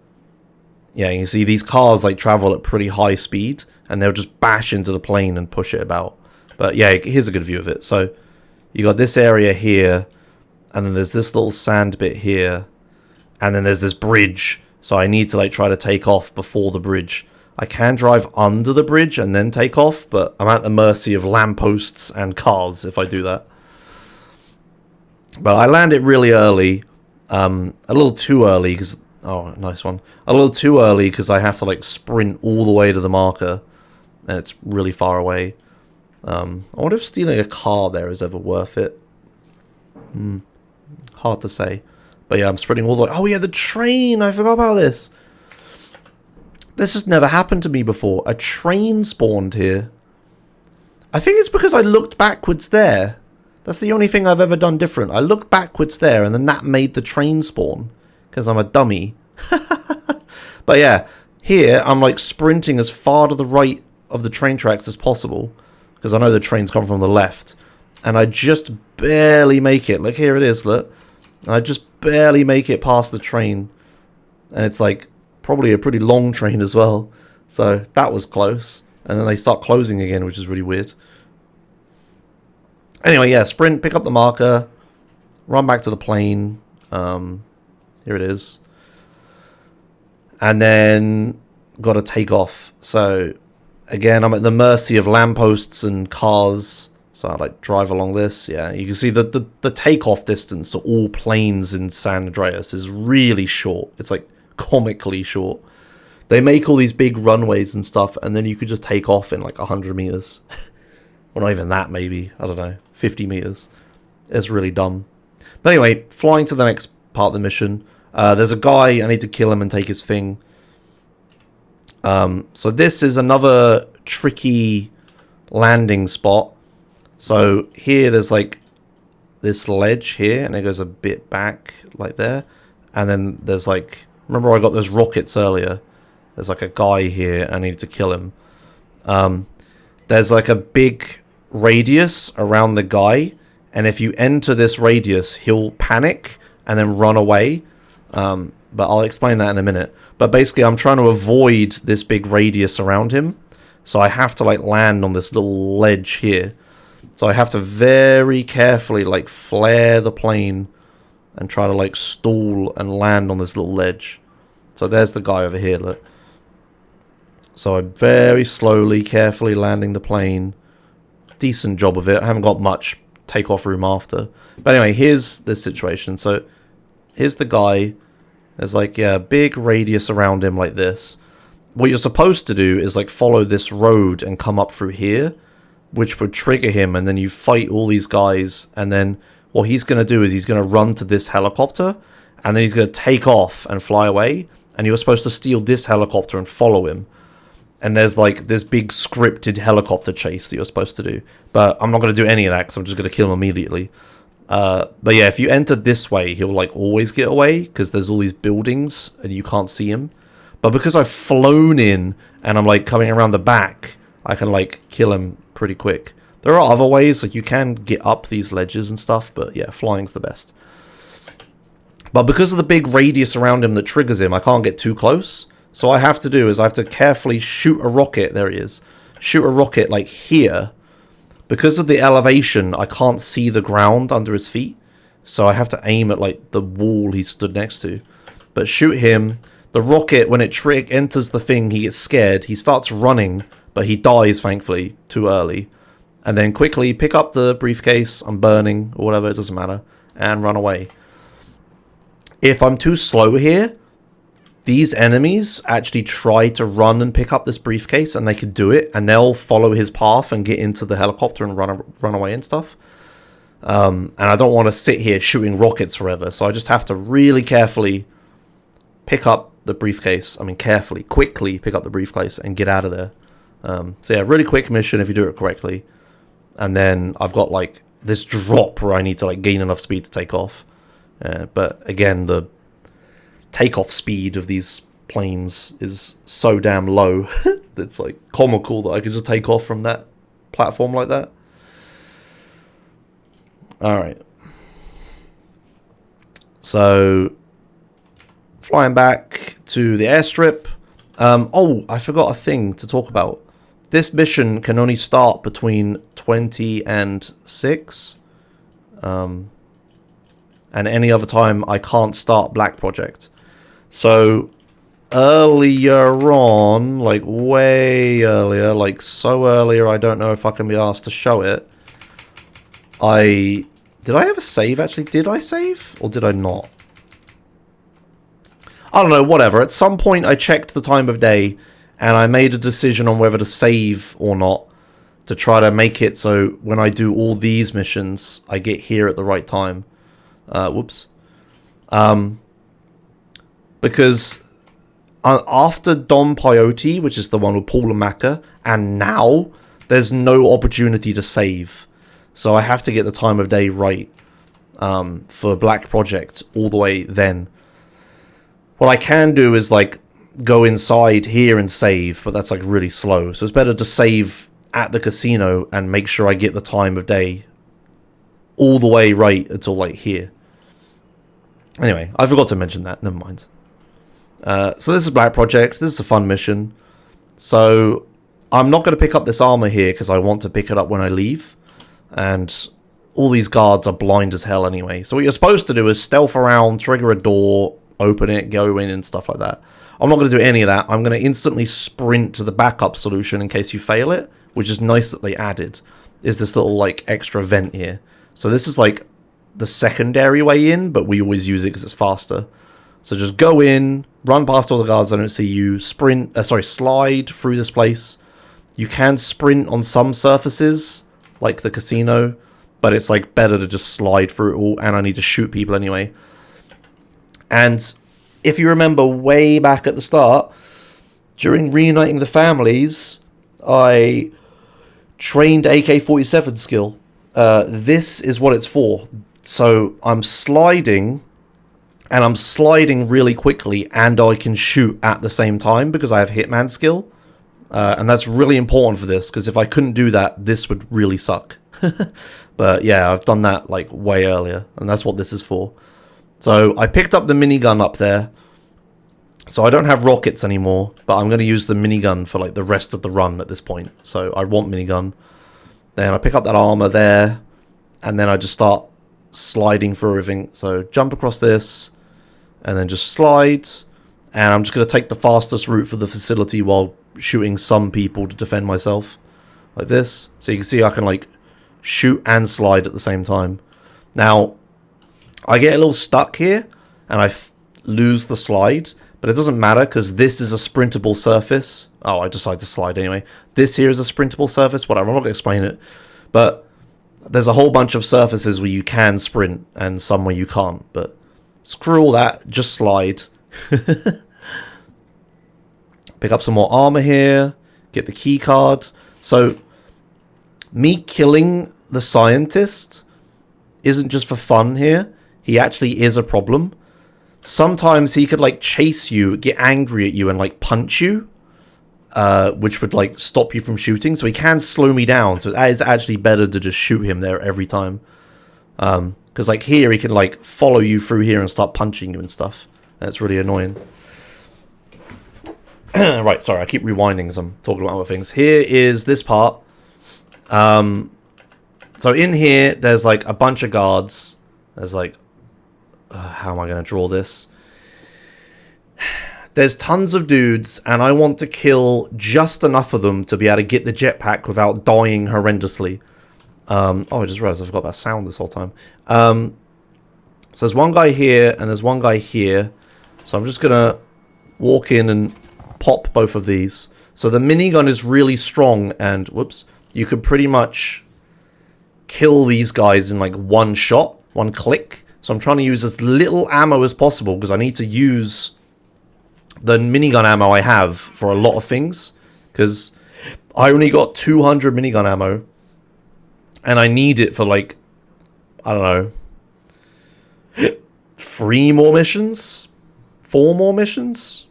Yeah, you can see these cars like travel at pretty high speed, and they'll just bash into the plane and push it about. But yeah, here's a good view of it. So you got this area here, and then there's this little sand bit here, and then there's this bridge. So I need to like try to take off before the bridge. I can drive under the bridge and then take off, but I'm at the mercy of lampposts and cars if I do that. But I land it really early, a little too early because oh, nice one. A little too early because I have to like sprint all the way to the marker, and it's really far away. I wonder if stealing a car there is ever worth it. Hard to say. But yeah, I'm sprinting all the way. Oh yeah, the train! I forgot about this. This has never happened to me before. A train spawned here. I think it's because I looked backwards there. That's the only thing I've ever done different. I looked backwards there, and then that made the train spawn. Because I'm a dummy. But yeah, here I'm like sprinting as far to the right of the train tracks as possible. Because I know the trains come from the left. And I just barely make it. Look, here it is, look. And I just barely make it past the train. And it's like probably a pretty long train as well. So that was close. And then they start closing again, which is really weird. Anyway, yeah, sprint, pick up the marker, run back to the plane. Here it is. And then got to take off. So again, I'm at the mercy of lampposts and cars. So I like drive along this. Yeah, you can see that the takeoff distance to all planes in San Andreas is really short. It's like comically short. They make all these big runways and stuff, and then you could just take off in like 100 meters. Well, not even that, maybe. I don't know. 50 meters. It's really dumb. But anyway, flying to the next part of the mission. There's a guy. I need to kill him and take his thing. So this is another tricky landing spot. So here there's like this ledge here, and it goes a bit back like there. And then there's like... Remember I got those rockets earlier? There's like a guy here. I need to kill him. There's like a big radius around the guy, and if you enter this radius, he'll panic and then run away. But I'll explain that in a minute. But basically, I'm trying to avoid this big radius around him, so I have to like land on this little ledge here. So I have to very carefully like flare the plane and try to like stall and land on this little ledge. So there's the guy over here, look. So I'm very slowly, carefully landing the plane. Decent job of it. I haven't got much takeoff room after. But anyway, here's the situation. So here's the guy. There's like a big radius around him like this. What you're supposed to do is like follow this road and come up through here, which would trigger him, and then you fight all these guys, and then what he's going to do is he's going to run to this helicopter, and then he's going to take off and fly away, and you're supposed to steal this helicopter and follow him. And there's like this big scripted helicopter chase that you're supposed to do. But I'm not going to do any of that because I'm just going to kill him immediately. But yeah, if you enter this way, he'll like always get away because there's all these buildings and you can't see him. But because I've flown in and I'm like coming around the back, I can like kill him pretty quick. There are other ways, like you can get up these ledges and stuff, but yeah, flying's the best. But because of the big radius around him that triggers him, I can't get too close. So what I have to do is I have to carefully shoot a rocket. There he is. Shoot a rocket like here. Because of the elevation, I can't see the ground under his feet. So I have to aim at like the wall he stood next to. But shoot him. The rocket, when it enters the thing, he gets scared. He starts running, but he dies, thankfully, too early. And then quickly pick up the briefcase. I'm burning or whatever, it doesn't matter. And run away. If I'm too slow here, these enemies actually try to run and pick up this briefcase, and they can do it, and they'll follow his path and get into the helicopter and run away and stuff. And I don't want to sit here shooting rockets forever, so I just have to really carefully pick up the briefcase. I mean, carefully, quickly pick up the briefcase and get out of there. So yeah, really quick mission if you do it correctly. And then I've got like this drop where I need to like gain enough speed to take off. But again, the takeoff speed of these planes is so damn low. It's like comical that I could just take off from that platform like that. Alright. So, flying back to the airstrip. Oh, I forgot a thing to talk about. This mission can only start between 20 and 6. And any other time I can't start Black Project. So, earlier on, like way earlier, like so earlier I don't know if I can be asked to show it. Did I ever save actually? Did I save? Or did I not? I don't know, whatever. At some point I checked the time of day and I made a decision on whether to save or not to try to make it so when I do all these missions, I get here at the right time. Whoops. Because after Don Peyote, which is the one with Paul and Macca, and now, there's no opportunity to save. So I have to get the time of day right for Black Project all the way then. What I can do is like go inside here and save, but that's like really slow. So it's better to save at the casino and make sure I get the time of day all the way right until like here. Anyway, I forgot to mention that. Never mind. So this is Black Project. This is a fun mission. So I'm not going to pick up this armor here because I want to pick it up when I leave. And all these guards are blind as hell anyway. So what you're supposed to do is stealth around, trigger a door, open it, go in and stuff like that. I'm not going to do any of that. I'm going to instantly sprint to the backup solution in case you fail it, which is nice that they added, is this little like extra vent here. So this is like the secondary way in, but we always use it because it's faster. So just go in, run past all the guards, I don't see you, slide through this place. You can sprint on some surfaces, like the casino, but it's like better to just slide through it all, and I need to shoot people anyway. And if you remember way back at the start, during reuniting the families, I trained AK-47 skill. This is what it's for. So I'm sliding, and I'm sliding really quickly, and I can shoot at the same time because I have hitman skill. And that's really important for this, because if I couldn't do that, this would really suck. But yeah, I've done that like way earlier, and that's what this is for. So I picked up the minigun up there. So I don't have rockets anymore, but I'm going to use the minigun for like the rest of the run at this point. So I want minigun. Then I pick up that armor there, and then I just start sliding through everything. So jump across this, and then just slide. And I'm just going to take the fastest route for the facility while shooting some people to defend myself. Like this. So you can see I can like shoot and slide at the same time. Now, I get a little stuck here, and I lose the slide. But it doesn't matter, because this is a sprintable surface. Oh, I decided to slide anyway. This here is a sprintable surface. Whatever, I'm not going to explain it. But there's a whole bunch of surfaces where you can sprint, and some where you can't. But screw all that, just slide. Pick up some more armor here. Get the key card. So, me killing the scientist isn't just for fun here. He actually is a problem. Sometimes he could like chase you, get angry at you, and like punch you, which would like stop you from shooting. So he can slow me down. So it is actually better to just shoot him there every time. Because like here he can like follow you through here and start punching you and stuff. That's really annoying. Right, sorry, I keep rewinding as I'm talking about other things. Here is this part. So in here there's like a bunch of guards. There's like how am I going to draw this? There's tons of dudes, and I want to kill just enough of them to be able to get the jetpack without dying horrendously. Oh, I just realized I forgot about sound this whole time. So there's one guy here, and there's one guy here. So I'm just going to walk in and pop both of these. So the minigun is really strong, and whoops, you could pretty much kill these guys in like one shot, one click. So I'm trying to use as little ammo as possible because I need to use the minigun ammo I have for a lot of things. Because I only got 200 minigun ammo. And I need it for like, I don't know, 3 more missions, 4 more missions,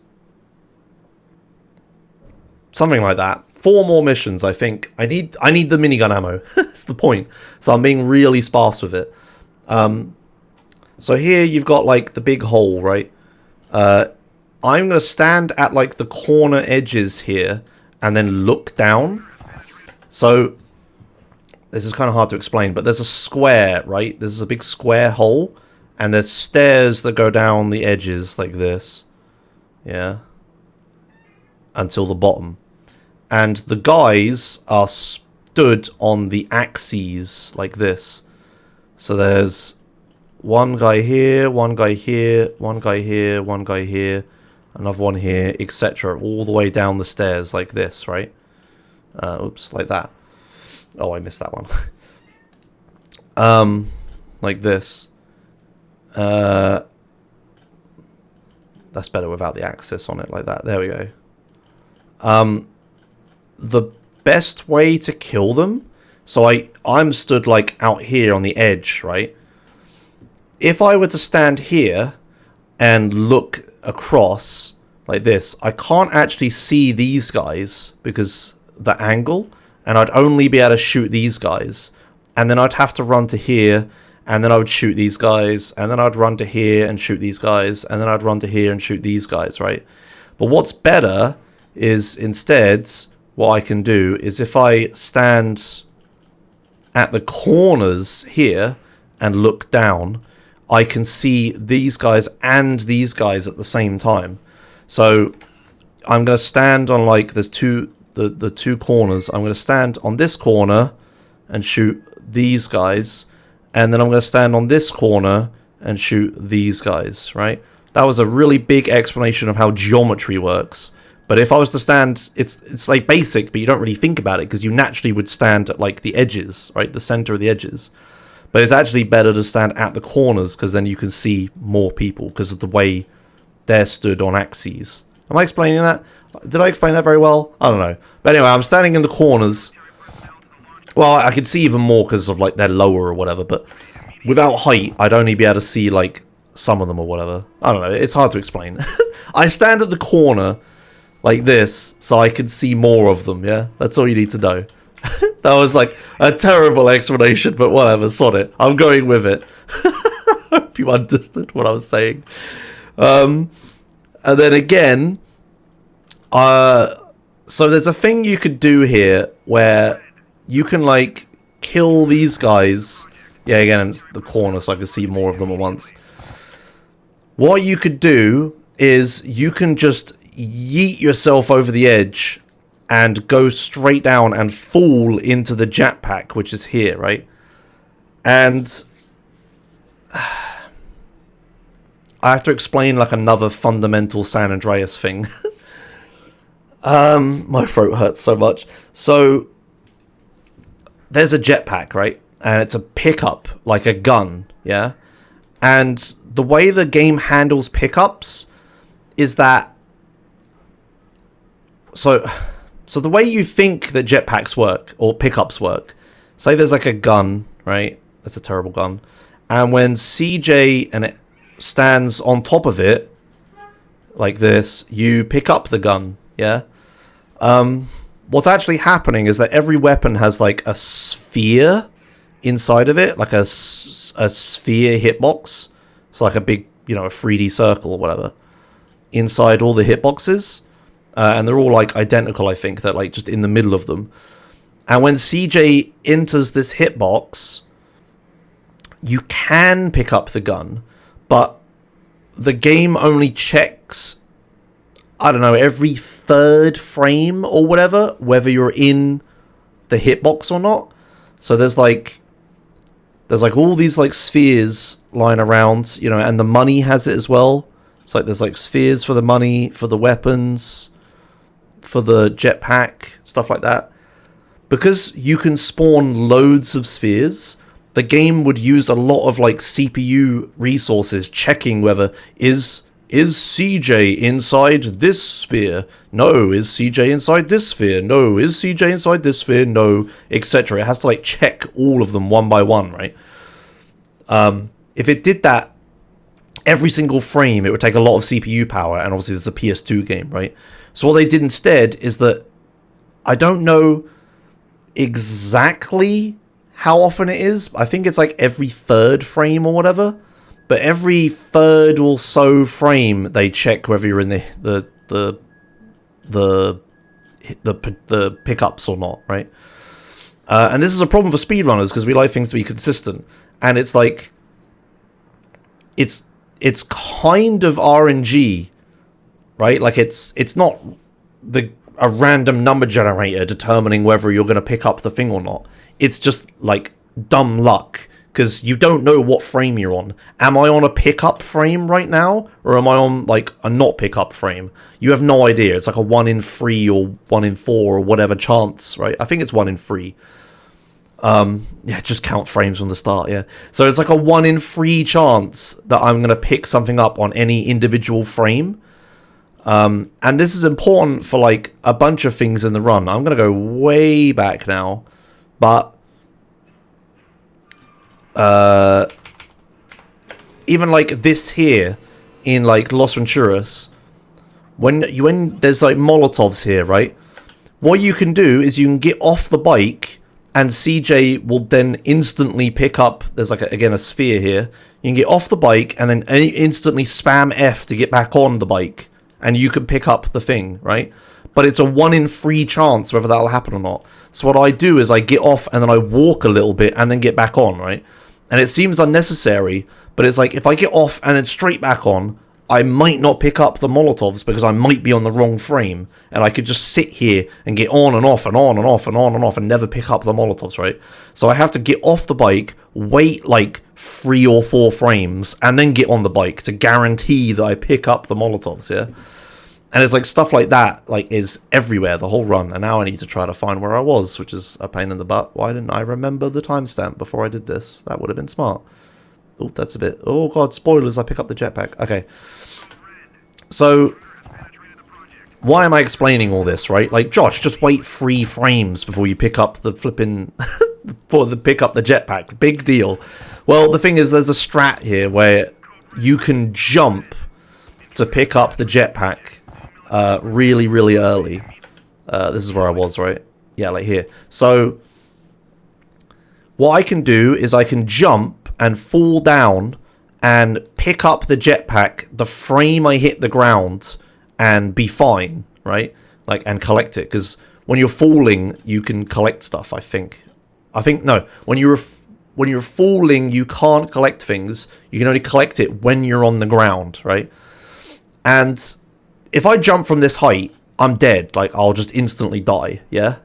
something like that. 4 more missions, I think. I need the minigun ammo. That's the point. So I'm being really sparse with it. So here you've got like the big hole, right? I'm gonna stand at like the corner edges here and then look down. So this is kind of hard to explain, but there's a square, right? This is a big square hole, and there's stairs that go down the edges like this. Yeah. Until the bottom. And the guys are stood on the axes like this. So there's one guy here, one guy here, one guy here, one guy here, another one here, etc. All the way down the stairs like this, right? Oops, like that. Oh, I missed that one. Like this. That's better without the axis on it, like that. There we go. The best way to kill them, so I'm stood like out here on the edge, right? If I were to stand here and look across like this, I can't actually see these guys because the angle, and I'd only be able to shoot these guys, and then I'd have to run to here, and then I would shoot these guys, and then I'd run to here and shoot these guys, and then I'd run to here and shoot these guys, right? But what's better is instead what I can do is if I stand at the corners here and look down, I can see these guys and these guys at the same time. So I'm going to stand on like there's the 2 corners. I'm going to stand on this corner and shoot these guys, and then I'm going to stand on this corner and shoot these guys, right? That was a really big explanation of how geometry works. But if I was to stand, it's like basic, but you don't really think about it because you naturally would stand at like the edges, right? The center of the edges. But it's actually better to stand at the corners because then you can see more people because of the way they're stood on axes. Am I explaining that? Did I explain that very well? I don't know. But anyway, I'm standing in the corners. Well, I can see even more because of like they're lower or whatever. But without height, I'd only be able to see like some of them or whatever. I don't know. It's hard to explain. I stand at the corner like this so I can see more of them, yeah? That's all you need to know. That was like a terrible explanation, but whatever, sod it. I'm going with it. Hope you understood what I was saying. And then again, so there's a thing you could do here where you can like kill these guys. Yeah, again, it's the corner so I can see more of them at once. What you could do is you can just yeet yourself over the edge and go straight down and fall into the jetpack, which is here, right? And I have to explain like another fundamental San Andreas thing. My throat hurts so much. So there's a jetpack, right? And it's a pickup, like a gun, yeah? And the way the game handles pickups is that so the way you think that jetpacks work, or pickups work, say there's like a gun, right? That's a terrible gun. And when CJ and it stands on top of it, like this, you pick up the gun, yeah? What's actually happening is that every weapon has like a sphere inside of it, like a sphere hitbox. So like a big, a 3D circle or whatever, inside all the hitboxes. And they're all like identical, I think. They're like just in the middle of them. And when CJ enters this hitbox, you can pick up the gun, but the game only checks, I don't know, every 3rd frame or whatever, whether you're in the hitbox or not. So there's like all these like spheres lying around, and the money has it as well. It's like there's like spheres for the money, for the weapons, for the jetpack, stuff like that. Because you can spawn loads of spheres, the game would use a lot of like CPU resources checking whether is CJ inside this sphere? No. Is CJ inside this sphere? No. Is CJ inside this sphere? No, etc. It has to like check all of them one by one, right? If it did that every single frame, it would take a lot of CPU power, and obviously it's a PS2 game, right? So what they did instead is that, I don't know exactly how often it is. I think it's like every third frame or whatever. But every third or so frame, they check whether you're in the pickups or not, right? And this is a problem for speedrunners because we like things to be consistent. And it's like, it's kind of RNG, right? Like it's not a random number generator determining whether you're going to pick up the thing or not. It's just like dumb luck. Because you don't know what frame you're on. Am I on a pickup frame right now? Or am I on, like, a not pickup frame? You have no idea. It's like a 1 in 3 or 1 in 4 or whatever chance, right? I think it's 1 in 3. Yeah, just count frames from the start, yeah. So it's like a 1 in 3 chance that I'm going to pick something up on any individual frame. And this is important for, like, a bunch of things in the run. I'm going to go way back now. But even like this here in like Los Venturas, when there's like Molotovs here, right? What you can do is you can get off the bike and CJ will then instantly pick up, there's like again a sphere here. You can get off the bike and then instantly spam F to get back on the bike and you can pick up the thing, right? But it's a 1 in 3 chance whether that'll happen or not. So what I do is I get off and then I walk a little bit and then get back on, right? And it seems unnecessary, but it's like if I get off and then straight back on, I might not pick up the Molotovs because I might be on the wrong frame. And I could just sit here and get on and off and on and off and on and off and never pick up the Molotovs, right? So I have to get off the bike, wait like 3 or 4 frames, and then get on the bike to guarantee that I pick up the Molotovs, yeah? And it's like stuff like that, like, is everywhere the whole run. And now I need to try to find where I was, which is a pain in the butt. Why didn't I remember the timestamp before I did this? That would have been smart. Oh, that's a bit... Oh, God, spoilers. I pick up the jetpack. Okay. So, why am I explaining all this, right? Like, Josh, just wait 3 frames before you pick up the flipping... pick up the jetpack. Big deal. Well, the thing is, there's a strat here where you can jump to pick up the jetpack really, really early. This is where I was, right? Yeah, like here. So, what I can do is I can jump and fall down and pick up the jetpack the frame I hit the ground and be fine, right? Like, and collect it. Because when you're falling, you can collect stuff, I think. No. When you're falling, you can't collect things. You can only collect it when you're on the ground, right? And if I jump from this height, I'm dead. Like, I'll just instantly die, yeah?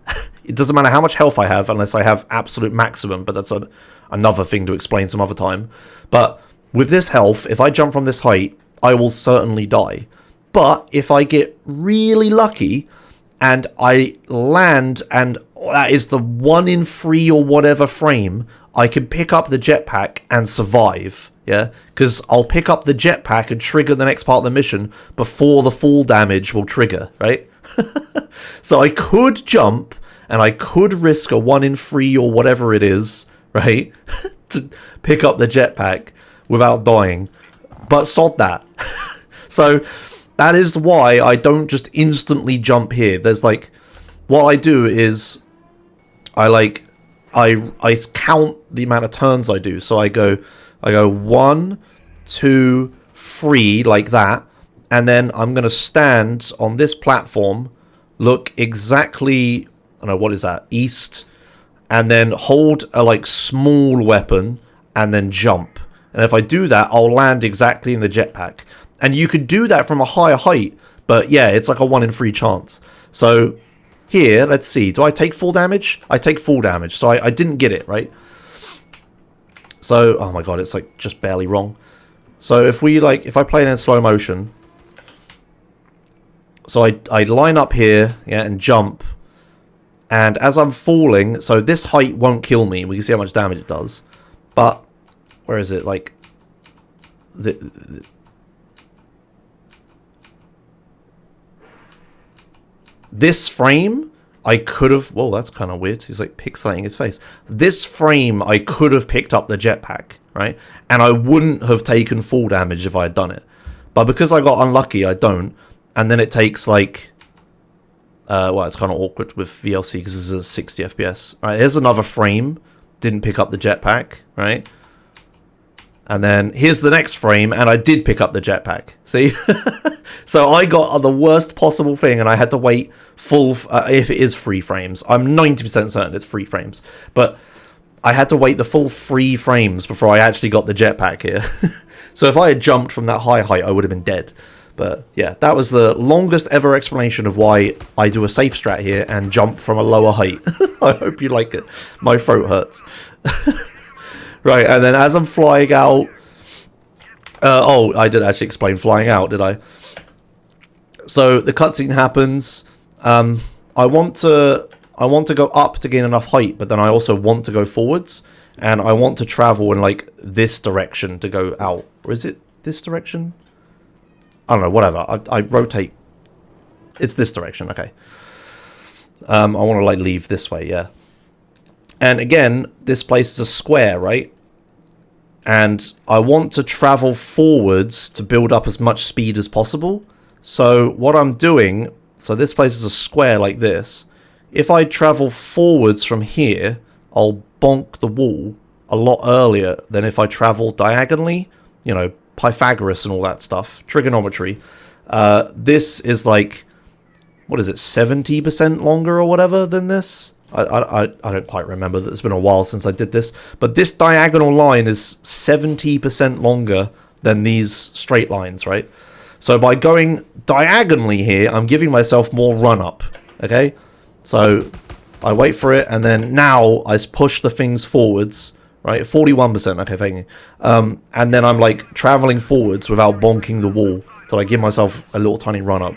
It doesn't matter how much health I have unless I have absolute maximum, but that's another thing to explain some other time. But with this health, if I jump from this height, I will certainly die. But if I get really lucky and I land, and that is the 1 in 3 or whatever frame, I can pick up the jetpack and survive. Yeah, because I'll pick up the jetpack and trigger the next part of the mission before the fall damage will trigger, right? So I could jump and I could risk a 1 in 3 or whatever it is, right? To pick up the jetpack without dying. But sod that. So that is why I don't just instantly jump here. There's like, what I do is I count the amount of turns I do. So I go 1, 2, 3, like that, and then I'm going to stand on this platform, look exactly, I don't know, what is that, east, and then hold a, like, small weapon, and then jump. And if I do that, I'll land exactly in the jetpack. And you could do that from a higher height, but yeah, it's like a 1 in 3 chance. So, here, let's see, do I take full damage? I take full damage, so I didn't get it, right? So, oh my god, it's like just barely wrong. So if I play it in slow motion, so I line up here, yeah, and jump, and as I'm falling, so this height won't kill me. We can see how much damage it does, but where is it? Like this frame, I could have... Whoa, that's kind of weird. He's like pixelating his face. This frame, I could have picked up the jetpack, right? And I wouldn't have taken full damage if I had done it. But because I got unlucky, I don't. And then it takes like... well, it's kind of awkward with VLC because this is a 60 FPS. All right, here's another frame. Didn't pick up the jetpack, right? And then here's the next frame, and I did pick up the jetpack. See? So I got the worst possible thing, and I had to wait full... if it is 3 frames. I'm 90% certain it's 3 frames. But I had to wait the full 3 frames before I actually got the jetpack here. So if I had jumped from that high height, I would have been dead. But yeah, that was the longest ever explanation of why I do a safe strat here and jump from a lower height. I hope you like it. My throat hurts. Right, and then as I'm flying out... oh, I did actually explain flying out, did I? So the cutscene happens. I want to go up to gain enough height, but then I also want to go forwards. And I want to travel in, like, this direction to go out. Or is it this direction? I don't know, whatever. I rotate. It's this direction, okay. I want to, like, leave this way, yeah. And again, this place is a square, right? And I want to travel forwards to build up as much speed as possible. So what I'm doing... So this place is a square like this. If I travel forwards from here, I'll bonk the wall a lot earlier than if I travel diagonally. You know, Pythagoras and all that stuff. Trigonometry. This is like... What is it? 70% longer or whatever than this? I don't quite remember. It's been a while since I did this. But this diagonal line is 70% longer than these straight lines, right? So by going diagonally here, I'm giving myself more run up. Okay? So I wait for it, and then now I push the things forwards, right? 41%, okay, thank you. And then I'm like traveling forwards without bonking the wall. So I give myself a little tiny run up.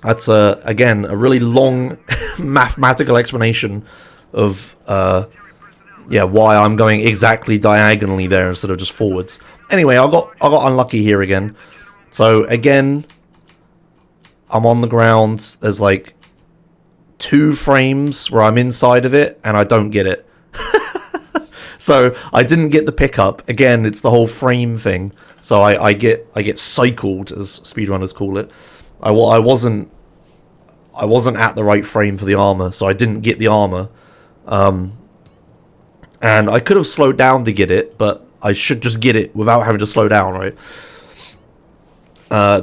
That's, again, a really long mathematical explanation of, yeah, why I'm going exactly diagonally there instead of just forwards. Anyway, I got unlucky here again. So, again, I'm on the ground. There's, like, 2 frames where I'm inside of it, and I don't get it. So, I didn't get the pickup. Again, it's the whole frame thing. So, I get cycled, as speedrunners call it. I wasn't at the right frame for the armor, so I didn't get the armor. And I could have slowed down to get it, but I should just get it without having to slow down, right?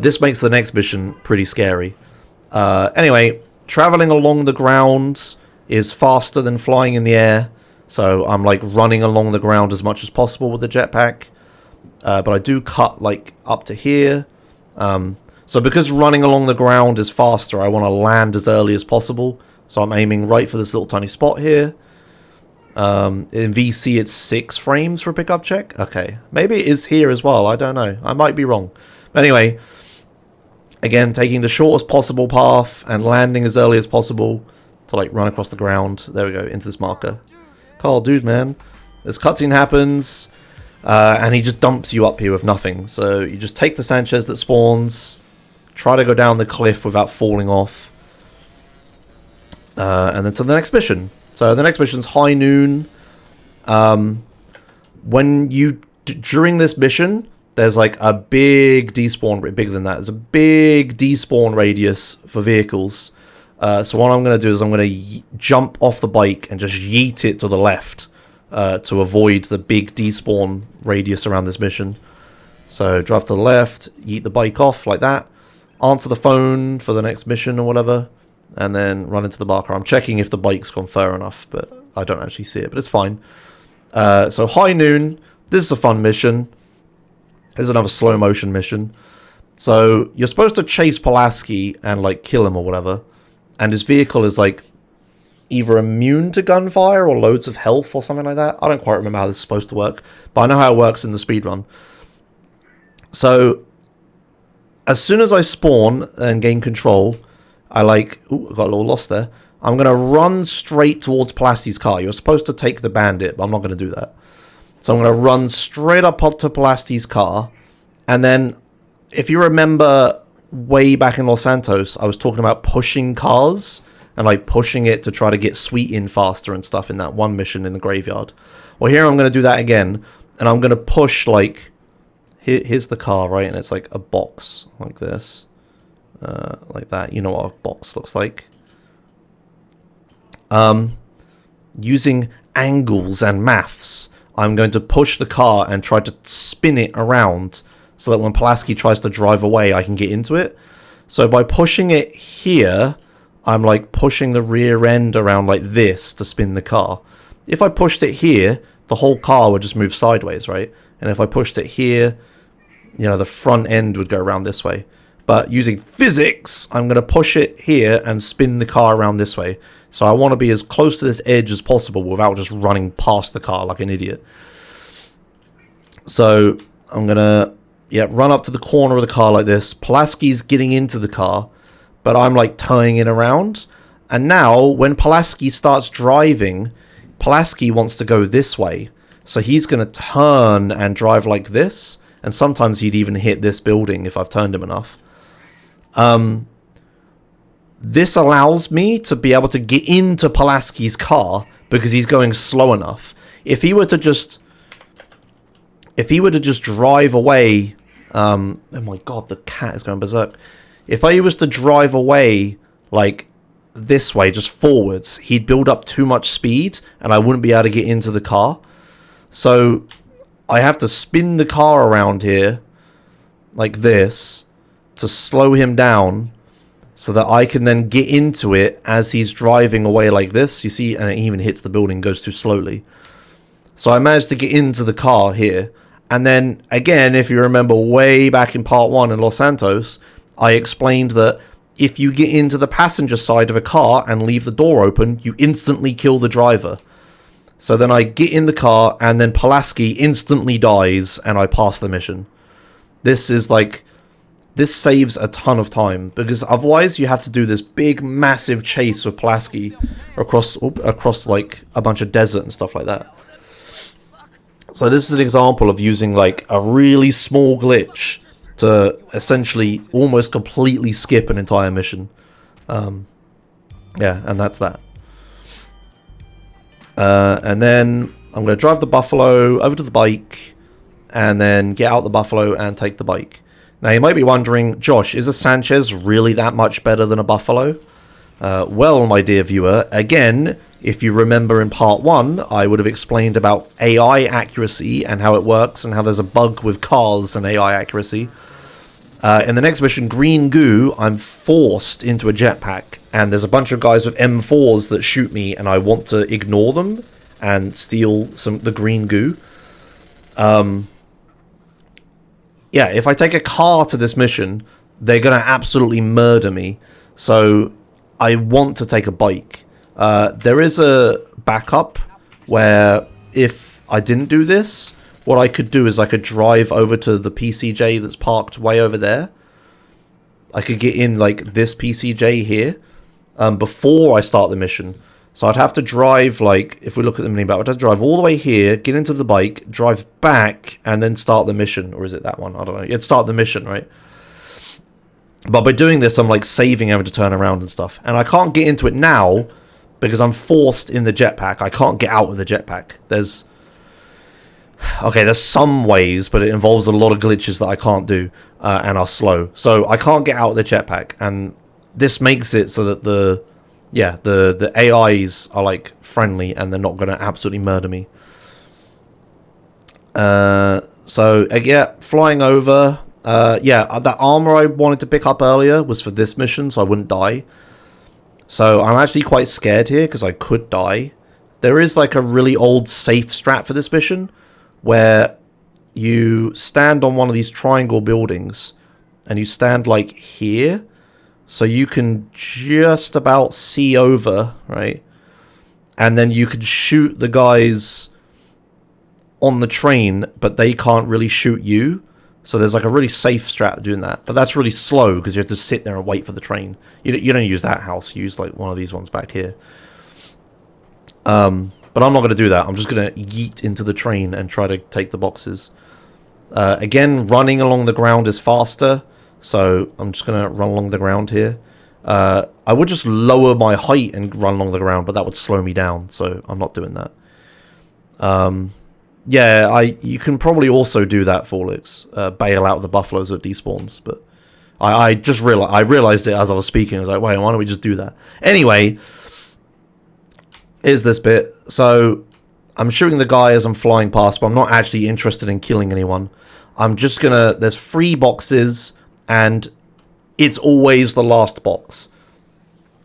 This makes the next mission pretty scary. Anyway, traveling along the ground is faster than flying in the air, so I'm like running along the ground as much as possible with the jetpack. But I do cut like up to here. So because running along the ground is faster, I want to land as early as possible. So I'm aiming right for this little tiny spot here. In VC, it's 6 frames for a pickup check. Okay, maybe it is here as well. I don't know. I might be wrong. But anyway, again, taking the shortest possible path and landing as early as possible to like run across the ground. There we go, into this marker. Carl, dude, man. This cutscene happens, and he just dumps you up here with nothing. So you just take the Sanchez that spawns. Try to go down the cliff without falling off. And then to the next mission. So the next mission's high noon. When you... During this mission, there's like a big despawn... Bigger than that. There's a big despawn radius for vehicles. So what I'm going to do is I'm going to jump off the bike and just yeet it to the left. To avoid the big despawn radius around this mission. So drive to the left, yeet the bike off like that. Answer the phone for the next mission or whatever, and then run into the marker. I'm checking if the bike's gone far enough, but I don't actually see it, but it's fine. So high noon, this is a fun mission. Here's another slow motion mission. So you're supposed to chase Pulaski and like kill him or whatever, and his vehicle is like either immune to gunfire or loads of health or something like that. I don't quite remember how this is supposed to work, but I know how it works in the speedrun. So as soon as I spawn and gain control, I like... Ooh, I got a little lost there. I'm going to run straight towards Pulaski's car. You're supposed to take the bandit, but I'm not going to do that. So I'm going to run straight up to Pulaski's car. And then, if you remember way back in Los Santos, I was talking about pushing cars and like pushing it to try to get sweet in faster and stuff in that one mission in the graveyard. Well, here I'm going to do that again, and I'm going to push like, here's the car, right? And it's like a box like this, like that. You know what a box looks like. Using angles and maths, I'm going to push the car and try to spin it around so that when Pulaski tries to drive away, I can get into it. So by pushing it here, I'm like pushing the rear end around like this to spin the car. If I pushed it here, the whole car would just move sideways, right? And if I pushed it here, you know, the front end would go around this way. But using physics, I'm going to push it here and spin the car around this way. So I want to be as close to this edge as possible without just running past the car like an idiot. So I'm going to, run up to the corner of the car like this. Pulaski's getting into the car, but I'm like turning it around. And now when Pulaski starts driving, Pulaski wants to go this way. So he's going to turn and drive like this. And sometimes he'd even hit this building if I've turned him enough. This allows me to be able to get into Pulaski's car because he's going slow enough. If he were to just drive away, oh my god, the cat is going berserk. If I was to drive away like this way, just forwards, he'd build up too much speed and I wouldn't be able to get into the car. So I have to spin the car around here like this to slow him down so that I can then get into it as he's driving away like this. You see, and it even hits the building, goes too slowly. So I managed to get into the car here. And then, again, if you remember way back in part 1 in Los Santos, I explained that if you get into the passenger side of a car and leave the door open, you instantly kill the driver. So then I get in the car, and then Pulaski instantly dies, and I pass the mission. This is like... This saves a ton of time, because otherwise you have to do this big, massive chase with Pulaski across like a bunch of desert and stuff like that. So this is an example of using like a really small glitch to essentially almost completely skip an entire mission. And that's that. And then I'm going to drive the Buffalo over to the bike, and then get out the Buffalo and take the bike. Now, you might be wondering, Josh, is a Sanchez really that much better than a Buffalo? Well, my dear viewer, again, if you remember in part 1, I would have explained about AI accuracy and how it works and how there's a bug with cars and AI accuracy. In the next mission, Green Goo, I'm forced into a jetpack, and there's a bunch of guys with M4s that shoot me, and I want to ignore them and steal the Green Goo. Yeah, if I take a car to this mission, they're going to absolutely murder me. So I want to take a bike. There is a backup where if I didn't do this, what I could do is I could drive over to the PCJ that's parked way over there. I could get in like this PCJ here before I start the mission. So I'd have to drive, like, if we look at the mini map, I'd have to drive all the way here, get into the bike, drive back, and then start the mission. Or is it that one? I don't know. You'd start the mission, right? But by doing this, I'm, like, saving having to turn around and stuff. And I can't get into it now because I'm forced in the jetpack. I can't get out of the jetpack. There's some ways, but it involves a lot of glitches that I can't do and are slow. So I can't get out of the jetpack. And this makes it so that the AIs are like friendly and they're not going to absolutely murder me. Flying over. That armor I wanted to pick up earlier was for this mission, so I wouldn't die. So I'm actually quite scared here because I could die. There is like a really old safe strat for this mission where you stand on one of these triangle buildings and you stand like here. So you can just about see over, right? And then you can shoot the guys on the train, but they can't really shoot you. So there's like a really safe strat doing that. But that's really slow because you have to sit there and wait for the train. You don't use that house. You use like one of these ones back here. But I'm not going to do that. I'm just going to yeet into the train and try to take the boxes. Again, running along the ground is faster. So I'm just going to run along the ground here. I would just lower my height and run along the ground, but that would slow me down, so I'm not doing that. Yeah, you can probably also do that, Forlix. Bail out the buffaloes at despawns, but I just realized it as I was speaking. I was like, wait, why don't we just do that? Anyway, here's this bit. So I'm shooting the guy as I'm flying past, but I'm not actually interested in killing anyone. I'm just gonna... There's 3 boxes, and it's always the last box.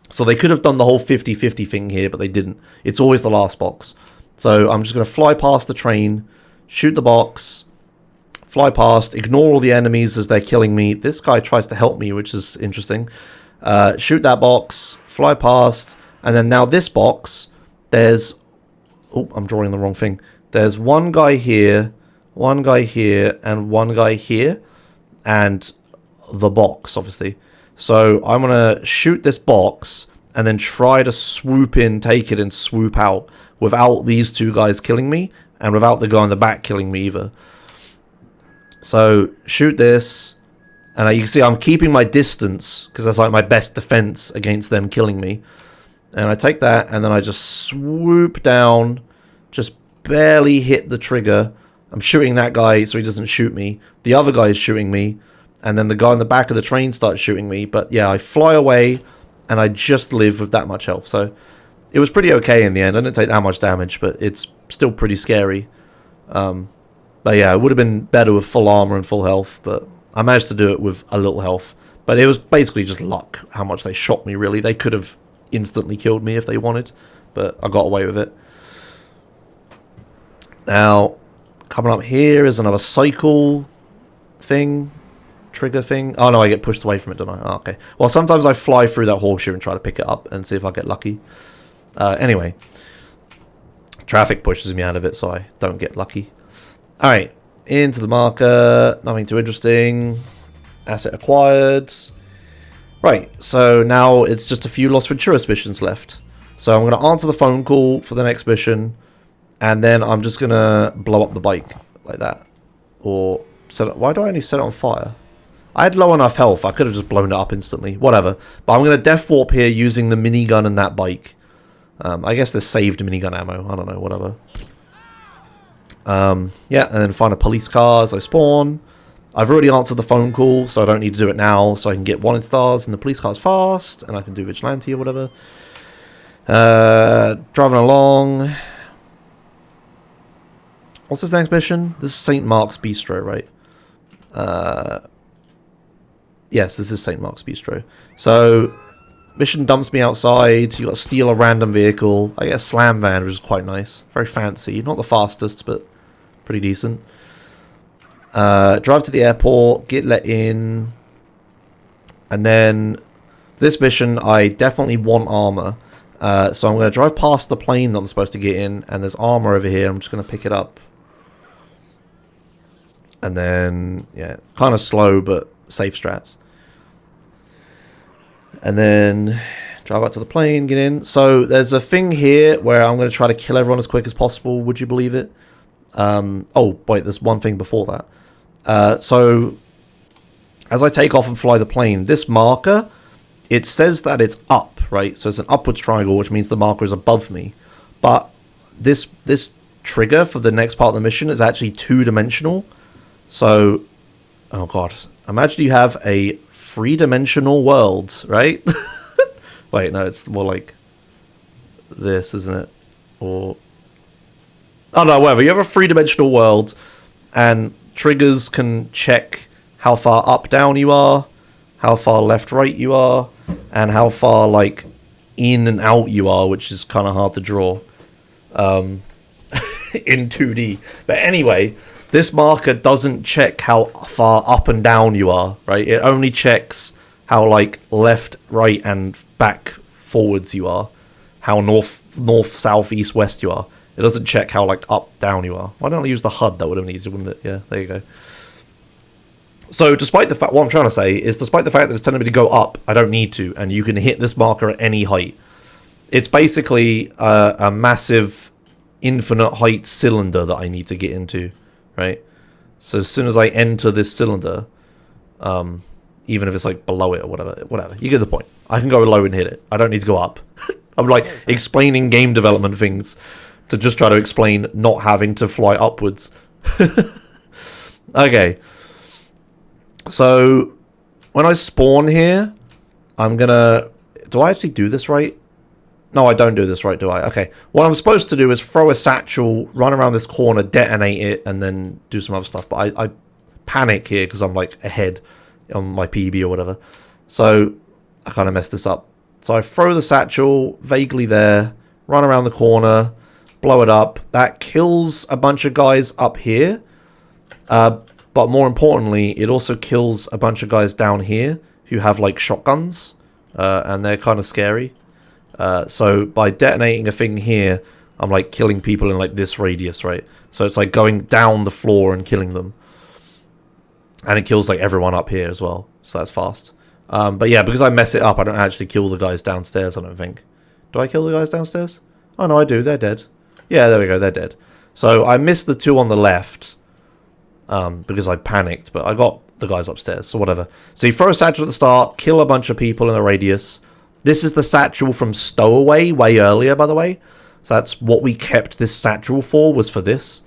So they could have done the whole 50-50 thing here, but they didn't. It's always the last box. So I'm just going to fly past the train, shoot the box, fly past, ignore all the enemies as they're killing me. This guy tries to help me, which is interesting. Shoot that box, fly past, and then now this box, there's... Oh, I'm drawing the wrong thing. There's one guy here, and one guy here, and the box, obviously. So I'm going to shoot this box, and then try to swoop in, take it, and swoop out without these 2 guys killing me, and without the guy in the back killing me either. So, shoot this, and you can see I'm keeping my distance, because that's like my best defense against them killing me. And I take that, and then I just swoop down, just barely hit the trigger. I'm shooting that guy so he doesn't shoot me. The other guy is shooting me, and then the guy in the back of the train starts shooting me. But yeah, I fly away, and I just live with that much health. So it was pretty okay in the end. I didn't take that much damage, but it's still pretty scary. But yeah, it would have been better with full armor and full health, but I managed to do it with a little health. But it was basically just luck how much they shot me, really. They could have instantly killed me if they wanted, but I got away with it. Now, coming up here is another cycle thing. Trigger thing. Oh no, I get pushed away from it, don't I? Oh, okay. Well, sometimes I fly through that horseshoe and try to pick it up and see if I get lucky. Anyway, traffic pushes me out of it, so I don't get lucky. Alright, into the marker. Nothing too interesting. Asset acquired. Right, so now it's just a few Los Venturas missions left. So I'm going to answer the phone call for the next mission, and then I'm just going to blow up the bike like that. Or set it, why do I only set it on fire? I had low enough health, I could have just blown it up instantly. Whatever. But I'm going to death warp here using the minigun and that bike. I guess there's saved minigun ammo. I don't know, whatever. Yeah, and then find a police car as I spawn. I've already answered the phone call, so I don't need to do it now, so I can get wanted stars, and the police car's fast, and I can do vigilante or whatever. Driving along. What's this next mission? This is St. Mark's Bistro, right? Yes, this is St. Mark's Bistro. So, mission dumps me outside. You got to steal a random vehicle. I get a slam van, which is quite nice. Very fancy. Not the fastest, but pretty decent. Drive to the airport, get let in. And then, this mission, I definitely want armor. So I'm going to drive past the plane that I'm supposed to get in, and there's armor over here. I'm just going to pick it up. And then, yeah, kind of slow, but safe strats. And then drive out to the plane, get in. So there's a thing here where I'm going to try to kill everyone as quick as possible. Would you believe it? Oh, wait, there's one thing before that. So as I take off and fly the plane, this marker, it says that it's up, right? So it's an upwards triangle, which means the marker is above me. But this trigger for the next part of the mission is actually 2-dimensional. So, oh god, imagine you have a 3-dimensional world, right? Wait, no, it's more like this, isn't it? Or, oh no, whatever. You have a 3-dimensional world, and triggers can check how far up, down you are, how far left, right you are, and how far, like, in and out you are, which is kind of hard to draw in 2D. But anyway, this marker doesn't check how far up and down you are, right? It only checks how, like, left, right, and back forwards you are. How north, south, east, west you are. It doesn't check how, like, up, down you are. Why don't I use the HUD? That would have been easier, wouldn't it? Yeah, there you go. So, despite the fact, what I'm trying to say is, despite the fact that it's telling me to go up, I don't need to, and you can hit this marker at any height. It's basically a massive, infinite height cylinder that I need to get into, right? So, as soon as I enter this cylinder, even if it's like below it or whatever. You get the point. I can go low and hit it. I don't need to go up. I'm like explaining game development things to just try to explain not having to fly upwards. Okay. So when I spawn here, I'm gonna... Do I actually do this right? No, I don't do this right, do I? Okay. What I'm supposed to do is throw a satchel, run around this corner, detonate it, and then do some other stuff. But I panic here because I'm like ahead on my PB or whatever. So I kind of messed this up. So I throw the satchel vaguely there, run around the corner, blow it up. That kills a bunch of guys up here. But more importantly, it also kills a bunch of guys down here who have like shotguns. And they're kind of scary. So by detonating a thing here, I'm like killing people in like this radius, right? So it's like going down the floor and killing them. And it kills like everyone up here as well. So that's fast. But yeah, because I mess it up, I don't actually kill the guys downstairs, I don't think. Do I kill the guys downstairs? Oh no, I do. They're dead. Yeah, there we go. They're dead. So I missed the two on the left. Because I panicked, but I got the guys upstairs, so whatever. So you throw a satchel at the start, kill a bunch of people in the radius. This is the satchel from Stowaway, way earlier, by the way. So that's what we kept this satchel for, was for this.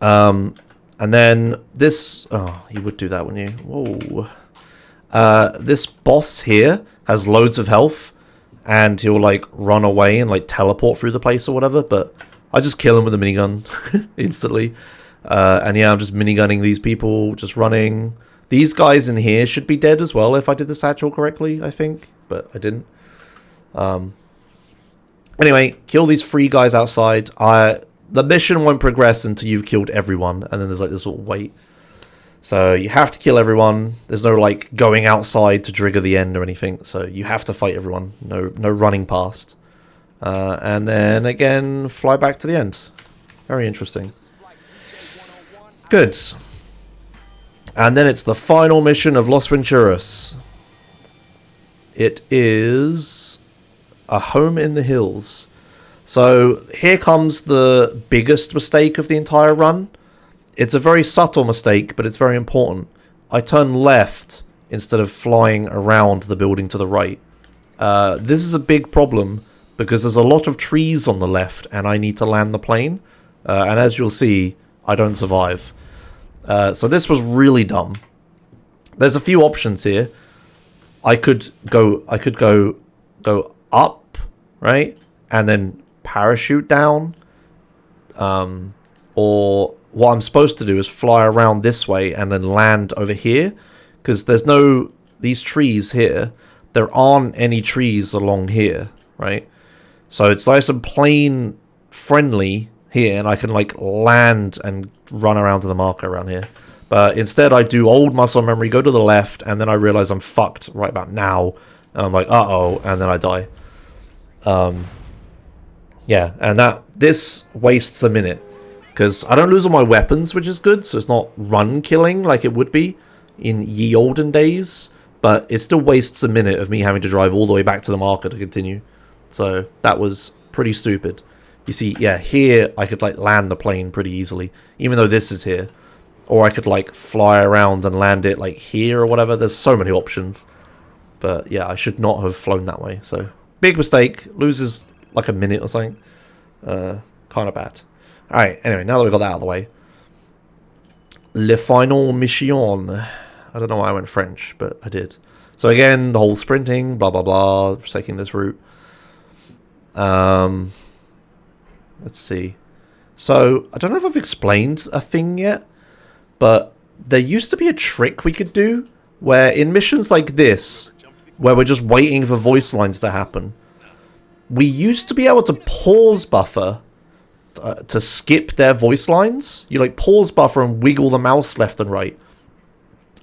And then this... Oh, you would do that, wouldn't you? Whoa. This boss here has loads of health, and he'll, like, run away and, like, teleport through the place or whatever, but I just kill him with a minigun instantly. And yeah, I'm just minigunning these people, just running. These guys in here should be dead as well if I did the satchel correctly, I think. But I didn't. Anyway, kill these 3 guys outside. The mission won't progress until you've killed everyone. And then there's like this little wait. So you have to kill everyone. There's no like going outside to trigger the end or anything. So you have to fight everyone. No running past. And then again, fly back to the end. Very interesting. Good. And then it's the final mission of Los Venturas. It is a home in the hills. So here comes the biggest mistake of the entire run. It's a very subtle mistake, but it's very important. I turn left instead of flying around the building to the right. This is a big problem because there's a lot of trees on the left and I need to land the plane. And as you'll see, I don't survive. So this was really dumb. There's a few options here. I could go up, right? And then parachute down. Or what I'm supposed to do is fly around this way and then land over here. Because there's no... These trees here. There aren't any trees along here, right? So it's nice and plane friendly here, and I can like land and run around to the marker around here. But instead I do old muscle memory, go to the left, and then I realize I'm fucked right about now. And I'm like, uh-oh, and then I die. Yeah, and this wastes a minute. Because I don't lose all my weapons, which is good, so it's not run killing like it would be in ye olden days. But it still wastes a minute of me having to drive all the way back to the marker to continue. So that was pretty stupid. You see, yeah, here I could like land the plane pretty easily, even though this is here. Or I could like fly around and land it like here or whatever. There's so many options. But yeah, I should not have flown that way. So big mistake. Loses like a minute or something. Kind of bad. Alright, anyway, now that we got that out of the way. Le final mission. I don't know why I went French, but I did. So again, the whole sprinting, blah blah blah, taking this route. Let's see. So, I don't know if I've explained a thing yet, but there used to be a trick we could do where in missions like this, where we're just waiting for voice lines to happen, we used to be able to pause buffer to skip their voice lines. You like pause buffer and wiggle the mouse left and right.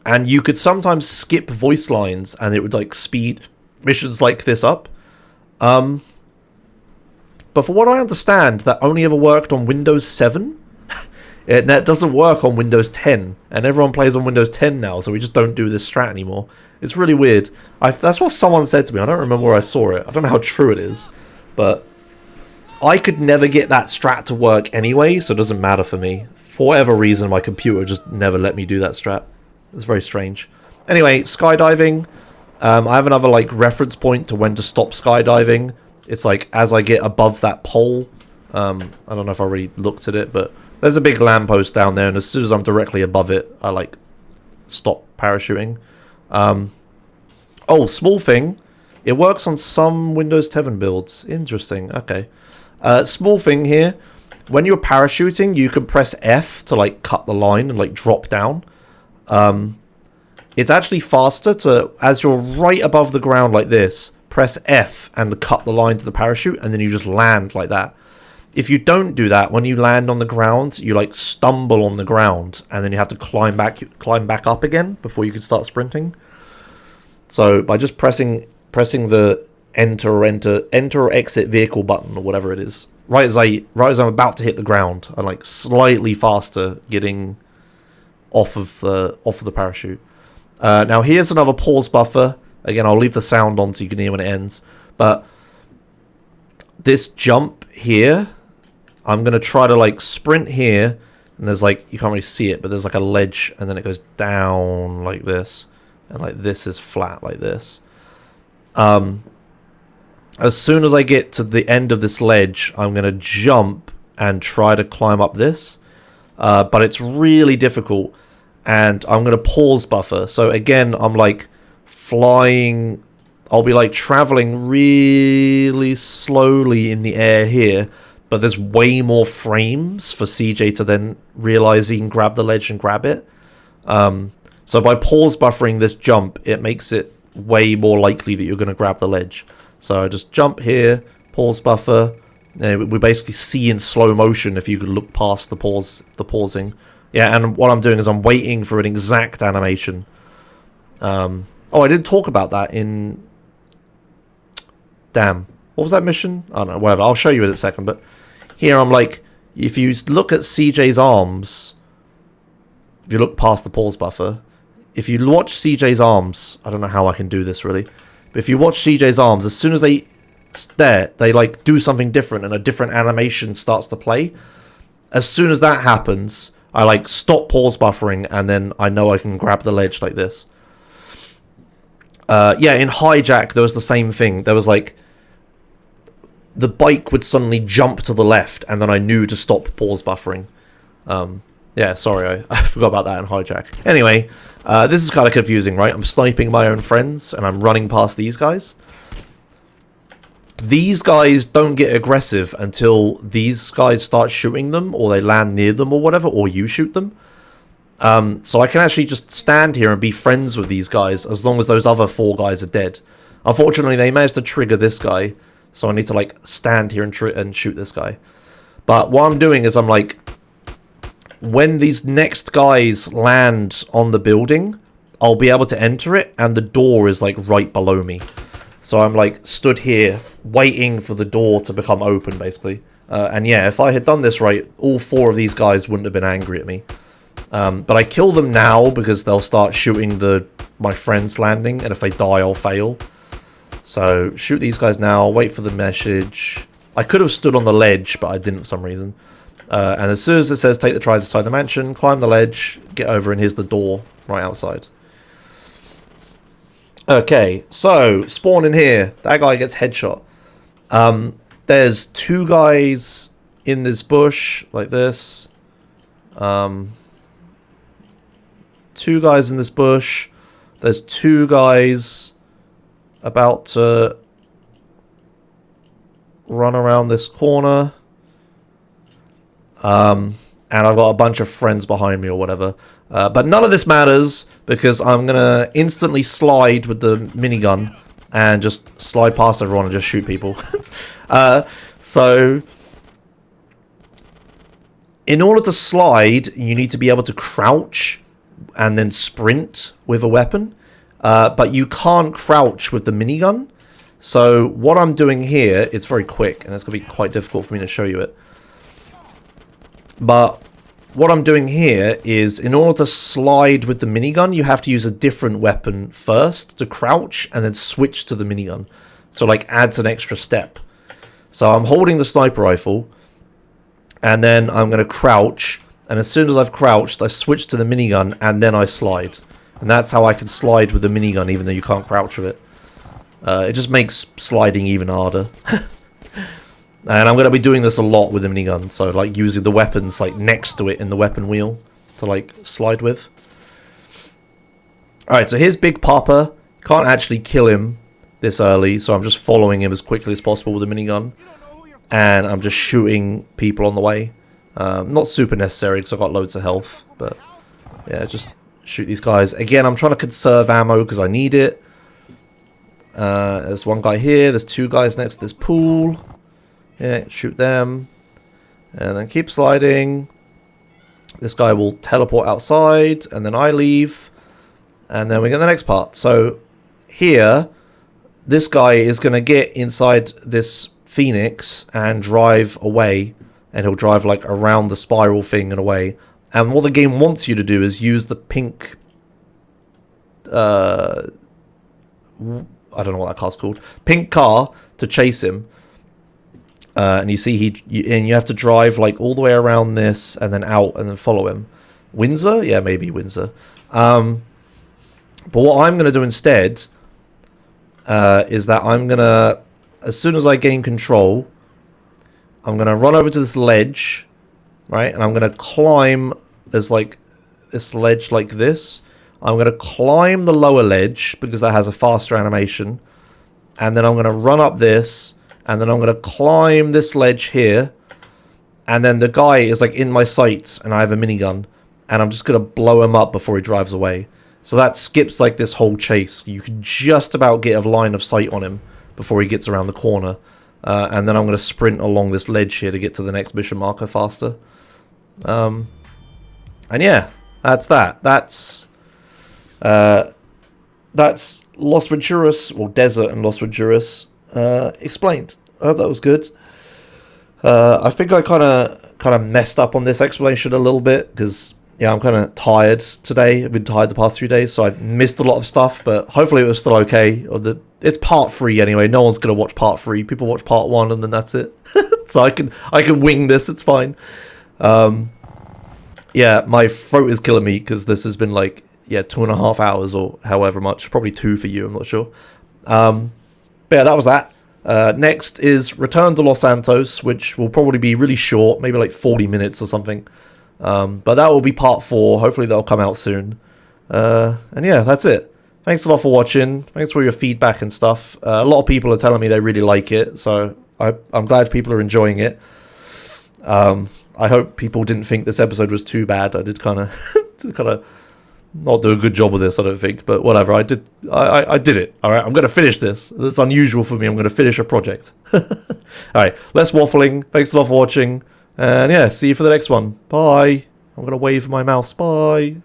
And you could sometimes skip voice lines and it would like speed missions like this up. But for what I understand, that only ever worked on Windows 7. That doesn't work on Windows 10. And everyone plays on Windows 10 now, so we just don't do this strat anymore. It's really weird. That's what someone said to me. I don't remember where I saw it. I don't know how true it is. But I could never get that strat to work anyway, so it doesn't matter for me. For whatever reason, my computer just never let me do that strat. It's very strange. Anyway, skydiving. I have another like reference point to when to stop skydiving. It's like as I get above that pole. I don't know if I already looked at it, but there's a big lamppost down there, and as soon as I'm directly above it, I like stop parachuting. Oh, small thing. It works on some Windows 7 builds. Interesting. Okay. Small thing here. When you're parachuting, you can press F to like cut the line and like drop down. It's actually faster to, as you're right above the ground like this, press F and cut the line to the parachute, and then you just land like that. If you don't do that, when you land on the ground, you like stumble on the ground, and then you have to climb back up again before you can start sprinting. So by just pressing the enter or exit vehicle button or whatever it is, right as I'm about to hit the ground, I'm like slightly faster getting off of the parachute. Now here's another pause buffer. Again, I'll leave the sound on so you can hear when it ends. But this jump here, I'm gonna try to like sprint here, and there's like, you can't really see it, but there's like a ledge, and then it goes down like this, and like this is flat like this. As soon as I get to the end of this ledge, I'm going to jump and try to climb up this. But it's really difficult, and I'm going to pause buffer. So again, I'm like flying. I'll be like traveling really slowly in the air here, but there's way more frames for CJ to then realize he can grab the ledge and grab it. So by pause buffering this jump, it makes it way more likely that you're going to grab the ledge. So I just jump here, pause buffer, and we basically see in slow motion if you could look past the pausing. Yeah, and what I'm doing is I'm waiting for an exact animation. Oh, I didn't talk about that in... Damn. What was that mission? I don't know, whatever. I'll show you in a second, but here I'm like, if you look at CJ's arms, if you look past the pause buffer, if you watch CJ's arms, I don't know how I can do this really, but if you watch CJ's arms, as soon as they like do something different and a different animation starts to play. As soon as that happens, I like stop pause buffering, and then I know I can grab the ledge like this. Yeah, in Hijack there was the same thing. There was like, the bike would suddenly jump to the left, and then I knew to stop pause buffering. Yeah, sorry, I forgot about that in Hijack. Anyway, this is kind of confusing, right? I'm sniping my own friends, and I'm running past these guys. These guys don't get aggressive until these guys start shooting them, or they land near them or whatever, or you shoot them. So I can actually just stand here and be friends with these guys as long as those other 4 guys are dead. Unfortunately, they managed to trigger this guy, so I need to like stand here and shoot this guy. But what I'm doing is I'm like, when these next guys land on the building, I'll be able to enter it, and the door is like right below me. So I'm like stood here waiting for the door to become open, basically. And yeah, if I had done this right, all 4 of these guys wouldn't have been angry at me. But I kill them now because they'll start shooting my friends landing, and if they die, I'll fail. So shoot these guys now, wait for the message. I could have stood on the ledge, but I didn't for some reason. And as soon as it says take the tries inside the mansion, climb the ledge, get over, and here's the door right outside. Okay, so spawn in here. That guy gets headshot. There's 2 guys in this bush like this. 2 guys in this bush. There's 2 guys about to run around this corner. And I've got a bunch of friends behind me or whatever. But none of this matters because I'm going to instantly slide with the minigun and just slide past everyone and just shoot people. So in order to slide, you need to be able to crouch and then sprint with a weapon. But you can't crouch with the minigun. So what I'm doing here, it's very quick and it's going to be quite difficult for me to show you it. But what I'm doing here is, in order to slide with the minigun, you have to use a different weapon first to crouch and then switch to the minigun. So like adds an extra step. So I'm holding the sniper rifle and then I'm going to crouch. And as soon as I've crouched, I switch to the minigun and then I slide. And that's how I can slide with the minigun, even though you can't crouch with it. It just makes sliding even harder. And I'm going to be doing this a lot with the minigun, so like using the weapons like next to it in the weapon wheel to like slide with. Alright, so here's Big Papa. Can't actually kill him this early, so I'm just following him as quickly as possible with the minigun. And I'm just shooting people on the way. Not super necessary because I've got loads of health, but yeah, just shoot these guys. Again, I'm trying to conserve ammo because I need it. There's one guy here, there's two guys next to this pool. Yeah, shoot them. And then keep sliding. This guy will teleport outside, and then I leave. And then we get the next part. So here, this guy is going to get inside this Phoenix and drive away. And he'll drive like around the spiral thing and away. And what the game wants you to do is use the pink... I don't know what that car's called. Pink car to chase him. And you see you have to drive like all the way around this and then out and then follow him. Windsor? Yeah, maybe Windsor. But what I'm going to do instead is that I'm going to, as soon as I gain control, I'm going to run over to this ledge, right? And I'm going to climb, there's like this ledge like this. I'm going to climb the lower ledge because that has a faster animation. And then I'm going to run up this. And then I'm going to climb this ledge here. And then the guy is like in my sights and I have a minigun. And I'm just going to blow him up before he drives away. So that skips like this whole chase. You can just about get a line of sight on him before he gets around the corner. And then I'm going to sprint along this ledge here to get to the next mission marker faster. And yeah, that's that. That's Los Venturas, or Desert and Los Venturas. Explained. I hope that was good. I think I kind of messed up on this explanation a little bit because yeah, I'm kind of tired today. I've been tired the past few days, so I missed a lot of stuff. But hopefully it was still okay. It's part 3 anyway. No one's gonna watch part 3. People watch part 1 and then that's it. So I can wing this. It's fine. Yeah, my throat is killing me because this has been like 2.5 hours or however much. Probably 2 for you. I'm not sure. But yeah, that was that. Next is Return to Los Santos, which will probably be really short, maybe like 40 minutes or something. But that will be part 4. Hopefully that'll come out soon. And yeah, that's it. Thanks a lot for watching. Thanks for your feedback and stuff. A lot of people are telling me they really like it, so I'm glad people are enjoying it. I hope people didn't think this episode was too bad. I did kind of not do a good job of this, I don't think, but whatever. I did it. All right, I'm going to finish this. That's unusual for me. I'm going to finish a project. All right, less waffling. Thanks a lot for watching, and yeah, see you for the next one. Bye. I'm going to wave my mouse. Bye.